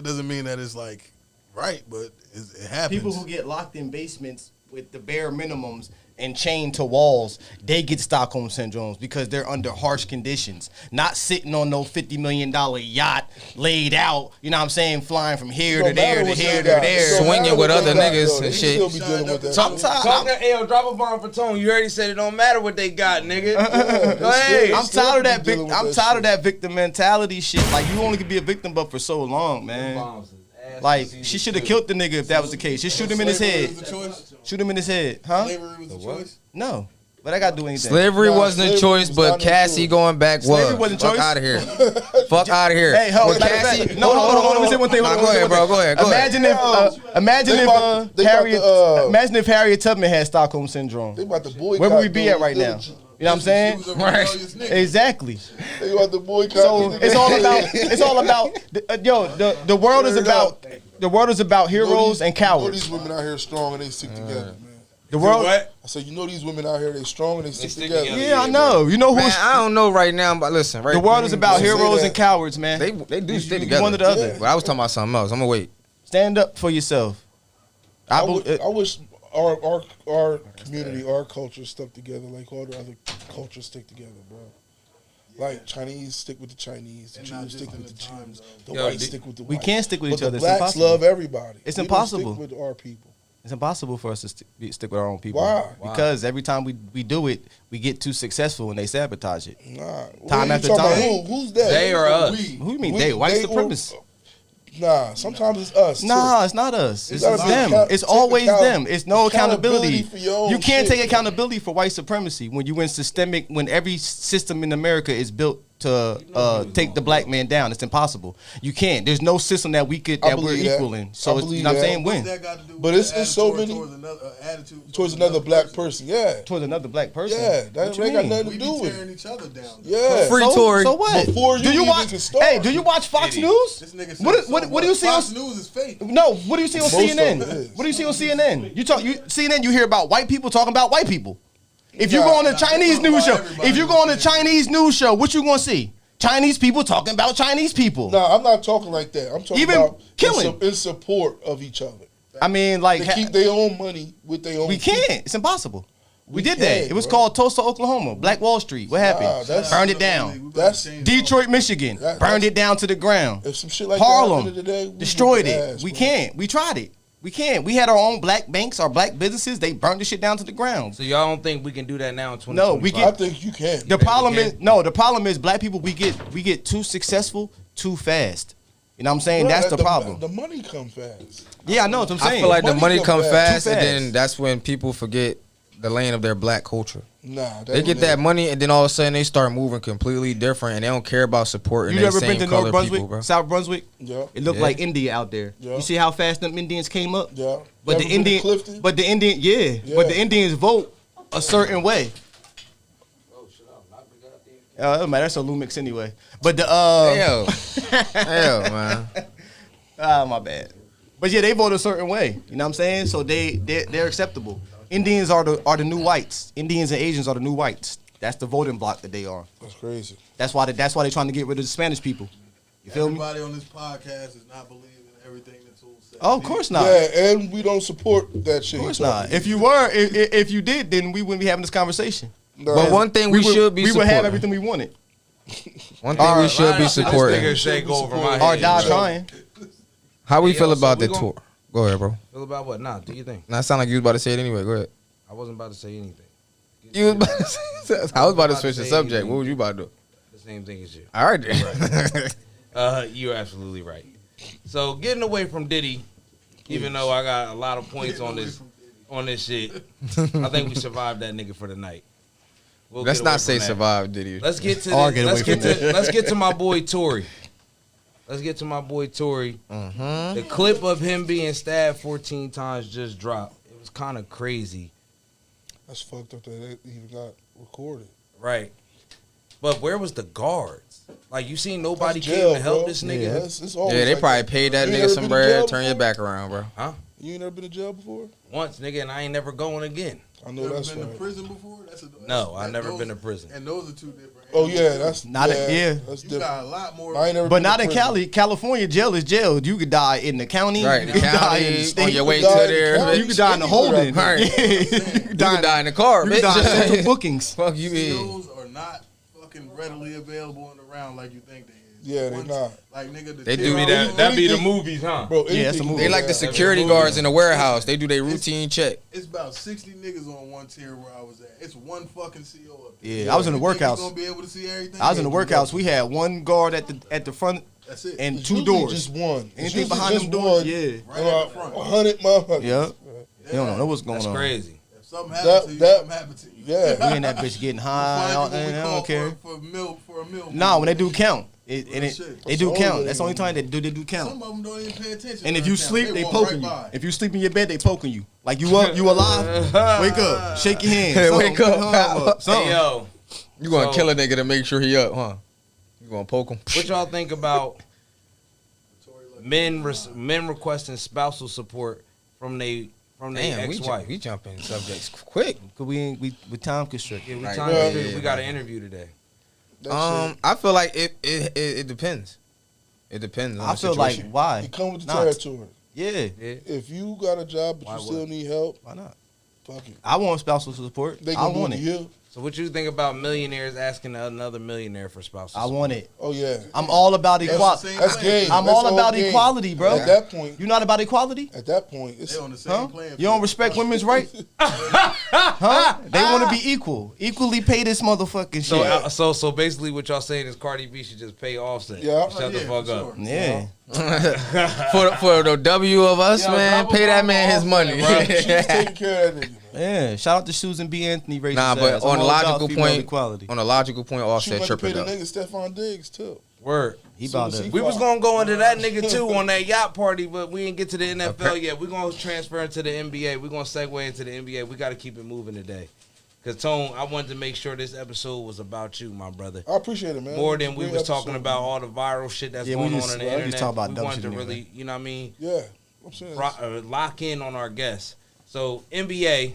doesn't mean that it's like right, but it happens.
People who get locked in basements with the bare minimums and chained to walls, they get Stockholm syndromes because they're under harsh conditions. Not sitting on no $50 million yacht laid out, you know what I'm saying, flying from here to there to here to there.
Swinging with other niggas and shit.
Still be dealing with that.
Sometimes
Drop a bomb for Tone. You already said it don't matter what they got, nigga. Go ahead.
I'm tired of that
Still be dealing with
I'm
that
tired of
shit.
that victim mentality shit. Like you only could be a victim but for so long, man. Like she should have killed the nigga if that was the case. Just shoot him in his
Slavery
head.
was the choice.
Shoot him in his head, huh?
Slavery was the choice.
No, but I gotta do anything.
Slavery
Nah,
wasn't a
slavery
choice,
was
but
not a
Cassie
choice.
going back was.
Slavery wasn't
Fuck
choice?
out of here. Fuck out of here.
Hey, hold
When
on.
Cassie,
No, hold on. Let me say one thing.
Nah,
Hold on,
go
let me
ahead,
say
bro.
one
Go ahead.
Imagine
They
if
about to,
Harriet. Imagine if Harriet Tubman had Stockholm syndrome.
They about to boycott.
Where would we be at right now?
those-
You know what I'm saying?
She was a rebellious nigga.
Exactly.
They about to boycott.
So
these
it's
niggas.
all about. The world is
Word
about.
up.
The world is about
You know
heroes
these-
and
You know
cowards.
these women out here strong and they stick together, man.
The world.
What?
I said, you know these women out here, they strong and they stick
stick
together.
together.
Yeah, I know. You know
Man,
who's.
I don't know right now, but listen, right?
The world is about
Don't say
heroes
that.
and cowards, man.
They do
You-
stick
you
together.
one or the other.
But I was talking about something else. I'm gonna wait.
Stand up for yourself.
I wish our community, our culture stuck together like all the other cultures stick together, bro. Like Chinese stick with the Chinese, the Jews stick with the Jews, the whites stick with the
We
whites.
can't stick with
But
each other.
the
It's
blacks
impossible.
love everybody.
It's
We don't
impossible.
stick with our people.
It's impossible for us to stick with our own people.
Why?
Because every time we do it, we get too successful and they sabotage it.
Nah.
Time
What
after
you talking
time.
about? Who's that?
They or us?
Who you mean
We-
they? White
they or-
supremacists.
Nah, sometimes it's us. too.
Nah, it's not us. It's
gotta be
them. It's
take
always them. It's no accountability.
for your own
You can't
shit.
take accountability for white supremacy when you in systemic. When every system in America is built to take the black man down. It's impossible. You can't. There's no system that we could
I
that we're
believe that.
equaling.
I
So it's,
believe
you know what I'm
that.
saying?
What's
Win
that got to do with
But it's
the
so
attitude
many-
towards another attitude
Towards another black person, yeah.
towards another black person.
Yeah, that
What you
ain't got
mean?
nothing
We
to
be
do with
tearing
it.
each other down.
Yeah.
Free
So,
Tory.
so what?
Before you
do you
even
watch?
can start.
Hey, do you watch Fox News?
This nigga said,
What do you see on?
Fox News is fake.
No, what do you see on
Most of it
CNN?
is.
What do you see on CNN? CNN, you hear about white people talking about white people. If you go on a Chinese news show, if you go on a Chinese news show, what you gonna see? Chinese people talking about Chinese people.
No, I'm not talking like that. I'm talking
Even
about
killing.
in support of each other.
I mean, like
They keep their own money with their own.
we
people.
can't. It's impossible. We did
can,
that. It was
bro.
called Tulsa, Oklahoma, Black Wall Street. What happened?
that's-
Burned it down.
That's
Detroit, Michigan, burned it down to the ground.
if some shit like
Harlem
that happened today, we
destroyed
whoop
it.
their ass,
We
bro.
can't. We tried it. We can't. We had our own black banks, our black businesses. They burned the shit down to the ground.
So y'all don't think we can do that now in 2025?
No, we
I
get
think you can.
the problem
we
is
can.
the problem is black people. We get too successful too fast. You know what I'm saying?
Bro,
That's the problem.
The money come fast.
Yeah, I know what I'm saying.
I feel like the
Money
money
come
come
fast.
fast,
Too
and
fast.
then that's when people forget the lane of their black culture.
Nah,
They get that money, and then all of a sudden they start moving completely different, and they don't care about supporting
You
their
never
same
been to
color
North Brunswick,
people, bro.
South Brunswick?
Yeah,
It looked
Yeah.
like India out there.
Yeah.
You see how fast them Indians came up?
yeah.
But
Ever
the
been to
Indian,
Clifton?
but the Indian,
Yeah.
but the Indians vote a certain way. It doesn't matter. That's a Lumix anyway. But the
Hell, hell, man.
my bad. But yeah, they vote a certain way. You know what I'm saying? So they're acceptable. Indians are the new whites. Indians and Asians are the new whites. That's the voting block that they are.
That's crazy.
That's why they're trying to get rid of the Spanish people. You feel me?
Everybody on this podcast is not believing everything the tool says.
Oh, of course not.
Yeah, and we don't support that shit.
Of course not. If you were, if you did, then we wouldn't be having this conversation.
But one thing we should be
we would have
supporting.
everything we wanted.
One thing we should be
This
supporting.
nigga shake over my
Or
head.
die
bro.
trying.
How we
Hey,
feel
yo, so
about
we
the
gon-
tour? Go ahead, bro.
Feel about what? Nah, do you think?
Nah, it sound like you was about to say it anyway. Go ahead.
I wasn't about to say anything.
You was about to say, I was about to switch the subject. What was you about to do?
The same thing as you.
All right, then.
You're absolutely right. So getting away from Diddy, even though I got a lot of points on this shit, I think we survived that nigga for the night. We'll
Let's
get away
not say
from that.
survive, did you?
Let's get to
Or
the,
get
let's
away
get
from
to let's get to my boy Tory. Let's get to my boy Tory. The clip of him being stabbed 14 times just dropped. It was kind of crazy,
That's fucked up that it even got recorded.
right? But where was the guards? Like you seen nobody
That's
came
jail,
to help
bro.
this nigga?
Yeah.
It's always
Yeah, they
like
probably
that.
paid that
You
nigga
ain't
some
never been to jail
bread. Turn your
before?
back around, bro.
Huh?
You ain't never been to jail before?
Once, nigga, and I ain't never going again.
I know
You ever
that's
been to
right.
prison before?
No, I've never been to prison.
And those are two different.
Oh yeah, that's
Not a- yeah.
That's
You
different.
got a lot more.
I ain't never
But
been
not
to
in
prison.
Cali. California, jail is jail. You could die in the county.
Right,
You
the
could die in
county,
the
on
state.
your way
You could
to
die in the
there.
county.
You could die in the
Anywhere,
holding.
right.
Yeah. You
You
could
could
die
die in the car,
You could die in central
bitch.
bookings.
Fuck you, mean?
COs are not fucking readily available on the round like you think they is.
Yeah, they
Once-
not.
Like nigga, the
They do
terror-
be that-
That'd be the
Anything-
movies, huh?
Bro,
Yeah, that's a
anything
movie.
They like the
yeah.
security guards in the warehouse. They do their routine check.
It's about 60 niggas on one tier where I was at. It's one fucking CO up there.
Yeah, I was in the
You think you
workhouse.
gonna be able to see everything?
I was in the workhouse. We had one guard at the front
That's it.
and
It's
two
usually
doors.
Just one. It's
Anything
usually
behind
just
them doors,
one.
yeah.
Right at the front.
100 motherfuckers.
Yep. You don't know what's going
That's
on.
crazy.
If something happens to you, something happens to you.
Yeah.
We in that bitch getting
Find
high.
you what we
I
call
don't care.
for a meal.
Nah, when they do count,
Real shit.
they do
That's
count.
all
That's the only time they do count.
Some of them don't even pay attention.
And if
during
you
count.
sleep, they
walk
poking you.
by.
If you sleep in your bed, they poking you. Like you up, you alive? Wake up, shake your hand. something,
Wake up.
put your arm up, something.
Hey, yo,
You gonna
So-
kill a nigga to make sure he up, huh? You gonna poke him?
what y'all think about men requesting spousal support from they
Damn,
ex-wife?
we jumping subjects quick.
Cause we time constricted.
Yeah, we
Right.
time
Yeah,
to-
yeah,
we got
yeah.
an interview today.
That shit.
I feel like it depends. It depends. On
I
the
feel like
situation.
why?
It come with the
Not.
territory.
Yeah,
Yeah.
If you got a job but
Why
you still
what?
need help,
why not?
fuck it.
I want spousal support.
They
I
gonna
want
do
it.
it to you.
So what you think about millionaires asking another millionaire for spousal
I
support?
want it.
Oh yeah.
I'm all about
They on the
equality.
same
That's
playing
game.
I'm
That's
all
the whole
about
game.
equality, bro.
At that point,
You not about equality?
at that point, it's
They on the same
Huh?
playing
You don't
field.
respect women's rights? Huh? They want to be equal. Equally pay this motherfucking
So,
shit.
so basically, what y'all saying is Cardi B should just pay Offset.
Yeah.
Shut the
Yeah,
fuck
for
up.
sure.
Yeah.
for the W of us,
Yo,
man,
drop a
pay that
bomb
man his
off,
money.
man,
she's taking care of that nigga. Man.
Yeah. Shout out to Susan B. Anthony. Racist
Nah, but
ass.
on
I'm
a
all about
logical
female
point,
equality.
on a logical point,
She
Offset
went to pay
tripping
the
up.
nigga Stephon Diggs too.
Word.
He about
Soon as
to.
he
We was
fought.
gonna go into that nigga too on that yacht party, but we didn't get to the NFL yet. We're gonna transfer into the NBA. We're gonna segue into the NBA. We gotta keep it moving today. Cause Tone, I wanted to make sure this episode was about you, my brother.
I appreciate it, man.
More
It's a
than we
great
was talking
episode,
about
man.
all the viral shit that's
Yeah, we
going
just-
on the
we just
internet.
talk about
we
dumb
wanted
shit
to
anyway.
really, you know what I mean,
Yeah. I'm saying
lock in on our guests. So NBA,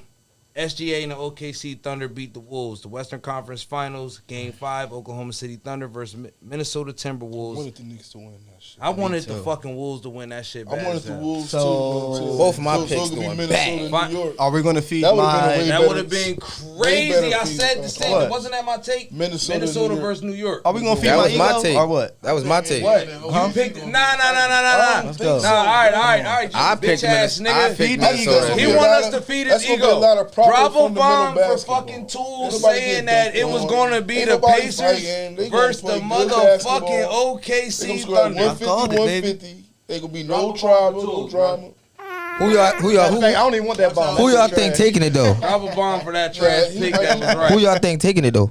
SGA and the OKC Thunder beat the Wolves. The Western Conference Finals, Game 5, Oklahoma City Thunder versus Minnesota
I
Timberwolves.
wanted the Knicks to win that shit.
I wanted the
too.
fucking Wolves to win that shit.
I
bad
wanted
as
the
hell.
Wolves
So-
too.
Both of my
so
picks
it could be
going
Minnesota
bad.
and New York.
Are we gonna feed
That would've been a
my?
way
That
better-
would have been
way better
crazy. I
feed.
said the same.
What?
Wasn't that my take?
Minnesota and New York.
versus New York.
Are we gonna feed
That
my
was my
ego
take.
or what?
That was my take.
What?
Huh?
You picked? Nah.
Let's go.
Nah, all right.
I
Bitch
picked
ass
Minnesota. I
nigga.
picked
Feed
Minnesota.
He
That's
want
gonna
us
be a
to feed
that's
his
gonna be a
ego.
lot of proper
Drop a
fundamental
bomb for
basketball.
fucking tools
Ain't nobody
saying
getting
that
dunked
it was
on.
going to be
Ain't
the
nobody
Pacers
fighting. They gonna
versus the
play good
motherfucking
basketball. They
OKC
gonna score
Thunder.
150,
called it, baby.
150. They gonna be
Drop
no
a bomb
trouble,
for
no
tools,
drama.
Who
I don't even want that bomb.
Who y'all think taking it though?
Drop a bomb for that trash
Right.
pick that was
Who
right.
y'all think taking it though?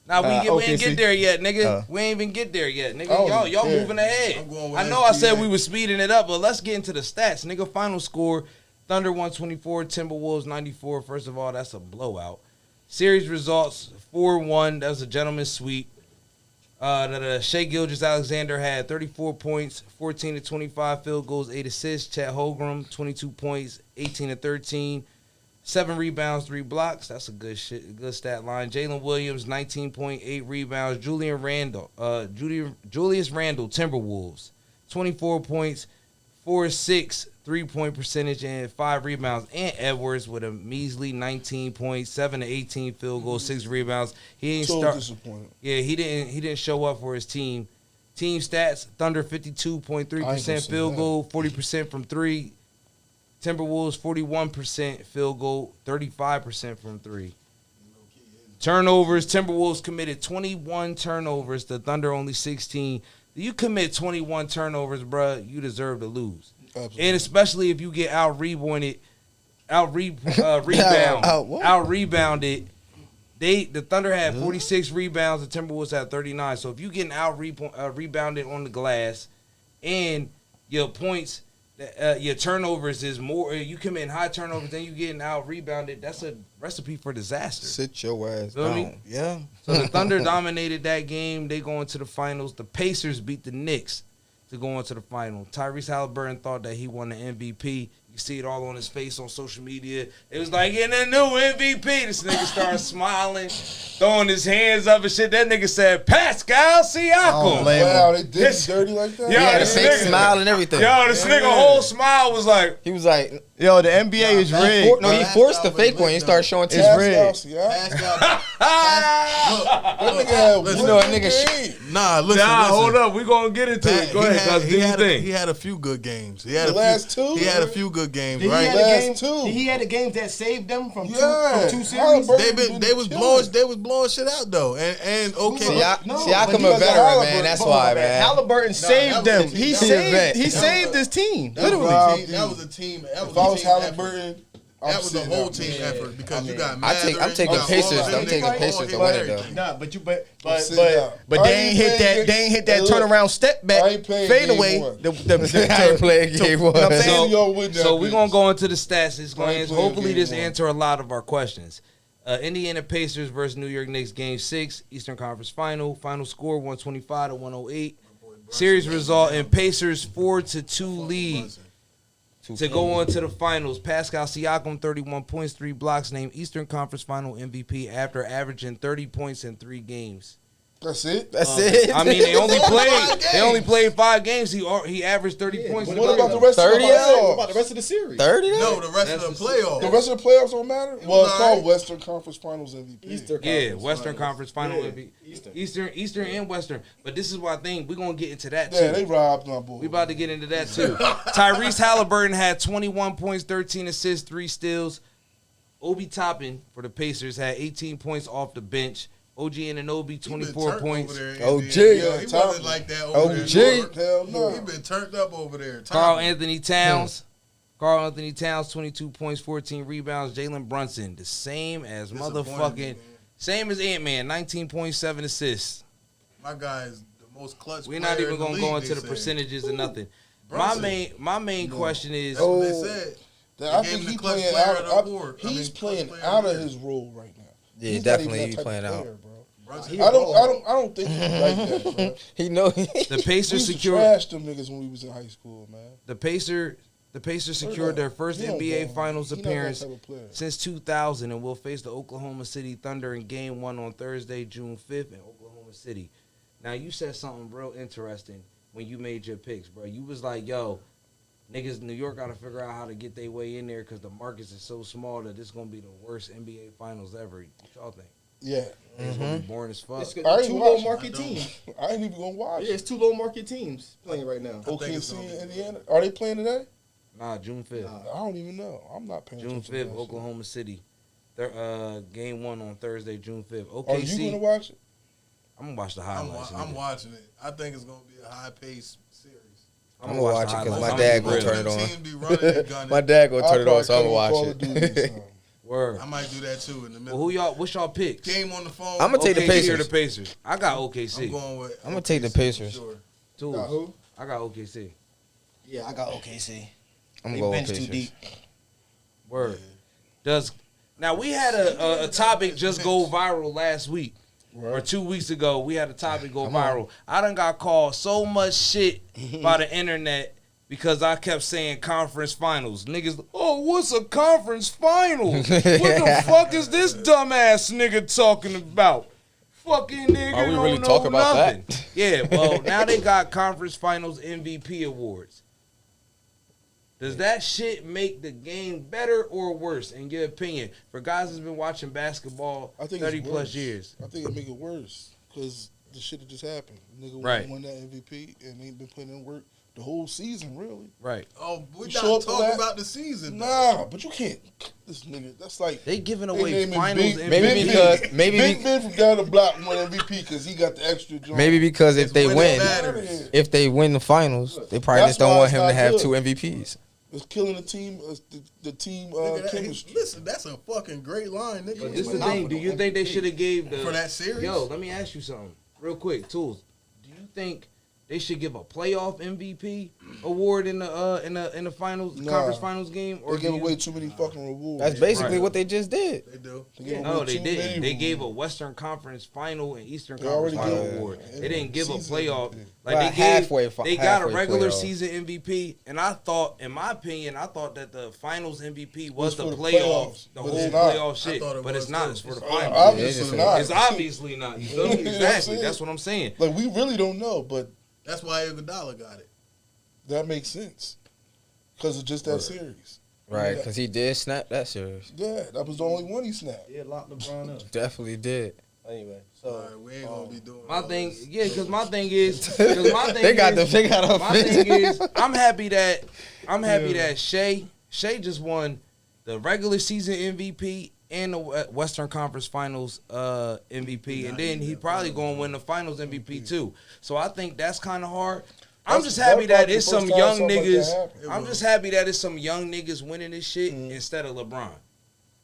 Nah, we ain't
OKC.
get there yet, nigga. We ain't even get there yet, nigga.
Oh,
Y'all
yeah.
moving ahead.
I'm going with
I know I said
SGA.
we was speeding it up, but let's get into the stats, nigga. Final score: Thunder 124, Timberwolves 94. First of all, that's a blowout. Series results 4-1. That was a gentleman's sweep. Shea Gilgeous-Alexander had 34 points, 14 to 25 field goals, 8 assists. Chet Holmgren 22 points, 18 to 13. 7 rebounds, 3 blocks. That's a good stat line. Jalen Williams, 19.8 rebounds. Julius Randle, Timberwolves, 24 points, 4-6, 3-point percentage, and 5 rebounds. And Edwards with a measly 19 points, 7 to 18 field goals, 6 rebounds. He ain't
So
start.
disappointed.
Yeah, he didn't show up for his team. Team stats: Thunder 52.3% field goal, 40% from 3. Timberwolves 41% field goal, 35% from 3. Turnovers: Timberwolves committed 21 turnovers. The Thunder only 16. You commit 21 turnovers, bruh, you deserve to lose.
Absolutely.
And especially if you get rebounded. The Thunder had 46 rebounds. The Timberwolves had 39. So if you getting rebounded on the glass, and your points, your turnovers is more. You commit high turnovers, then you getting rebounded. That's a recipe for disaster.
Sit your ass
Feel me?
down.
Yeah.
So the Thunder dominated that game. They go into the finals. The Pacers beat the Knicks to go into the final. Tyrese Halliburton thought that he won the MVP. You see it all on his face on social media. It was like, getting a new MVP. This nigga started smiling, throwing his hands up and shit. That nigga said, Pascal Siakam.
Wow, they did it dirty like that?
Yo,
He had a
this
fake
nigga-
smile and everything.
Yo, this nigga whole smile was like,
He was like,
Yo, the NBA is rigged.
no, he forced the fake one. He started showing teeth.
It's rigged.
Pascal,
That nigga had
Listen,
You know, a
one
nigga
good game.
nah, listen,
nah,
listen.
hold up. We gonna get into it. Go ahead, cuz do your thing.
He had a few good games. He had
The
a few,
last two?
He had a few good games,
Did he
right?
had the
Last
game?
two.
Did he had the games that saved them from
Yeah.
two series?
Halliburton
They was blowing shit out though, and okay.
Siakam
but
a
he-
veteran, man. That's why, man.
Halliburton saved
that
them.
was a
He
team.
saved. He
That was a
saved his team.
That was,
Literally.
a team, that was a team. That was
If I was
a team effort.
Halliburton,
That was a whole team effort because you got.
I'm
Mather,
taking
you got
Pacers.
all
I'm
them
taking
niggas,
Pacers
all
to
hit
win it,
everything.
though.
Nah, but
I
they
ain't
ain't hit
playing
that. They ain't hit that
Hey, look,
turnaround step
I
back
ain't playing
fade
game
away.
one.
I ain't playing game one.
You know what I'm saying?
So, y'all win that
So we're
bitch.
gonna go into the stats. It's gonna
I ain't
answer,
playing
hopefully
game
this
one.
answer a lot of our questions. Indiana Pacers versus New York Knicks, Game 6, Eastern Conference Final. Final score 125 to 108. Series result in Pacers 4-2 lead to go on to the finals. Pascal Siakam 31 points, 3 blocks, named Eastern Conference Final MVP after averaging 30 points in 3 games.
That's it?
That's it.
I mean, they only played
5
they only played 5 games. He averaged 30 points.
What about the rest
30
of the
What
playoffs?
about the rest of the series?
30?
No, the rest of the playoffs.
The rest of the playoffs don't matter?
was
Well, it's
all
called
right.
Western Conference Finals MVP.
Yeah, Western Conference Final
Yeah,
MVP. Eastern and Western. But this is what I think we're gonna get into that
Yeah,
too.
they robbed my boy.
We about to get into that too. Tyrese Halliburton had 21 points, 13 assists, 3 steals. Obi Toppin for the Pacers had 18 points off the bench. OG Anunoby, 24 points.
OG.
Yeah, he
Top-
wasn't like that over
OG.
there.
Hell no.
He been turned up over there.
Carl Anthony Towns. 22 points, 14 rebounds. Jalen Brunson, the same as
Disappointed,
same as Ant-Man, 19.7 assists.
My guy is the most clutch.
We're not even
going
gonna
to
go into the percentages or nothing.
Brunson.
My main question is,
That's what they said.
I
They
think
gave him
he's
the clutch
playing
player
out.
of the award.
He's
Clutch
playing
player
out
the
of
year.
his role right now.
Yeah,
He's not
definitely
even
he
that type
playing
of
out.
player, bro.
Brunson-
I don't think he's like that, bro.
He know.
the
We
Pacers
used to
secured
trash them niggas when we was in high school, man.
the Pacers The Pacers secured their first
He don't
NBA
ball.
Finals
He not that
appearance
type of player.
since 2000 and will face the Oklahoma City Thunder in Game 1 on Thursday, June 5th in Oklahoma City. Now, you said something real interesting when you made your picks, bro. You was like, yo, niggas, New York got to figure out how to get their way in there because the markets is so small that this is going to be the worst NBA Finals ever. What y'all think?
Yeah.
It's going to be boring as fuck.
It's
I ain't
two
watching.
low market teams.
I ain't even gonna watch.
Yeah, it's two low market teams playing right now.
OKC and Indiana. Are they playing today?
Nah, June 5th.
I don't even know. I'm not paying
June
attention.
5th,
to that shit.
Oklahoma City. Their Game 1 on Thursday, June 5th. OKC.
Are you gonna watch it?
I'm going to watch the
I'm
highlights.
I'm
nigga.
watching it. I think it's gonna be a high paced series.
I'm gonna watch it because my
highlights.
dad
I'm
gonna
real.
turn it on.
Teams be running and gunning.
My dad gonna
I'll
turn it on, so I'm
probably
gonna
Call
watch
of Duty this
it.
time.
Word.
I might do that too in the middle.
Well, what's y'all picks?
Game on the phone.
I'ma take the
OKC
Pacers.
or the Pacers? I got OKC.
I'm going with.
I'm gonna take the
OKC for
Pacers.
Sure.
Tools.
Got who?
I got OKC.
Yeah, I got OKC.
I'm
They
gonna go
bench
Pacers.
too deep.
Word. Now we had a topic just go viral last week. Or 2 weeks ago, we had a topic go viral. I done got called so much shit by the internet because I kept saying conference finals. Niggas, oh, what's a conference finals? What the fuck is this dumbass nigga talking about? Fucking nigga
Are we
don't
really
know
talking about
nothing.
that?
Yeah, well, now they got conference finals MVP awards. Does that shit make the game better or worse, in your opinion? For guys that's been watching basketball
I think
30
it's
plus
worse.
years.
I think it make it worse because the shit that just happened. Nigga
Right.
won that MVP and ain't been putting in work the whole season, really.
Right.
Oh, we're
You
not
show up for
talking
that?
about the season. though.
Nah, but you can't. This nigga, that's like
They giving
they
away
naming
finals
Big-
MVP.
Maybe because
Big Ben from down the block won MVP because he got the extra joint.
maybe because if they
When it
win,
matters.
if they win the finals, they probably
That's
just don't
why
want
it's
him to
not
have
good.
2 MVPs.
It's killing the team. The team
Nigga, that-
chemistry.
listen, that's a fucking great line, nigga.
But this is the thing. Do you think they should have gave the
For that series?
Yo, let me ask you something real quick, Tools. Do you think they should give a playoff MVP award in the finals
Nah.
conference finals game, or
They give
do you-
away too many fucking rewards.
That's basically
Right.
what they just did.
They do.
They give
No,
away
they
too many
didn't. They gave a
rewards.
Western Conference Final and Eastern
They
Conference
already
Final
did.
award.
Yeah.
They didn't give a
Season
playoff.
MVP.
Like
Right,
they
halfway
got a
halfway
regular
playoff.
season MVP, and I thought, in my opinion, I thought that the Finals MVP was
It's
the
for the
playoff,
playoffs,
the
but
whole
it's not.
playoff
I
shit.
thought it
But it's
was
not.
too.
It's for the
It's
finals.
Obviously
It's
not.
It's obviously not. You feel me?
You know what I'm
Exactly.
saying?
That's what I'm saying.
Like we really don't know, but
That's why Iguodala got it.
that makes sense because of just that series.
Right, because he did snap that series.
Yeah, that was the only one he snapped.
Yeah, lock LeBron up.
Definitely did.
Anyway,
All
so
right, we ain't gonna be doing
My
all
thing,
this.
yeah, because my thing is, my
They got a
thing is, I'm happy that Shea just won the regular season MVP and the Western Conference Finals MVP, and then he probably gonna win the Finals MVP too. So I think that's kind of hard. I'm just happy that
probably
it's
the
some
first time
young
something like that
niggas.
happened.
I'm just happy that it's some young niggas winning this shit instead of LeBron.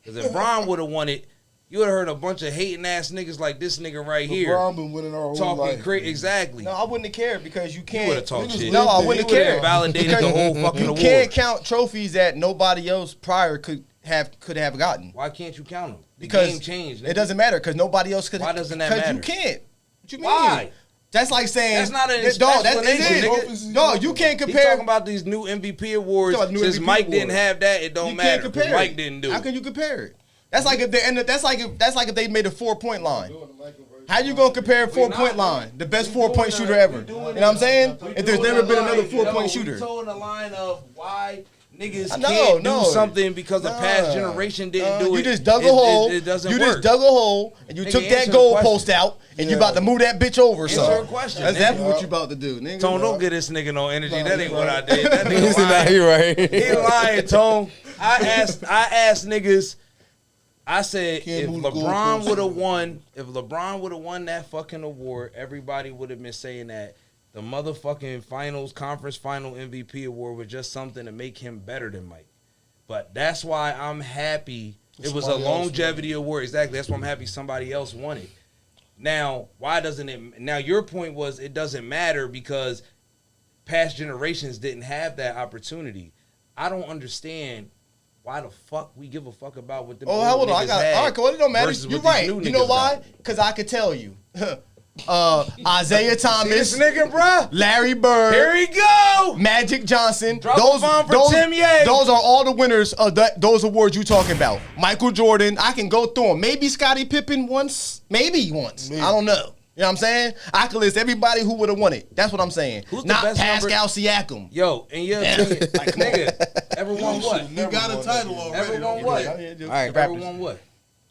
Because if Bron would have won it, you would have heard a bunch of hating ass niggas like this nigga right here
LeBron been winning our whole
talking
life.
crazy. Exactly.
no, I wouldn't have cared because you
You
can't.
would have talked
niggas
shit.
No, I
You
wouldn't have
would've
cared.
validated the whole fucking
You
award.
can't count trophies that nobody else prior could have gotten.
Why can't you count them? The
Because
game changed.
It doesn't matter because nobody else could.
Why doesn't that
Because you
matter?
can't. What you mean?
Why?
That's like saying
That's not an
dog. That's
explanation,
it
nigga.
is. Dog, you can't
He's
compare.
talking about these new MVP awards.
Talking about new
Since
MVP
Mike didn't
awards.
have that, it don't
You
matter.
can't
'cause
compare.
Mike
it.
didn't do
How
it.
can you compare it? That's like if they end. That's like if they made a 4-point line. How you gonna compare a 4-point line? The best 4-point shooter ever. You know what I'm saying? If there's never been another 4-point shooter.
We told the line of why niggas
No,
can't
no.
do something because the past
Nah.
generation didn't do it.
You just dug a hole.
It doesn't
You
work.
just dug a hole and you
Nigga,
took that
answer the
goal
question.
post out and you about to move that bitch over.
Answer
So
a question,
that's
nigga.
definitely what you about to do, nigga.
Tone, don't get this nigga no energy. That ain't what I did. That nigga
He's not
lying.
he right.
He lying, Tone. I asked niggas. I said
Can't
if
move the
LeBron
goalposts.
would have won that fucking award, everybody would have been saying that the motherfucking finals conference final MVP award was just something to make him better than Mike. But that's why I'm happy. It was a
Somebody else
longevity award. Exactly. That's why I'm happy somebody else won it. Now, why doesn't it? Now, your point was it doesn't matter because past generations didn't have that opportunity. I don't understand why the fuck we give a fuck about what the
Oh, hold on. I got. All right, well, it don't matter. You're right. You know why? Because I could tell you. Isaiah Thomas,
This nigga, bruh.
Larry Bird,
Here we go.
Magic Johnson.
Drop a bomb for Tim Ye.
Those are all the winners of those awards you talking about. Michael Jordan. I can go through them. Maybe Scottie Pippen once. Maybe once. I don't know. You know what I'm saying? I can list everybody who would have won it. That's what I'm saying.
Who's the
Not
best
Pascal Siakam.
Yo, in your opinion, like, nigga, ever won what?
He got a title already.
Ever won what?
All right,
Ever won what?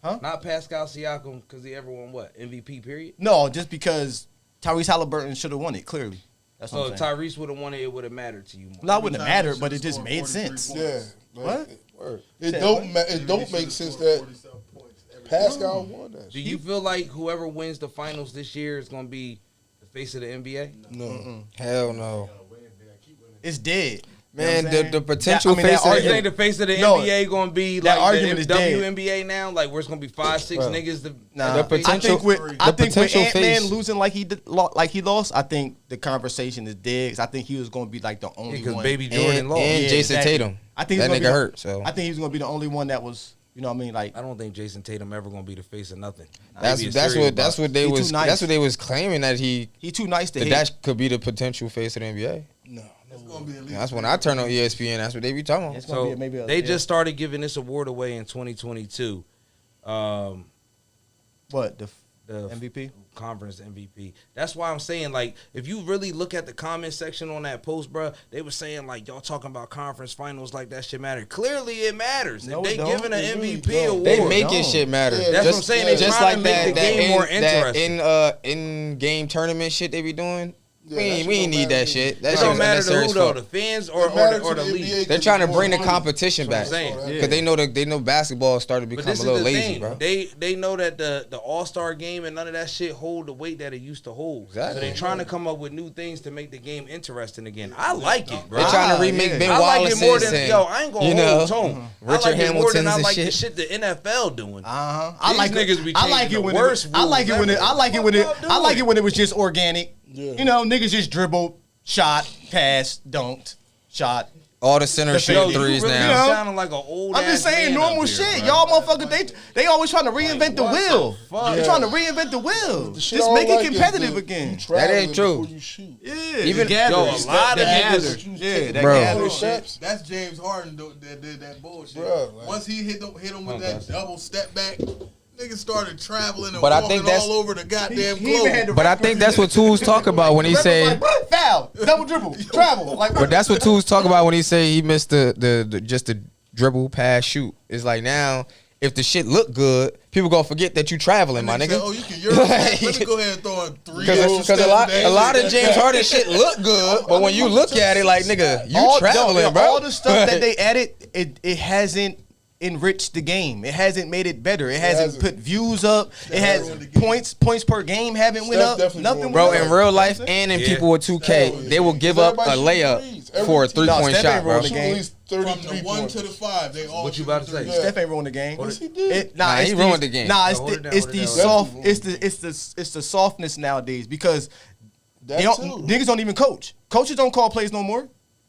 Huh?
Not Pascal Siakam, because he ever won what? MVP, period?
No, just because Tyrese Halliburton should have won it, clearly. That's
So
what
if
I'm saying.
Tyrese would have won it, it would have mattered to you more.
No, it wouldn't have
Tyrese
mattered, but it
should've
just
scored
made
43
sense.
points.
Yeah.
What?
It
Said
don't
what?
it don't make sense that Pascal won that.
Do you feel like whoever wins the finals this year is going to be the face of the NBA?
No.
Hell no.
It's dead.
Man,
You know what I'm
the
saying?
potential
That- I mean,
face
that
of
You
the
think the face of the
No,
NBA going to be
that
like
argument
the
is dead.
WNBA now? Like where it's going to be 5-6
Bro.
niggas?
Nah,
The potential-
I think with
potential
Ant-Man
face-
losing like he lost, I think the conversation is dead. 'Cause I think he was going to be like the only
Because
one.
Baby Jordan
and,
lost.
and
Yeah,
Jason
exactly.
Tatum.
I think
that
he's
nigga
gonna be
hurt. So
I think he was going to be the only one that was, you know what I mean? Like,
I don't think Jason Tatum ever going to be the face of nothing.
that's
Maybe a
that's
serious
what that's
boxer.
what they
He
was
too nice.
that's what they was claiming that
he too nice to hate.
that could be the potential face of the NBA.
No.
It's gonna be at least
That's when I turn on ESPN. That's what they be talking about.
It's gonna
So
be maybe
they just started giving this award away in 2022.
what the
The
MVP?
conference MVP. That's why I'm saying, like, if you really look at the comment section on that post, bro, they were saying like y'all talking about conference finals like that shit matter. Clearly, it matters.
No,
If they
it don't.
giving an
It really
MVP
don't.
award,
They making
no.
shit matter.
Yeah,
that's what I'm saying. They
just
trying
like
to make
that,
the game more
that
interesting.
in game tournament shit they be doing.
Yeah,
we
that
ain't,
shit
we ain't
don't
need that
matter.
shit. That
It
shit
don't
is
matter to
unnecessary
who
as
though,
fuck.
the fans
It
or
matter
the
to the
league.
NBA
They're
'cause
trying to
it's
bring the
more money.
competition back
That's what I'm saying.
because they know basketball started to
But
become
this
a
is
little
the
lazy,
thing.
bro.
They know that the All-Star game and none of that shit hold the weight that it used to hold. So
Exactly.
they're trying to come up with new things to make the game interesting again. I like it, bro.
They're trying to remake
yeah.
Ben
I like
Wallace's
it more than
and,
I ain't gonna
you
hold
know,
tone.
Richard
I like it more than
Hamilton's
I
and
like
shit.
the shit the NFL doing.
I
These
like
niggas be
I like
changing
it when
the worst
I like it
rules
when it
ever.
I like it when it
What y'all
I like
doing?
it when it was just organic.
Yeah.
You know, niggas just dribbled, shot, passed, dunked, shot.
all the center
Yo,
shooting
you
threes
really
now.
sounding like an old.
I'm just saying normal shit. Y'all motherfuckers, they always trying to reinvent the
what
wheel.
the fuck?
They're trying to reinvent the wheel.
The shit
Just
I
make
don't
it
like is
competitive
the-
again.
you travel
That ain't true.
before you shoot.
Yeah,
Even-
the gather.
Yo, a lot of
That
niggas-
gather. Yeah, that
Bro.
gather
Those
shit.
steps.
That's James Harden that did that bullshit.
Bruh, like-
Once he hit him with that double step back, niggas started traveling and
But I
walking
think that's-
all over the goddamn
He even had
globe.
the
But I think that's what Tools talk about when he
ref was
say.
like, foul, double dribble, travel. Like,
But that's what Tools talk about when he say he missed the just the dribble, pass, shoot. It's like now if the shit look good, people gonna forget that you traveling, my
Niggas
nigga.
say, oh, you can Euro step. Let me go ahead and throw in 3 Euro
Because a
steps.
lot of James Harden shit look good, but when you look at it, like nigga, you
all,
traveling,
yo,
bro.
all the stuff that they added, it hasn't enriched the game. It hasn't made it better. It hasn't
hasn't.
put views up. It has
ruined the game.
points per game haven't went
Steph
up.
definitely
Nothing
ruined
Bro,
went
in
up.
real life and in
Yeah.
people with 2K, they will give up a
Everybody shoot
layup
threes.
for a
Every team-
3-point
Steph
shot,
ain't
bro.
ruined
Shoot
the
at
game.
least
From
33
the 1
points.
to the 5, they all
What you
shoot
about to
threes.
say?
Steph ain't ruined the game.
Yes, he did.
Nah,
it's
he
the-
ruined the game.
Nah,
Hold it down,
it's
hold
the
it down.
soft.
Definitely
It's the softness nowadays because
That
they don't,
too.
niggas don't even coach. Coaches don't call plays no more.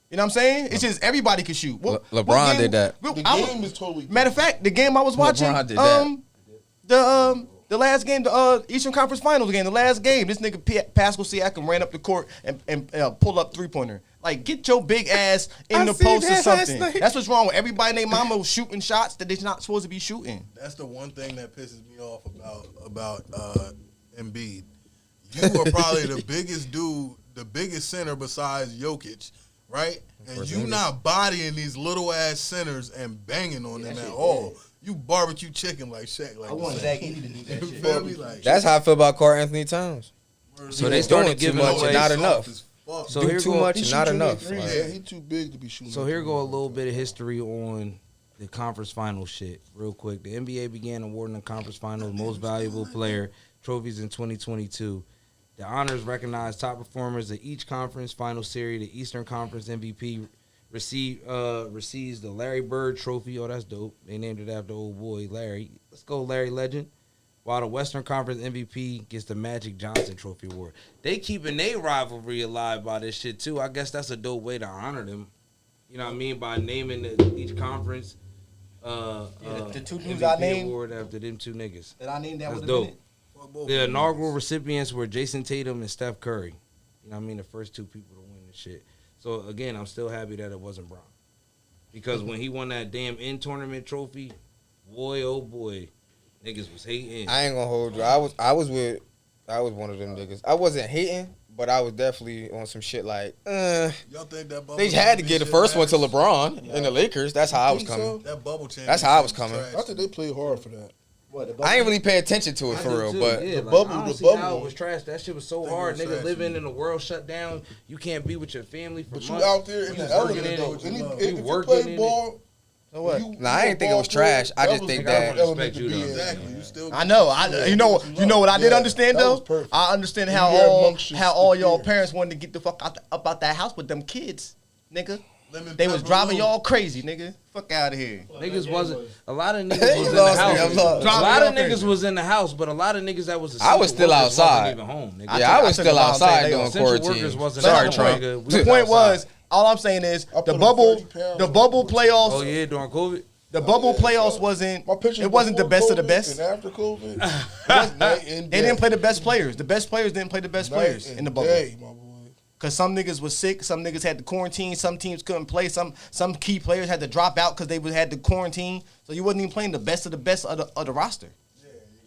You know what I'm saying? It's just everybody can shoot.
LeBron
game-
did that.
The
I was-
game is totally
Matter of fact, the game I was watching,
LeBron did that.
the last game, the Eastern Conference Finals game, the last game, this nigga Pascal Siakam ran up the court and pulled up 3-pointer. Like, get your big ass in
I
the
seen
post or
that last
something.
night.
That's what's wrong with everybody and their mama shooting shots that they're not supposed to be shooting.
That's the one thing that pisses me off about Embiid. You are probably the biggest dude, the biggest center besides Jokic, right? And you not bodying these little ass centers and banging on them at all. You barbecue chicken like Shaq. Like
I want
you
Zach
said.
Edey to do that
You
shit.
feel me? Like
That's how I feel about Carl Anthony Towns.
So they
He
started
doing too
giving
much
away.
and not
soft
enough.
as fuck.
So
Do
here
too
go,
much
He
and
shoot
not
too many
enough.
threes.
Like,
Yeah, he too big to be shooting.
So here go a little bit of history on the conference finals shit, real quick. The NBA began awarding the conference finals most valuable player trophies in 2022. The honors recognize top performers of each conference final series. The Eastern Conference MVP receives the Larry Bird Trophy. Oh, that's dope. They named it after old boy Larry. Let's go, Larry Legend. While the Western Conference MVP gets the Magic Johnson Trophy Award. They keeping their rivalry alive by this shit too. I guess that's a dope way to honor them. You know what I mean? By naming each conference
the two dudes
MVP
I named-
award after them two niggas.
That I named that
That's
would have been
dope.
it.
The inaugural recipients were Jason Tatum and Steph Curry. You know what I mean? The first two people to win this shit. So, again, I'm still happy that it wasn't Bron. Because when he won that damn in-tournament trophy, boy, oh boy, niggas was hating.
I ain't gonna hold you. I was one of them niggas. I wasn't hating, but I was definitely on some shit like,
Y'all think that bubble
they had to get the first one to LeBron and the Lakers. That's how I was
Think so?
coming.
That bubble championship.
That's how I was coming.
I think they played hard for that.
I ain't really pay attention to it for real, but
yeah,
the
like,
bubble-
I don't
the
see
bubble-
how it was trash. That shit was so
That
hard.
was
Nigga
trash,
living
man.
in a world shut down. You can't be with your family for
But
months.
you out there in
You
the
just working
element,
in
though.
it.
If you
working
play
in it.
ball,
So what?
Nah, I ain't think it was trash. I just think that-
Respect you, though.
Exactly. You still.
I know. You know what I did
Yeah,
understand
that
though.
was perfect.
I understand
You
how
had
all
monks just
how all
for
y'all
years.
parents wanted to get the fuck up out that house with them kids, nigga.
Lemon
They was
pepper
driving
roux.
y'all crazy, nigga. Fuck out of here.
Niggas wasn't. A lot of niggas was in the
lost me,
house.
I'm lost.
A lot of
Driving
niggas
crazy.
was in the house, but a lot of niggas that was.
I was still
essential workers
outside.
Wasn't even home, nigga.
yeah, I was
I took
still
a while saying
outside
they
doing
was
essential
quarantine.
workers wasn't
Sorry,
out,
Trump.
nigga. We
The
was
point
outside.
was, all I'm saying is
I put
the
on
bubble,
30 pounds
the
on
bubble
the
playoffs,
Oh yeah, during COVID.
the bubble
Yeah,
playoffs
so
wasn't.
My pictures
It wasn't the
before
best of the
COVID
best.
And after COVID, night and
They didn't
day.
play the best players. The best players didn't play the best
Night
players
and
in the bubble.
day, my boy.
Cause some niggas was sick, some niggas had to quarantine, some teams couldn't play, some key players had to drop out because had to quarantine. So you wasn't even playing the best of the roster.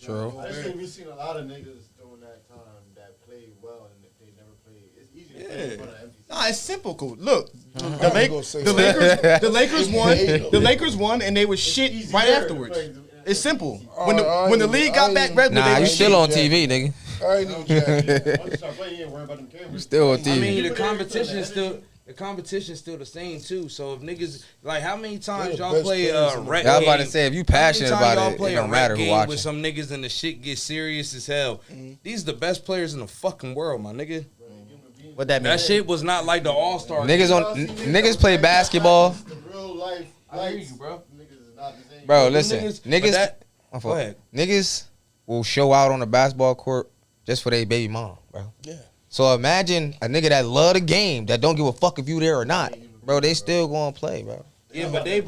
True.
I just think we've seen a lot of niggas during that time that played well and if they never played. It's easy to play in front of empty
Nah, it's simple, cool. Look,
I ain't gonna say
the
that.
Lakers won.
It
The Lakers won, and they was shit
Easy
right
there to
afterwards.
play.
It's simple.
I
When the
ain't
league
even-
got
I
back
ain't
regular,
Nah,
they
you
was
still
shit.
on TV, nigga.
I ain't even jacking.
Once you start playing, you ain't worrying about them cameras.
You still on
I
TV.
mean, the
People
competition's still the same too. So if niggas like, how many
They're
times
the
y'all
best
play
players
a
in the
rec
I was
game?
about to say, if you
How many
passionate
times
about
y'all
it,
play
it
a
don't
rec
matter who
game
watching.
with some niggas and the shit get serious as hell? These the best players in the fucking world, my nigga.
What that mean?
That shit was not like the All Star.
Niggas play basketball.
The real life.
I hear you, bro.
Niggas is not the same.
Bro,
Them
listen,
niggas- but
niggas,
that-
my
Go
fault.
ahead.
Niggas will show out on the basketball court just for their baby mom, bro.
Yeah.
So imagine a nigga that love the game, that don't give a fuck if you there or not, bro. They still gonna play, bro.
Yeah, but they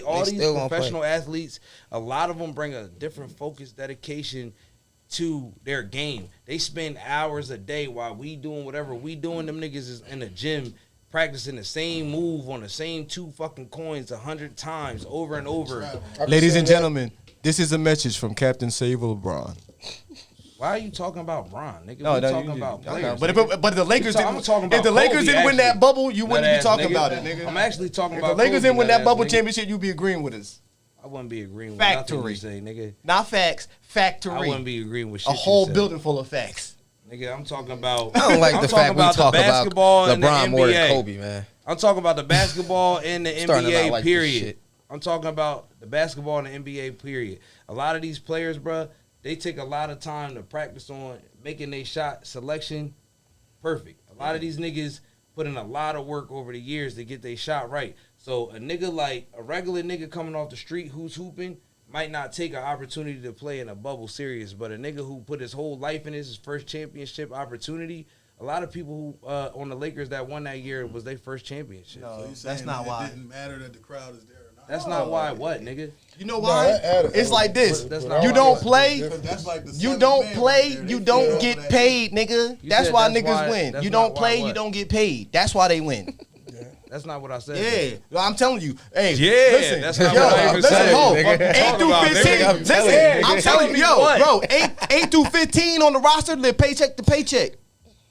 all these
still gonna
professional athletes, a lot of them bring a different focus, dedication to their game. They spend hours a day while we doing whatever we doing. Them niggas is in the gym practicing the same move on the same two fucking coins 100 times over and over.
I can
Ladies
say
and
that.
gentlemen, this is a message from Captain Save LeBron.
Why are you talking about Bron, nigga?
No,
we
no,
talking
you-
about
I know.
players.
But
nigga.
if the Lakers
I'm
didn't,
talking
if the
about
Lakers
Kobe,
didn't win that
actually.
bubble, you wouldn't be
Nut-ass
talking
nigga.
about it, nigga.
I'm actually talking
If
about
the Lakers
Kobe,
didn't win that
nut-ass
bubble
nigga.
championship, you'd be agreeing with us.
I wouldn't be agreeing with
Factory.
nothing you say, nigga.
Not facts,
I
factory.
wouldn't be agreeing with shit
A
you
whole
said.
building full of facts.
Nigga, I'm talking about.
I don't like
I'm
the
talking
fact we
about the
talk about
basketball and the
LeBron more than
NBA.
Kobe, man.
I'm talking about the basketball and the
Starting to not
NBA,
like this
period.
shit.
I'm talking about the basketball and the NBA, period. A lot of these players, bruh, they take a lot of time to practice on making their shot selection perfect. A lot of these niggas put in a lot of work over the years to get their shot right. So a nigga like a regular nigga coming off the street who's hooping might not take an opportunity to play in a bubble series, but a nigga who put his whole life in his first championship opportunity, a lot of people who on the Lakers that won that year was their first championship.
No,
So you
that's
saying
not
that
why.
It didn't matter that the crowd is there or not.
That's not why what, nigga?
You know
Nah,
why?
that added-
It's like this.
That's
But
not
I
You
why.
don't
like
play.
the
Because that's like the
You
seventh
don't
man
play,
right there.
you
They
don't
feel
get
that
paid, nigga.
You
That's
said
why
that's
niggas
why-
win.
that's
You
not
don't
why
play,
what?
you don't get paid. That's why they win.
That's not what I said.
Yeah, I'm telling you. Hey,
Yeah,
listen,
that's not
yo,
what I even
listen,
said,
ho,
nigga.
8 through
Talk about,
15.
nigga, I'm
Listen,
telling you,
I'm
nigga.
telling you,
Tell me
yo,
what?
bro, 8 through 15 on the roster, live paycheck to paycheck.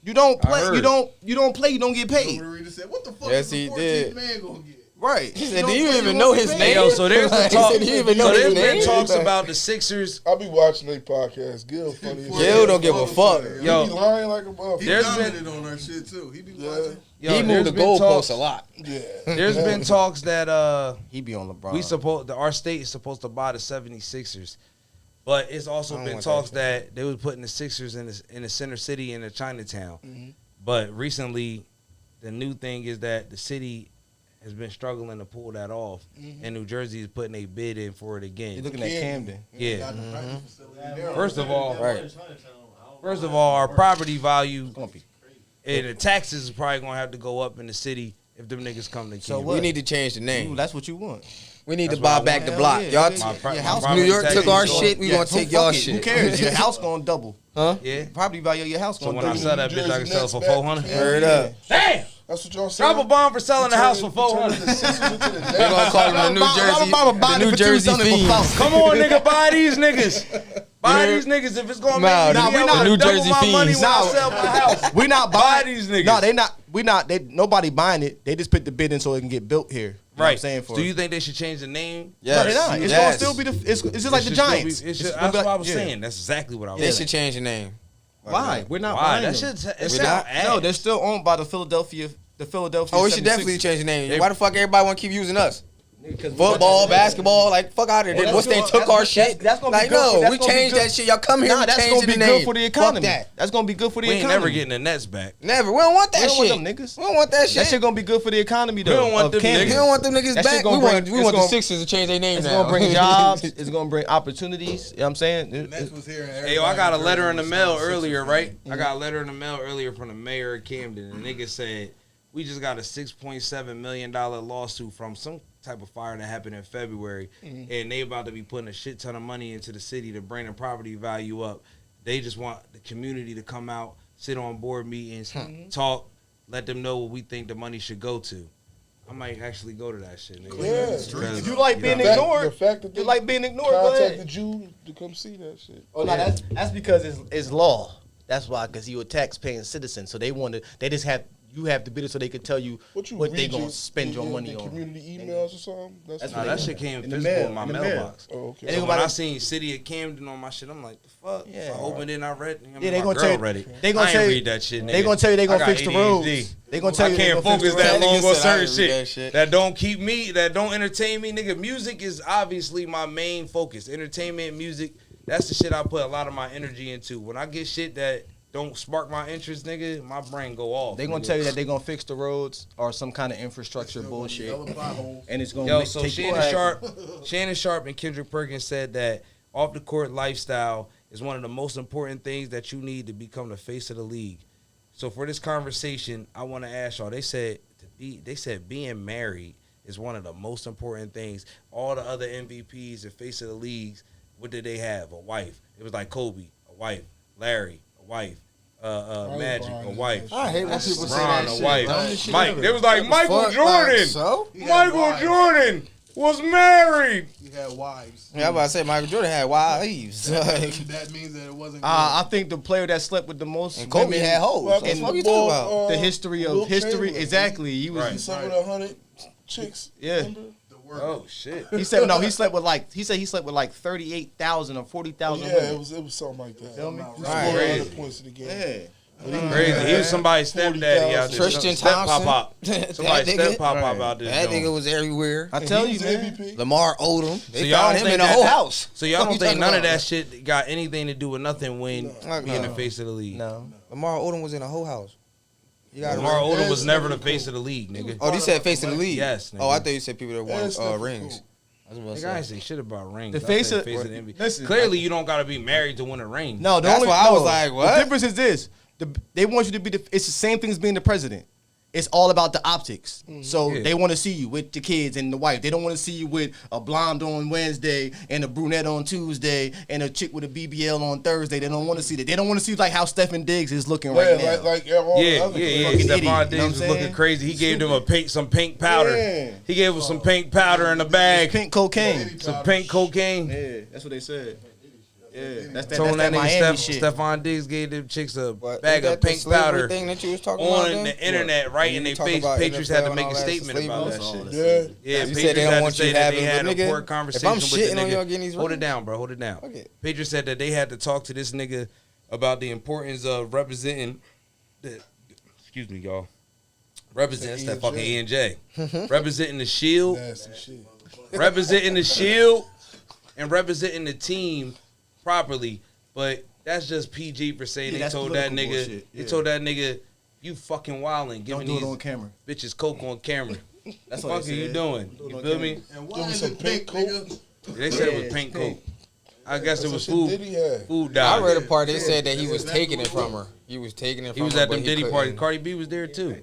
You don't play,
heard.
you don't play, you don't get paid.
Reader said, "What the fuck
Yes,
is the
he
14th
did.
man gonna get?"
Right.
He said,
don't
"Do you
play,
even
don't
know
get
his
paid."
name?"
Yo, so there's the
He
talk.
said he even know
So
his
there's been
name?
talks about the Sixers.
I be watching their podcast. Gil funny as
Gil don't give a fuck.
Yo.
He be lying like a motherfucker.
He
There's
commented on our shit too. He be watching.
Yo,
He
there's
moved the
been
goalposts
talks-
a lot.
Yeah.
There's been talks that
He be on LeBron.
our state is supposed to buy the 76ers. But it's also
I don't
been
want
talks
that
that they was putting the Sixers in the center city in the Chinatown.
Mm-hmm.
But recently, the new thing is that the city has been struggling to pull that off, and New Jersey is putting a bid in for it
You
again.
looking at Camden.
Yeah.
Got the practice facility there.
First of all,
Right.
First of all, our property value
Gonna be.
and the taxes is probably gonna have to go up in the city if them niggas come to
So
Camden.
what?
We need to change the
Ooh,
name.
that's what you want.
We need
That's
to buy
what I
back
want.
the block.
Yeah,
Y'all,
yeah.
My pro-
Your
my
house-
property
New York
taxes
took our
go-
shit. We gonna take y'all shit.
Who cares? Your house gonna double.
Huh?
Yeah.
Property value of your house
So
gonna
when I
double.
sell that bitch, I can sell it for 400.
Heard up.
Damn.
That's what y'all
Drop a
saying.
bomb for selling the house for 400.
They gonna call them the New Jersey, the New Jersey Fiends.
Come on, nigga, buy these niggas. Buy these niggas if it's gonna
Nah,
make
nah,
me
we
able
not
to
New
double
Jersey
my money
Fiends.
when I
Nah.
sell my house.
We not
Buy
buying
these niggas.
No, they not. We not. They nobody buying it. They just put the bid in so it can get built here. You know what I'm
Right.
saying for
Do you think they should change the name?
No, they not. It's gonna still be the. It's just like
It
the
should still be-
Giants.
it
It's
should-
gonna
That's
be
what
like-
I was
yeah.
saying. That's exactly what I was
They
saying.
should change the name.
Why? We're not
Why?
buying
That
them.
shit.
We
It's
not?
not.
No, they're still owned by the Philadelphia. The Philadelphia.
Oh, we should
76ers.
definitely change the name.
They-
Why the fuck everybody want to keep using us?
Because
Football, basketball, like fuck out of
Well,
here.
that's
Once they
gonna-
took our
that's-
shit,
that's gonna be
like
good for-
no,
that's
we
gonna be
changed
good.
that shit. Y'all come here,
Nah,
we
that's
changed
gonna
the
be
name.
good for the economy.
Fuck that.
That's gonna be good for the
We ain't
economy.
never getting the Nets back.
Never. We don't want that
We don't
shit.
want them niggas.
We don't want that shit.
That shit gonna be good for the economy though.
We don't want
of
them
Kansas.
We don't want them niggas
That shit
back. We
gonna
want,
bring-
we
it's
want the
gonna-
Sixers to change their name
It's
now.
gonna bring jobs. It's gonna bring opportunities. You know what I'm saying?
Nets was here. And
Hey, yo, I got a
everybody
letter in the
was
mail
Sixers
earlier,
fan.
right? I got a letter in the mail earlier from the mayor of Camden. And the nigga said, we just got a $6.7 million lawsuit from some type of fire that happened in February. And they about to be putting a shit ton of money into the city to bring the property value up. They just want the community to come out, sit on board meetings, talk, let them know what we think the money should go to. I might actually go to that shit, nigga.
Yeah.
Because,
If you like being
The fact-
ignored,
the fact that
you
they
like being ignored. Go ahead.
contacted you to come see that shit.
Oh no, that's because it's law. That's why, because you're a tax-paying citizen. So they just have you have to bid it so they can tell you what they
read
gonna spend your money on.
Community emails or something. That's
Nah, that shit came
In the
physical
mail,
in my
in the
mailbox.
Oh, okay.
And
So
they
when
gonna-
I seen City of Camden on my shit, I'm like, the fuck?
Yeah.
So I opened it and I read. I mean,
Yeah, they
my
gonna
girl
tell you-
read it.
they gonna
I
tell
ain't
you-
read that shit.
they
nigga.
gonna tell you they gonna
I got
fix the roads.
ADHD.
They gonna tell
I
you they
can't
gonna fix
focus
the
that
roads.
long on
Nigga said, I
certain
ain't read that
shit
shit.
that don't keep me, that don't entertain me, nigga. Music is obviously my main focus. Entertainment, music, that's the shit I put a lot of my energy into. When I get shit that don't spark my interest, nigga, my brain go off.
They gonna
nigga.
tell you that they gonna fix the roads or some kind of infrastructure bullshit,
Hella potholes.
and it's gonna
Yo,
make,
so
take
Shannon Sharp and Kendrick Perkins said that off the court lifestyle is one of the most important things that you need to become the face of the league. So for this conversation, I want to ask y'all. They said being married is one of the most important things. All the other MVPs and face of the leagues, what did they have? A wife. It was like Kobe, a wife. Larry, a wife. Magic, a wife.
I hate when people say
Bron,
that
a
shit.
wife.
Dumbest shit
Mike,
ever.
they was like Michael
Fuck,
Jordan.
like, so?
He had
Michael
wives.
Jordan was married.
He had wives.
Yeah, I'm about to say Michael Jordan had wives.
That means that it wasn't.
I think the player that slept with the most
And Kobe
women
had hoes.
Well,
What the
in
fuck you talking about?
the history of
Wilt
history.
Chamberlain.
Exactly, he was.
Right.
He slept with 100 chicks.
Yeah.
remember?
the word.
Oh shit.
He said no. He slept with like 38,000 or 40,000
Yeah,
women.
it was something like that.
Feel me?
He
Right.
scored
Crazy.
100 points in the game.
Yeah.
Crazy. He was somebody's stepdaddy out there.
Tristan
Step
Thompson.
pop up. Somebody's
That nigga.
step pop up out there.
That nigga was everywhere.
I tell
He
you,
was
man.
MVP.
Lamar Odom. They
So y'all
found
don't
him in
think
the
that-
whole house.
So y'all
What
don't
you
think
talking
none of
about?
that shit got anything to do with nothing when being the face of the league?
No.
Lamar Odom was in the whole house. You got
Lamar Odom was never the face of the league, nigga.
Oh, you said face of the league?
Yes, nigga.
Oh, I thought you said people that
Yeah,
won
it's different.
rings. I was about to
Nigga, I ain't
say.
say shit about rings.
The
I
face
said
of-
the NBA.
listen,
Clearly, you don't got to be married to win a ring.
No, the
That's
only,
why I was
no,
like, what?
The difference is this: they want you to be. It's the same thing as being the president. It's all about the optics. So
Yeah.
they want to see you with the kids and the wife. They don't want to see you with a blonde on Wednesday and a brunette on Tuesday and a chick with a BBL on Thursday. They don't want to see that. They don't want to see like how Stephen Diggs is looking right now.
like all the
Yeah,
other
yeah, yeah.
players.
Fucking idiot,
Stephon
you know
Diggs
what
was
I'm
looking
saying?
crazy. He gave them some pink powder.
Yeah.
He gave them some pink powder in the bag.
Pink cocaine.
Some pink cocaine.
Yeah, that's what they said. Yeah, that's that,
Told
that's that
that
Miami
nigga
shit.
Stephon Diggs gave them chicks a
What,
bag
is
of
that the
pink
slavery
powder
thing that you was talking about
on
then?
the internet, right in
You
their
talk
face.
about
Patriots had to
NFL
make a
and all that,
statement
slavery
about
and
that
all
shit.
that.
Yeah.
Yeah,
You
Patriots
said they don't
had to
want
say
you
that
having,
they had
but
a
nigga,
court
if
conversation
I'm
with the
shitting on y'all
nigga.
getting these
Hold it
rings-
down, bro. Hold it down.
Okay.
Patriots said that they had to talk to this nigga about the importance of representing the, excuse me, y'all. Represents that fucking E&J. Representing the shield,
Nasty shit.
representing the shield, and representing the team properly. But that's just PG for saying
Yeah,
they
that's
told that
political
nigga,
bullshit.
they
Yeah.
told that nigga, you fucking wildin',
Don't
giving
do it
these
on camera.
bitches coke on camera.
That's
What
what
the fuck
they
are you
said.
doing?
Do it
You
on
feel
camera.
me?
And
Give
why
me
is
some
it
pink
pink,
coke.
nigga?
They said it
Yeah,
was pink
it's pink.
coke. I guess it
That's
was
what
food.
Diddy had.
Food
I
dye.
read a part. They said that he was taking it from her. He was taking it from her.
He was at
but
them Diddy
couldn't.
parties. Cardi B was there too.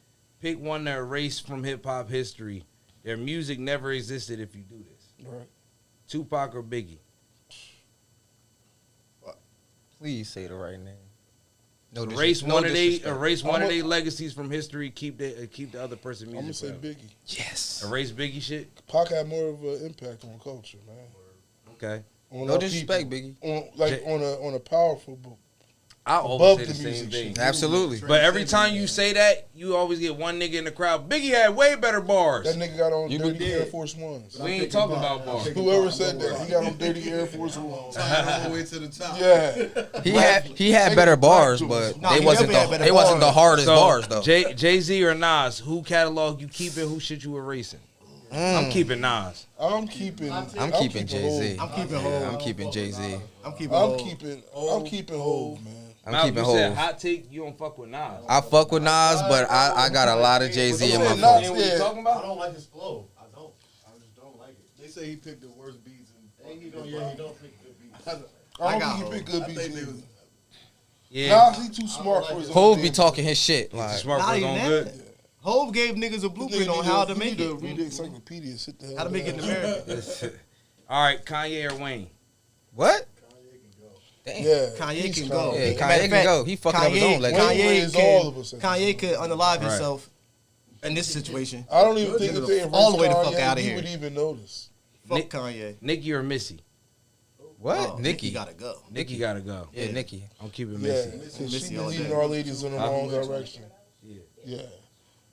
Pick one to erase from hip hop history. Their music never existed if you do this.
Right.
Tupac or Biggie?
Please say the right name. No
Erase
no
one of
disrespect.
their legacies from history. Keep the other person
I'm gonna
music.
say
forever.
Biggie.
Yes.
Erase Biggie shit.
Pac had more of an impact on culture, man.
Okay.
On
No
our
disrespect,
people.
Biggie.
On a powerful book.
I
Above
always say
the
the same
music
thing.
shit.
Absolutely.
But every time you say that, you always get one nigga in the crowd. Biggie had way better bars.
That nigga got on
You
dirty
did.
Air Force Ones.
We ain't talking about bars.
Whoever said that, he got on dirty Air Force Ones.
All the way to the top.
Yeah.
He had better bars, but
Nah,
they
he
wasn't
definitely had better
they wasn't the
bars.
hardest bars though.
Jay-Z or Nas, who catalog you keeping, who shit you erasing? I'm keeping Nas.
I'm keeping
Jay-Z.
I'm keeping Hov.
I'm keeping Jay-Z.
I'm keeping
I'm
Hov.
keeping Hov, man.
I'm
Malcolm,
keeping
you said
Hov.
hot take, you don't fuck with Nas.
I fuck with Nas, but I got a lot of Jay-Z in my
I'm
You
phone.
know what you talking
I
about?
don't like his flow. I just don't like it.
They say he picked the worst beats.
And he don't pick good beats.
I
got
don't think he
Hov.
picked good
I
beats
think they
neither.
was.
Yeah.
Nas, he too smart for his own
Hov be
damn
talking his shit. Like,
Smart
Not
for his
even
own
that.
good.
Hov gave niggas a blueprint on how to make it.
Read the encyclopedia. Sit the hell
How to make it in
down.
America.
All right, Kanye or Wayne?
what?
Yeah,
Kanye
he's
can
kinda-
go.
Yeah,
Matter
Kanye
of
can
fact,
go. He fucking up his own legacy.
Wayne raised all of us.
Kanye could unalive
Right.
himself in this situation.
I don't even think if they erased
All the way the fuck
Kanye,
outta
he
here.
would even notice.
Fuck
Nick-
Kanye.
Nicki or Missy?
What?
Oh,
Nicki.
gotta go.
Nicki gotta go.
Yeah, Nicki.
I'm keeping
Yeah,
Missy.
'cause
Missy
she
all
been leading
day.
our ladies in the wrong direction.
Yeah.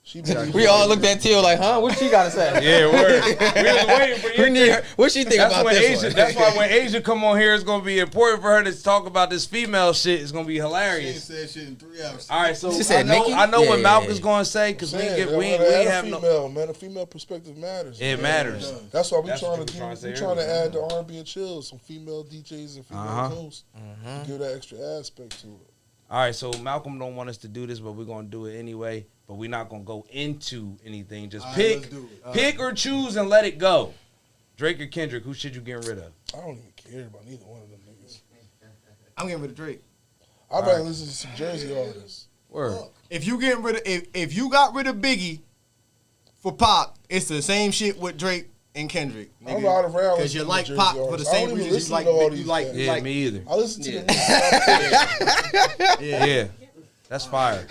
She been
We all looked at Teal like, huh? What she gotta say?
Yeah, word. We was waiting for you.
We need her. What she think
That's
about
when
this
Asia.
one?
That's why when Asia come on here, it's gonna be important for her to talk about this female shit. It's gonna be
She ain't
hilarious.
said shit in 3 hours.
All right, so
She said
I
Nicki?
know
Yeah,
what
yeah,
Malcolm's
yeah.
gonna say because we
saying,
ain't
they
have
a
no.
female, man. A female perspective matters.
It
man.
matters.
That's why we
That's
trying
what
to
you
do.
were trying to say
We trying to
earlier.
add the R&B and chill, some female DJs and female hosts, give that extra aspect to it.
All right, so Malcolm don't want us to do this, but we're gonna do it anyway. But we're not gonna go into anything. Just
All right,
pick,
let's do it.
pick or choose and let it go. Drake or Kendrick? Who should you get rid of?
I don't even care about neither one of them niggas.
I'm getting rid of Drake.
I'd rather listen to some Jersey artists.
Word.
If you getting rid of if you got rid of Biggie for Pac, it's the same shit with Drake and Kendrick.
I ride around
Because you
listening
like
to
Pac
Jersey
for the
artists. I
same
don't even
reasons you
listen
like
to all
you
these
like
cats.
you
Yeah,
like
me either.
I listen to
Yeah.
the
Yeah, that's fire.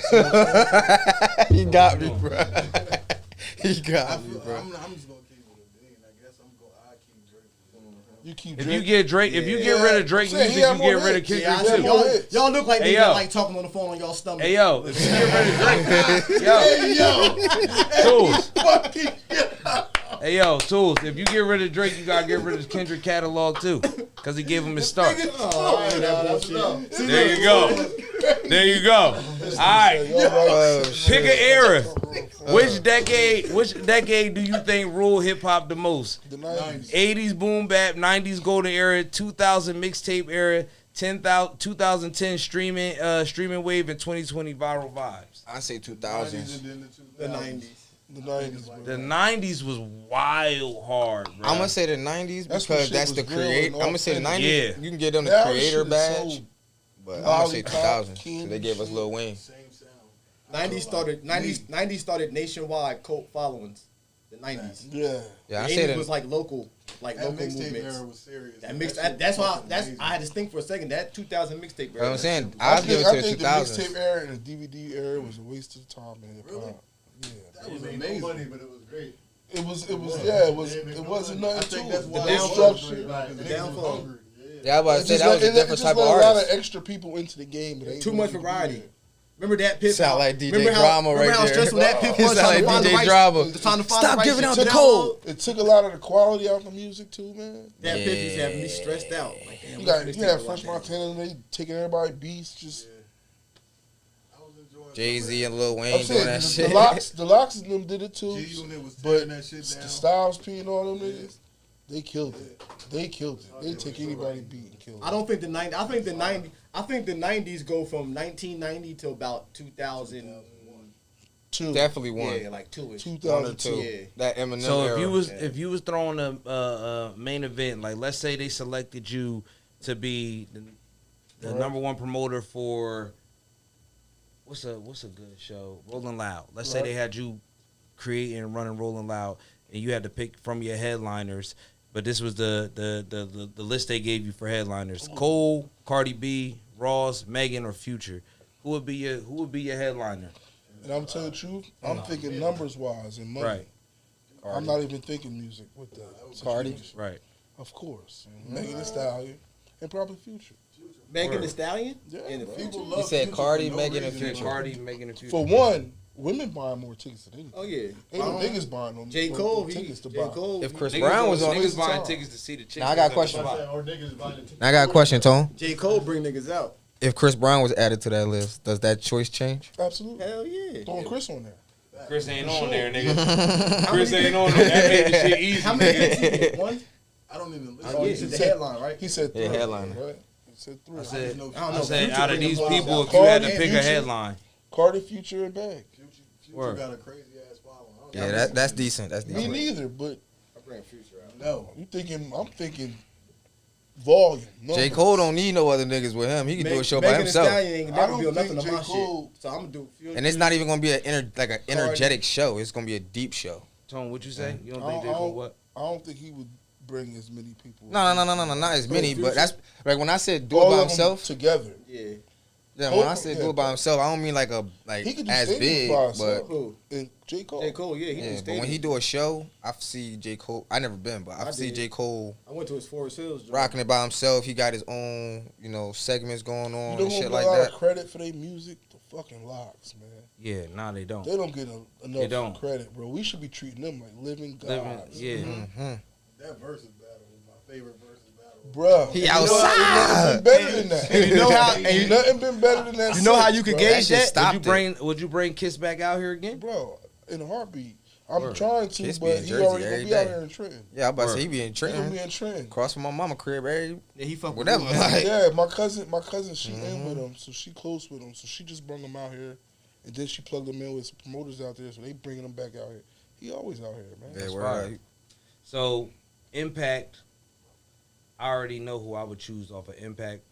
He got me, bro. He got me, bro.
I'm just gonna keep it a day, and I guess I keep Drake.
You keep
If
Drake.
you get Drake, if you get rid of Drake
Saying
music,
he
you
had more
get rid of
hits.
Kendrick
Yeah, I
Yeah,
see.
too.
more
Y'all,
hits.
y'all look like
Hey,
niggas
yo.
that like talking on the phone on y'all stomach.
Hey yo, if you get rid of Drake, Tools. Hey yo, Tools. If you get rid of Drake, you gotta get rid of the Kendrick catalog too, cause he gave him his start. There you go. There you go. All right, pick an era. Which decade do you think ruled hip hop the most?
The 90s.
80s boom bap, 90s golden era, 2000 mixtape era, 2010 streaming wave, and 2020 viral vibes.
I say 2000s.
The 90s.
The 90s, bro.
The 90s was wild hard, bro.
I'm gonna say the 90s
That's when
because
shit
that's
was
the
real
create.
and
I'm gonna say the 90s.
Yeah.
You can get them the
Now
creator
shit is
badge,
so
but I'm gonna say
lollipop,
2000s.
candy
So they gave us
shit.
Lil Wayne.
90s started nationwide cult followings. The 90s.
Yeah.
Yeah, I
The
say
80s
that.
was like local
That mixtape
movements.
era was serious.
That mix,
shit
that's why
was
that's
amazing.
I had to think for a second. That 2000 mixtape.
You know what I'm saying?
I
I'll give
think,
it
I
to the
think the
2000s.
mixtape era and the DVD era was a waste of time in hip
Really?
hop. Yeah.
That was
It made
amazing.
no money, but it was great.
It wasn't
I
nothing
think
to
that's
it.
why
The
it was
structure.
great, like, the niggas was
downfall.
hungry.
Yeah, I was about
It
to say
just
that was a
let
different type of
a lot of
artist.
extra people into the game. But ain't
Too
no
much
need to do
variety.
that.
Remember that Piff?
Sound like DJ
remember
Drama
remember
right
how
there.
stressful that Piff
He
was
sound
trying to
like
find the
DJ
right-
Drama.
trying to find
Stop
the right
giving
shit
out
to
the
download.
code.
It took a lot of the quality out of the music too, man.
That Piff used to have me stressed out. Like, damn,
You
what's
got
this
you had
nigga
Fresh
watching?
Montana and they taking everybody beats. Just
I was enjoying
Jay Z and Lil
I'm
Wayne doing
saying
that
the
shit.
locks and them did it too.
G-Unit was
But
tearing that shit
the
down.
Styles P and all them niggas, they killed it. They killed it. They take anybody beat and kill it.
I don't think the 90s. I think the 90s go from 1990 to about 2001.
Two.
Definitely one.
Yeah, like 2ish.
2002.
Yeah.
That Eminem
So
era.
if you was throwing a main event, like let's say they selected you to be the number one promoter for what's a good show, Rolling Loud. Let's say
Right.
they had you creating and running Rolling Loud, and you had to pick from your headliners. But this was the list they gave you for headliners: Cole, Cardi B, Ross, Megan, or Future. Who would be your headliner?
And I'm telling the truth, I'm thinking numbers wise and money.
Right.
I'm not even thinking music with that.
Cardi.
Right.
Of course. Megan Thee Stallion and probably Future.
Megan Thee Stallion?
Yeah,
And the
bro.
Future?
He said Cardi, Megan, and
You said
Future.
Cardi, Megan, and Future.
For one, women buying more tickets than anything.
Oh, yeah.
Ain't no niggas buying no
J. Cole,
tickets to
J.
buy.
Cole.
If Chris
Niggas
Brown was on,
niggas
this
buying
time.
tickets to see the chicks.
Now I got a question.
Or niggas buying the tickets.
Now I got a question, Tone.
J. Cole bring niggas out.
If Chris Brown was added to that list, does that choice change?
Absolutely.
Hell yeah.
Throwing Chris on there.
Chris ain't on there, nigga. Chris ain't on there. That made the shit easy.
How many did he get? One?
I don't even listen.
Oh, you said the headline, right?
He said three.
Yeah, headliner.
Right? He said three.
I said,
I don't
I
know.
said
Future
out of
bring
these
them
people,
out.
if you had to
Cardi,
pick a
Future.
headline,
Cardi, Future, and Bag.
Future
Word.
got a crazy ass following.
Yeah, that's decent. That's
Me
decent.
neither, but
I bring Future out.
No.
I'm thinking volume.
J.
numbers.
Cole don't need no other niggas with him. He can do a show by
Megan Thee
himself.
Stallion ain't
I
never
don't
build nothing
think
on my
J. Cole-
shit. So I'm gonna do Future.
And it's not even gonna be an energetic show. It's gonna be a deep show.
Tone, what you say? You don't
I
think they
don't-
go what?
I don't think he would bring as many people.
No, not as many.
Future.
But that's like when I said do
All
it by
of them
himself.
together.
Yeah.
Yeah, when I
Both-
said
yeah.
do it by himself, I don't mean like
He could do
as
stadiums
big,
by
but
himself.
Who?
And J. Cole.
J. Cole, yeah. He
yeah.
did
But when he do a show, I see J. Cole. I never been, but I see
did.
J. Cole
I went to his Forest Hills. joint.
rocking it by himself. He got his own, segments going on
You know
and
who
shit
get
like
a lot
that.
of credit for their music? The fucking Locks, man.
Yeah, nah, they don't.
They don't get
They don't.
enough credit, bro. We should be treating them like living
Living-
gods.
yeah.
Mm-hmm.
That versus battle is my favorite versus battle.
Bro,
He
you know what?
outside.
Ain't nothing been better than that.
And you know how- and
Ain't
you-
nothing been better than that.
You know how
since,
you could
bro.
gauge
That shit
that?
stopped
Would you bring Kiss back out here again?
Bro, in a heartbeat. I'm
Word.
trying to,
Kiss be
but
in
he
Jersey
already
every
gonna be out
day.
here in Trenton.
Yeah, I'm about to
Word.
say he be in
He gonna be
Trenton,
in Trenton.
across from my mama crib, every
Yeah, he fuck with
whatever.
Lil.
Like,
Yeah, my cousin, she in
Mm-hmm.
with him, so she close with him. So she just brought him out here, and then she plugged him in with some promoters out there, so they bringing him back out here. He always out here, man.
yeah,
That's
word
fire.
up.
So, Impact, I already know who I would choose off of Impact.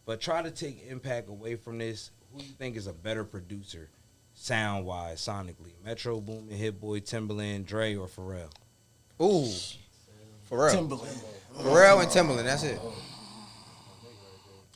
But try to take Impact away from this. Who you think is a better producer, sound-wise, sonically? Metro Boomin, Hit Boy, Timbaland, Dre, or Pharrell?
Ooh, Pharrell,
Timberland.
Pharrell and Timbaland. That's it.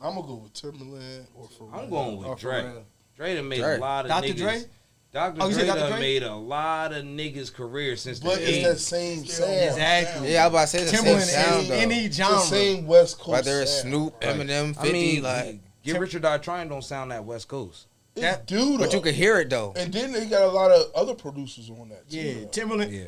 I'm gonna go with Timberland or Pharrell.
I'm going
Or
with Dre.
Pharrell.
Dre done made
Dre.
a lot of
Dr.
niggas.
Dre?
Dr.
Oh, you
Dre
said Dr.
done
Dre?
made a lot of niggas' career since
But
the
it's that
80s.
same sound.
Exactly.
Yeah, I was about to say it's the same
Timberland
sound
is
though.
any
It's the
genre.
same West Coast.
Whether it's
sound.
Snoop, Eminem, 50,
I mean,
like,
Get Rich or Die Trying don't sound that West Coast.
It do though.
but you could hear it though.
And then they got a lot of other producers on that too.
Yeah,
though.
Timberland.
Yeah.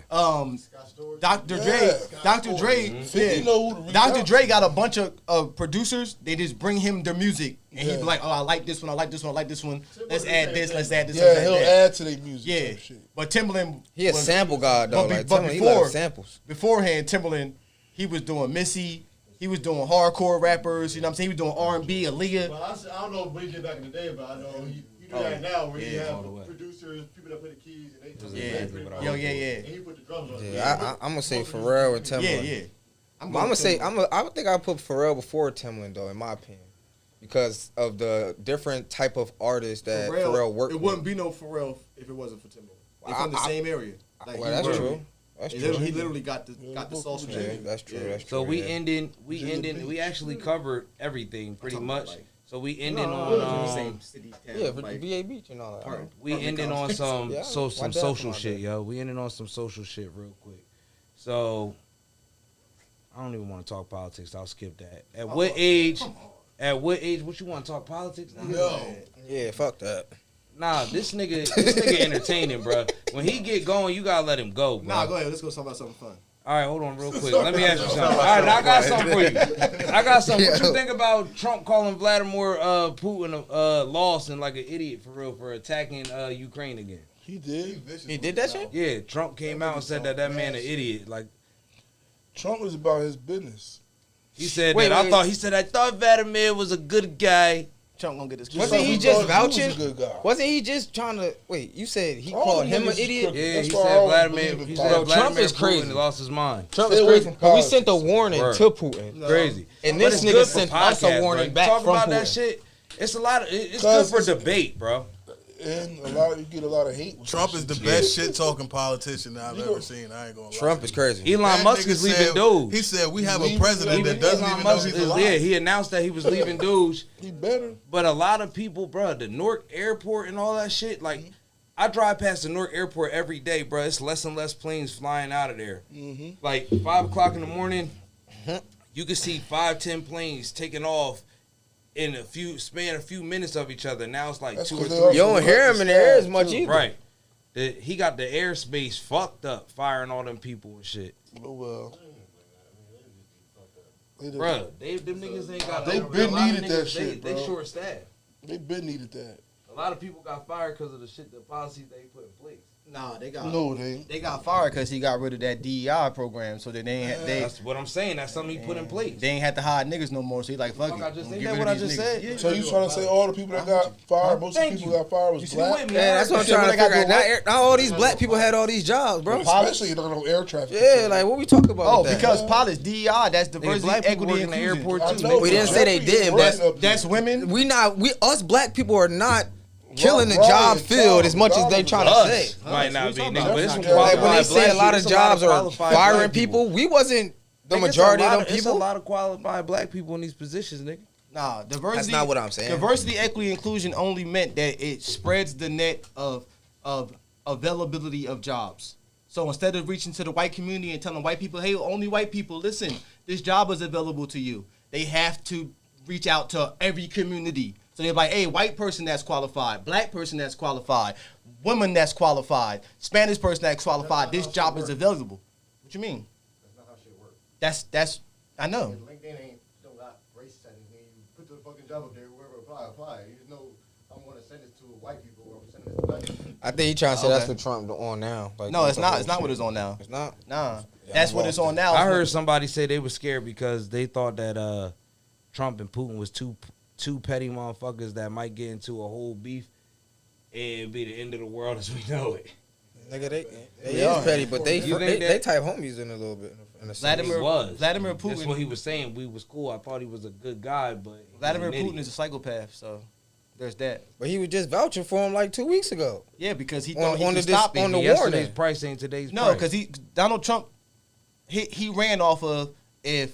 Dr.
Yeah.
Dre. Dr. Dre.
50
Yeah.
know who to reach
Dr.
out
Dre got a bunch of producers. They just bring him their music, and he
Yeah.
be like, "Oh, I like this one. I like this one. I like this one. Let's add this. Let's add this.
Yeah,
let's add
he'll
that."
add to their music.
Yeah,
type shit.
but Timberland.
He a
was-
sample god though.
but be-
Like,
but
Timbaland, he
before-
love samples.
Beforehand, Timberland, he was doing Missy. He was doing hardcore rappers. You know what I'm saying? He was doing R&B, Aaliyah.
Well, I don't know what he did back in the day, but I know he do
Oh,
that now where
yeah,
you have
all the way.
producers, people that play the keys, and they
Yeah.
pretty much-
Yo, yeah.
And he put the drums on it.
Yeah, I'm gonna say Pharrell and Timbaland.
Yeah.
I'm gonna say I think I put Pharrell before Timbaland though, in my opinion, because of the different type of artists that Pharrell worked
It
with.
wouldn't be no Pharrell if it wasn't for Timberland. They're from the same area. Like,
Well,
he
that's
literally-
true. That's
He
true.
literally got the sauce from
Yeah,
Jimmy.
that's true.
Yeah.
That's true.
So we
yeah.
ending.
Virginia Beach.
We actually covered everything pretty
talking
much.
about, like-
So we ending
No,
on
same city, town.
Yeah, for
like,
VA Beach and all that.
Park.
we ending on some
Yeah,
so
my
some
dad
social
from
shit,
out
yo. We ending on some social shit real quick. So I don't even want to talk politics. I'll skip that. At what age? At what age? What you want to talk politics? Nigga?
No.
Yeah, fuck that.
Nah, this nigga entertaining, bro. When he get going, you gotta let him go, bro.
Nah, go ahead. Let's go talk about something fun.
All right, hold on real quick. Let me ask you something. All right, I got something for you. I got something. What you think about Trump calling Vladimir Putin lost and like an idiot for real for attacking Ukraine again?
He did.
He did that shit?
Yeah, Trump came out and said that man an idiot. Like
Trump was about his business.
he said
Wait,
that.
wait.
I thought Vladimir was a good guy.
Trump gonna get this.
Just
Wasn't
like
he
we
just
thought he was
vouching?
a good guy.
Wasn't he just trying to wait? You said he
All
called
them
him an
niggas is
idiot.
crooked.
Yeah,
That's
he
why I
said
always
Vladimir.
believe in
He
politics.
said
Bro, Trump
Vladimir
is crazy.
Putin lost his mind.
Trump
Stay
is
away
crazy.
from
But we sent a
politics.
warning
Word.
to Putin,
Crazy.
and
But
this
it's
nigga
good for
sent us a
podcast,
warning
bro.
back
Talk
from
about that
Putin.
shit. It's a lot. It's
Cause
good for
it's-
debate, bro.
And you get a lot of hate. With
Trump is the best shit talking politician that I've ever seen. I ain't gonna lie.
Trump is crazy.
Elon
That
Musk
nigga
is leaving
said-
Doge.
He said we have a president that doesn't even know he's alive.
Yeah, he announced that he was leaving Doge.
He better.
But a lot of people, bro, the Newark airport and all that shit, like, I drive past the Newark airport every day, bro. It's less and less planes flying out of there.
Mm-hmm.
Like, 5 o'clock in the morning, you can see 5-10 planes taking off in a few minutes of each other. Now it's like
That's
2 or
'cause
3.
they also
You don't hear him in the air as much either.
Right. He got the airspace fucked up, firing all them people and shit.
Oh, well.
Bro, them niggas ain't got.
They
a
been
lot of
needed that
niggas,
shit,
They
bro.
short staffed.
They been needed that.
A lot of people got fired because of the policies they put in place.
Nah, they got
No, they ain't.
they got fired because he got rid of that DEI program, so that they
That's what I'm saying. That's something he put in place.
they ain't had to hire niggas no more. So he like fuck
Fuck,
it.
I just-
Get
ain't that
rid
what
of
I
these
just
niggas.
said?
Yeah.
So you trying to say all the people that got fired, most of the
Thank
people
you.
that got fired was
You see
black?
with me?
Yeah, that's what I'm
Shit,
trying
what
to
I gotta
figure out.
do,
Not all these black people had all these jobs, bro.
Especially you know, air traffic.
Yeah, like what we talk about?
Oh,
with that?
because pilots DEI, that's
Nigga,
diversity,
black people
equity,
work
and
in the
inclusion.
airport
I
too.
know,
We didn't
but
say they
Jeffrey
did,
is
but
running up
That's
there.
women.
us black people are not killing the
Brian,
job field as much as they trying to say.
Us might not be, nigga,
about?
but it's some
Like,
Like when they
qualified
say a
black
lot of
people,
jobs are
qualified
firing
black
people, we wasn't the
Nigga, it's
majority
a
of
lot
them
It's a
people.
lot of qualified black people in these positions, nigga.
Nah, diversity.
That's not what I'm saying.
Diversity, equity, inclusion only meant that it spreads the net of availability of jobs. So instead of reaching to the white community and telling white people, hey, only white people, listen, this job is available to you, they have to reach out to every community. So they're like, hey, white person that's qualified, black person that's qualified, woman that's qualified, Spanish person that's qualified, this job is available. What you mean?
That's not how shit works.
That's I know.
LinkedIn ain't still got race settings. You put the fucking job up there, whoever apply. You just know I'm going to send it to white people or I'm sending it to black people.
I think he trying to say that's
Okay.
what Trump on now. Like,
No, it's
the
not.
whole
It's not
shit.
what it's on now.
It's not.
Nah,
Yeah,
that's
I'm
what it's
lost
on now.
I heard somebody say they was scared because they thought that Trump and Putin was two petty motherfuckers that might get into a whole beef and be the end of the world as we know it.
Nigga, they
are.
is petty, but they
You think
they
that-
type homies in a little bit. In a sense.
Vladimir
That's what
Putin.
he was saying. We was cool. I thought he was a good guy, but he was
Vladimir
an idiot.
Putin is a psychopath. So there's that.
But he was just vouching for him like 2 weeks ago.
Yeah, because he
On-
thought he
on
could
the
stop
dis-
it.
on the
Yesterday's
warning.
price ain't today's
No,
price.
because Donald Trump, he ran off of if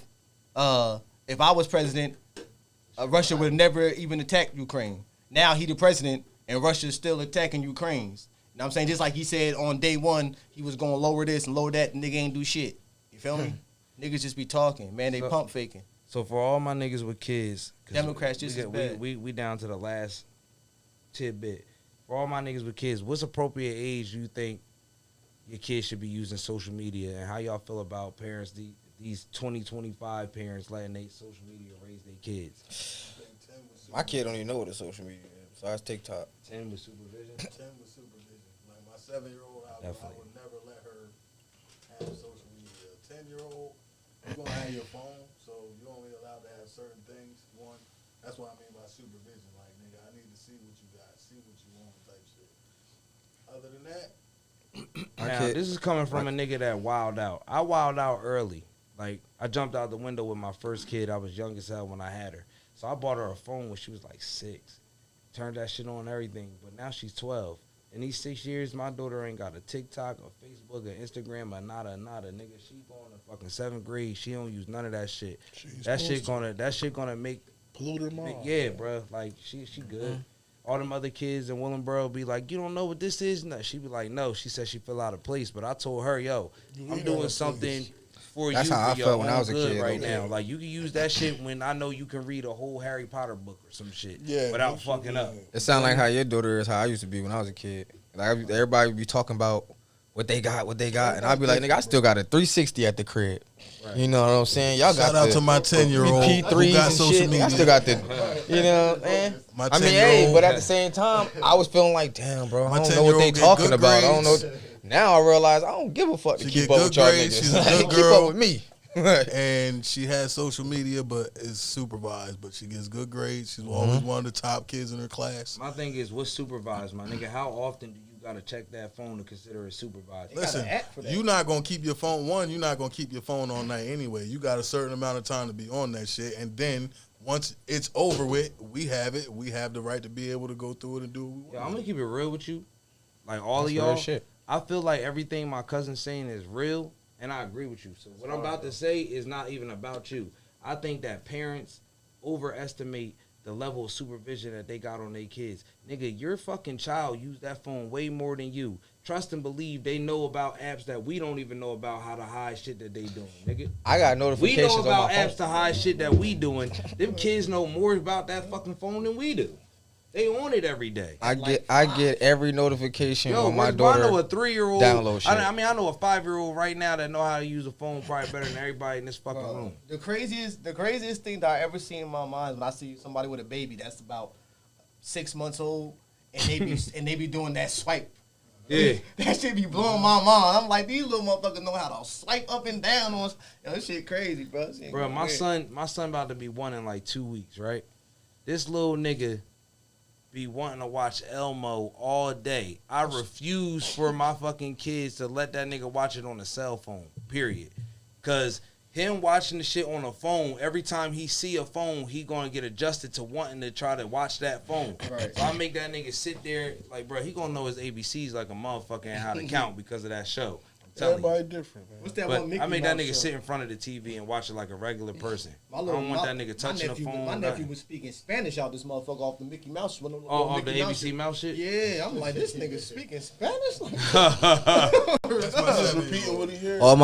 I was president, Russia would never even attack Ukraine. Now he the president and Russia's still attacking Ukraine. You know what I'm saying? Just like he said on day one, he was gonna lower this and lower that, and nigga ain't do shit. You feel me? Niggas just be talking, man. They
So-
pump faking.
So for all my niggas with kids, 'cause
Democrats just
we,
as
got-
bad.
we down to the last tidbit. For all my niggas with kids, what's appropriate age do you think your kids should be using social media, and how y'all feel about parents, these 2025 parents letting their social media raise their kids?
My kid don't even know what a social media is besides TikTok.
10 with supervision.
10 with supervision. Like my 7-year-old, I
Definitely.
would never let her have social media. 10-year-old, you're gonna have your phone, so you're only allowed to have certain things. One, that's what I mean by supervision. Like, nigga, I need to see what you got, see what you want, type shit. Other than that,
Now,
kid-
this is coming from a nigga that wild out. I wild out early. Like, I jumped out the window with my first kid. I was young as hell when I had her. So I bought her a phone when she was like 6. Turned that shit on and everything. But now she's 12. In these 6 years, my daughter ain't got a TikTok or Facebook or Instagram or nada. Nigga, she going to fucking 7th grade. She don't use none of that shit.
She's
That shit
supposed
gonna make
pollute her mind.
yeah, bro. Like she good. All them other kids in Willenboro be like, you don't know what this is? No, she be like, no. She said she feel out of place, but I told her, yo,
You
I'm
ain't out
doing
of
something
place.
for
That's
you.
how
for
I
your
felt when I
own
was a
good
kid,
right
though.
now. Like you can use that shit when I know you can read a whole Harry Potter book or some shit
Yeah,
without
that shit,
fucking up.
yeah.
It sound like how your daughter is, how I used to be when I was a kid. Like everybody would be talking about what they got, and I'd be like, nigga, I still got a 360 at the crib.
Right.
You know what I'm saying? Y'all got
shout out
the
to my 10-year-old who
P3s
got
and
social
shit.
media.
I still got the, you know, man.
My
I mean, hey,
10-year-old
but at the same time, I was feeling like, damn, bro,
My
I don't know what they
10-year-old get
talking
good
about. I don't know.
grades.
Now I realize I don't give a fuck to
She
keep
get
up
good
with y'all
grades.
niggas.
She's a
Like,
good
keep
girl.
up with me.
and she has social media, but is supervised. But she gets good grades. She's always one of the top kids in her class.
My thing is, what's supervised, my nigga? How often do you gotta check that phone to consider it supervised?
Listen,
app for that.
you're not gonna keep your phone. One, you're not gonna keep your phone all night anyway. You got a certain amount of time to be on that shit, and then once it's over with, we have it. We have the right to be able to go through it and do what we want.
Yo, I'm gonna keep it real with you. Like all
That's
of
real
y'all,
shit.
I feel like everything my cousin's saying is real, and I agree with you. So what I'm about to say is not even about you. I think that parents overestimate the level of supervision that they got on their kids. Nigga, your fucking child used that phone way more than you. Trust and believe they know about apps that we don't even know about how to hide shit that they doing, nigga.
I got
We
notifications
know
on
about
my
apps
phone.
to hide shit that we doing. Them kids know more about that fucking phone than we do. They on it every day.
I get every notification
Yo,
on my
I
daughter.
know a 3-year-old.
download shit.
I mean, I know a 5-year-old right now that know how to use a phone probably better than everybody in this fucking room.
The craziest thing that I ever seen in my mind is when I see somebody with a baby that's about 6 months old and they be doing that swipe.
Yeah.
That shit be blowing my mind. I'm like, these little motherfuckers know how to swipe up and down on. Yo, this shit crazy, bro.
Bro, my son about to be 1 in like 2 weeks, right? This little nigga be wanting to watch Elmo all day. I refuse for my fucking kids to let that nigga watch it on a cell phone, period. Cause him watching the shit on a phone, every time he see a phone, he gonna get adjusted to wanting to try to watch that phone.
Right.
So I make that nigga sit there, like, bro, he gonna know his ABCs like a motherfucker and how to count because of that show. I'm telling you.
Everybody different, man.
What's that
But
one Mickey
I make that
Mouse
nigga
show?
sit in front of the TV and watch it like a regular person.
My
I don't want that nigga touching the phone.
My nephew
nothing.
was speaking Spanish out this motherfucker off the Mickey Mouse.
Off the ABC Mouse shit?
Yeah, I'm like, this nigga speaking Spanish?
Just repeating what he heard.
All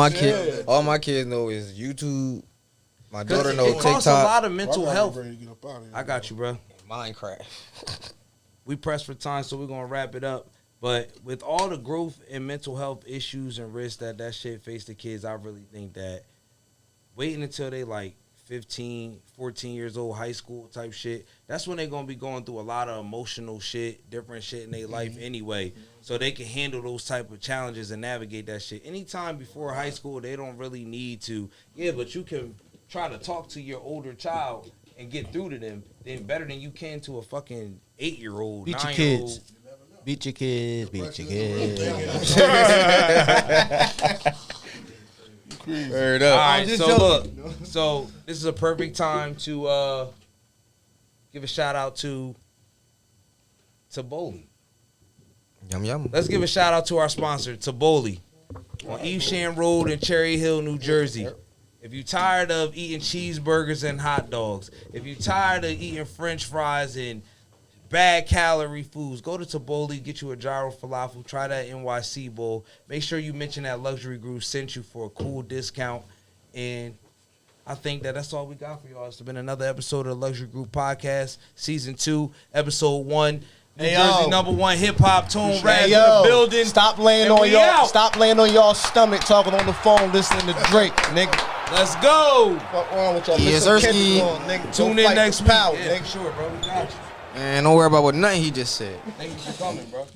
my kids know is YouTube. My daughter
It
knows
costs a
TikTok.
lot of mental health.
Ready to get up out of here.
I got you, bro.
Minecraft.
We pressed for time, so we're gonna wrap it up. But with all the growth and mental health issues and risks that shit face the kids, I really think that waiting until they like 15, 14 years old, high school type shit, that's when they're gonna be going through a lot of emotional shit, different shit in their life anyway. So they can handle those type of challenges and navigate that shit. Anytime before high school, they don't really need to. Yeah, but you can try to talk to your older child and get through to them then better than you can to a fucking 8-year-old,
Beat your
9-year-old.
kids. Beat your kids, beat your kids.
Word
All
up.
right,
just
so
joking.
look, so this is a perfect time to give a shout out to Taboli.
Yum yum.
Let's give a shout out to our sponsor, Taboli, on Evesham Road in Cherry Hill, New Jersey. If you're tired of eating cheeseburgers and hot dogs, if you're tired of eating French fries and bad calorie foods, go to Taboli, get you a gyro falafel, try that NYC bowl. Make sure you mention that Luxury Group sent you for a cool discount. And I think that's all we got for y'all. It's been another episode of the Luxury Group Podcast, Season 2, Episode 1. New
Hey,
Jersey
yo.
#1 hip-hop tune rap in
Yo,
the building.
Stop laying
And
on
we
y'all.
out.
Stop laying on y'all stomach, talking on the phone, listening to Drake, nigga.
Let's go.
Fuck wrong with y'all?
Yes,
Listen to
Sirski.
Kendrick on, nigga. Go
Tune in
fight
next
for
week.
power,
Yeah,
nigga.
for sure, bro. We got you.
Man, don't worry about what nothing he just said.
Thank you for coming, bro.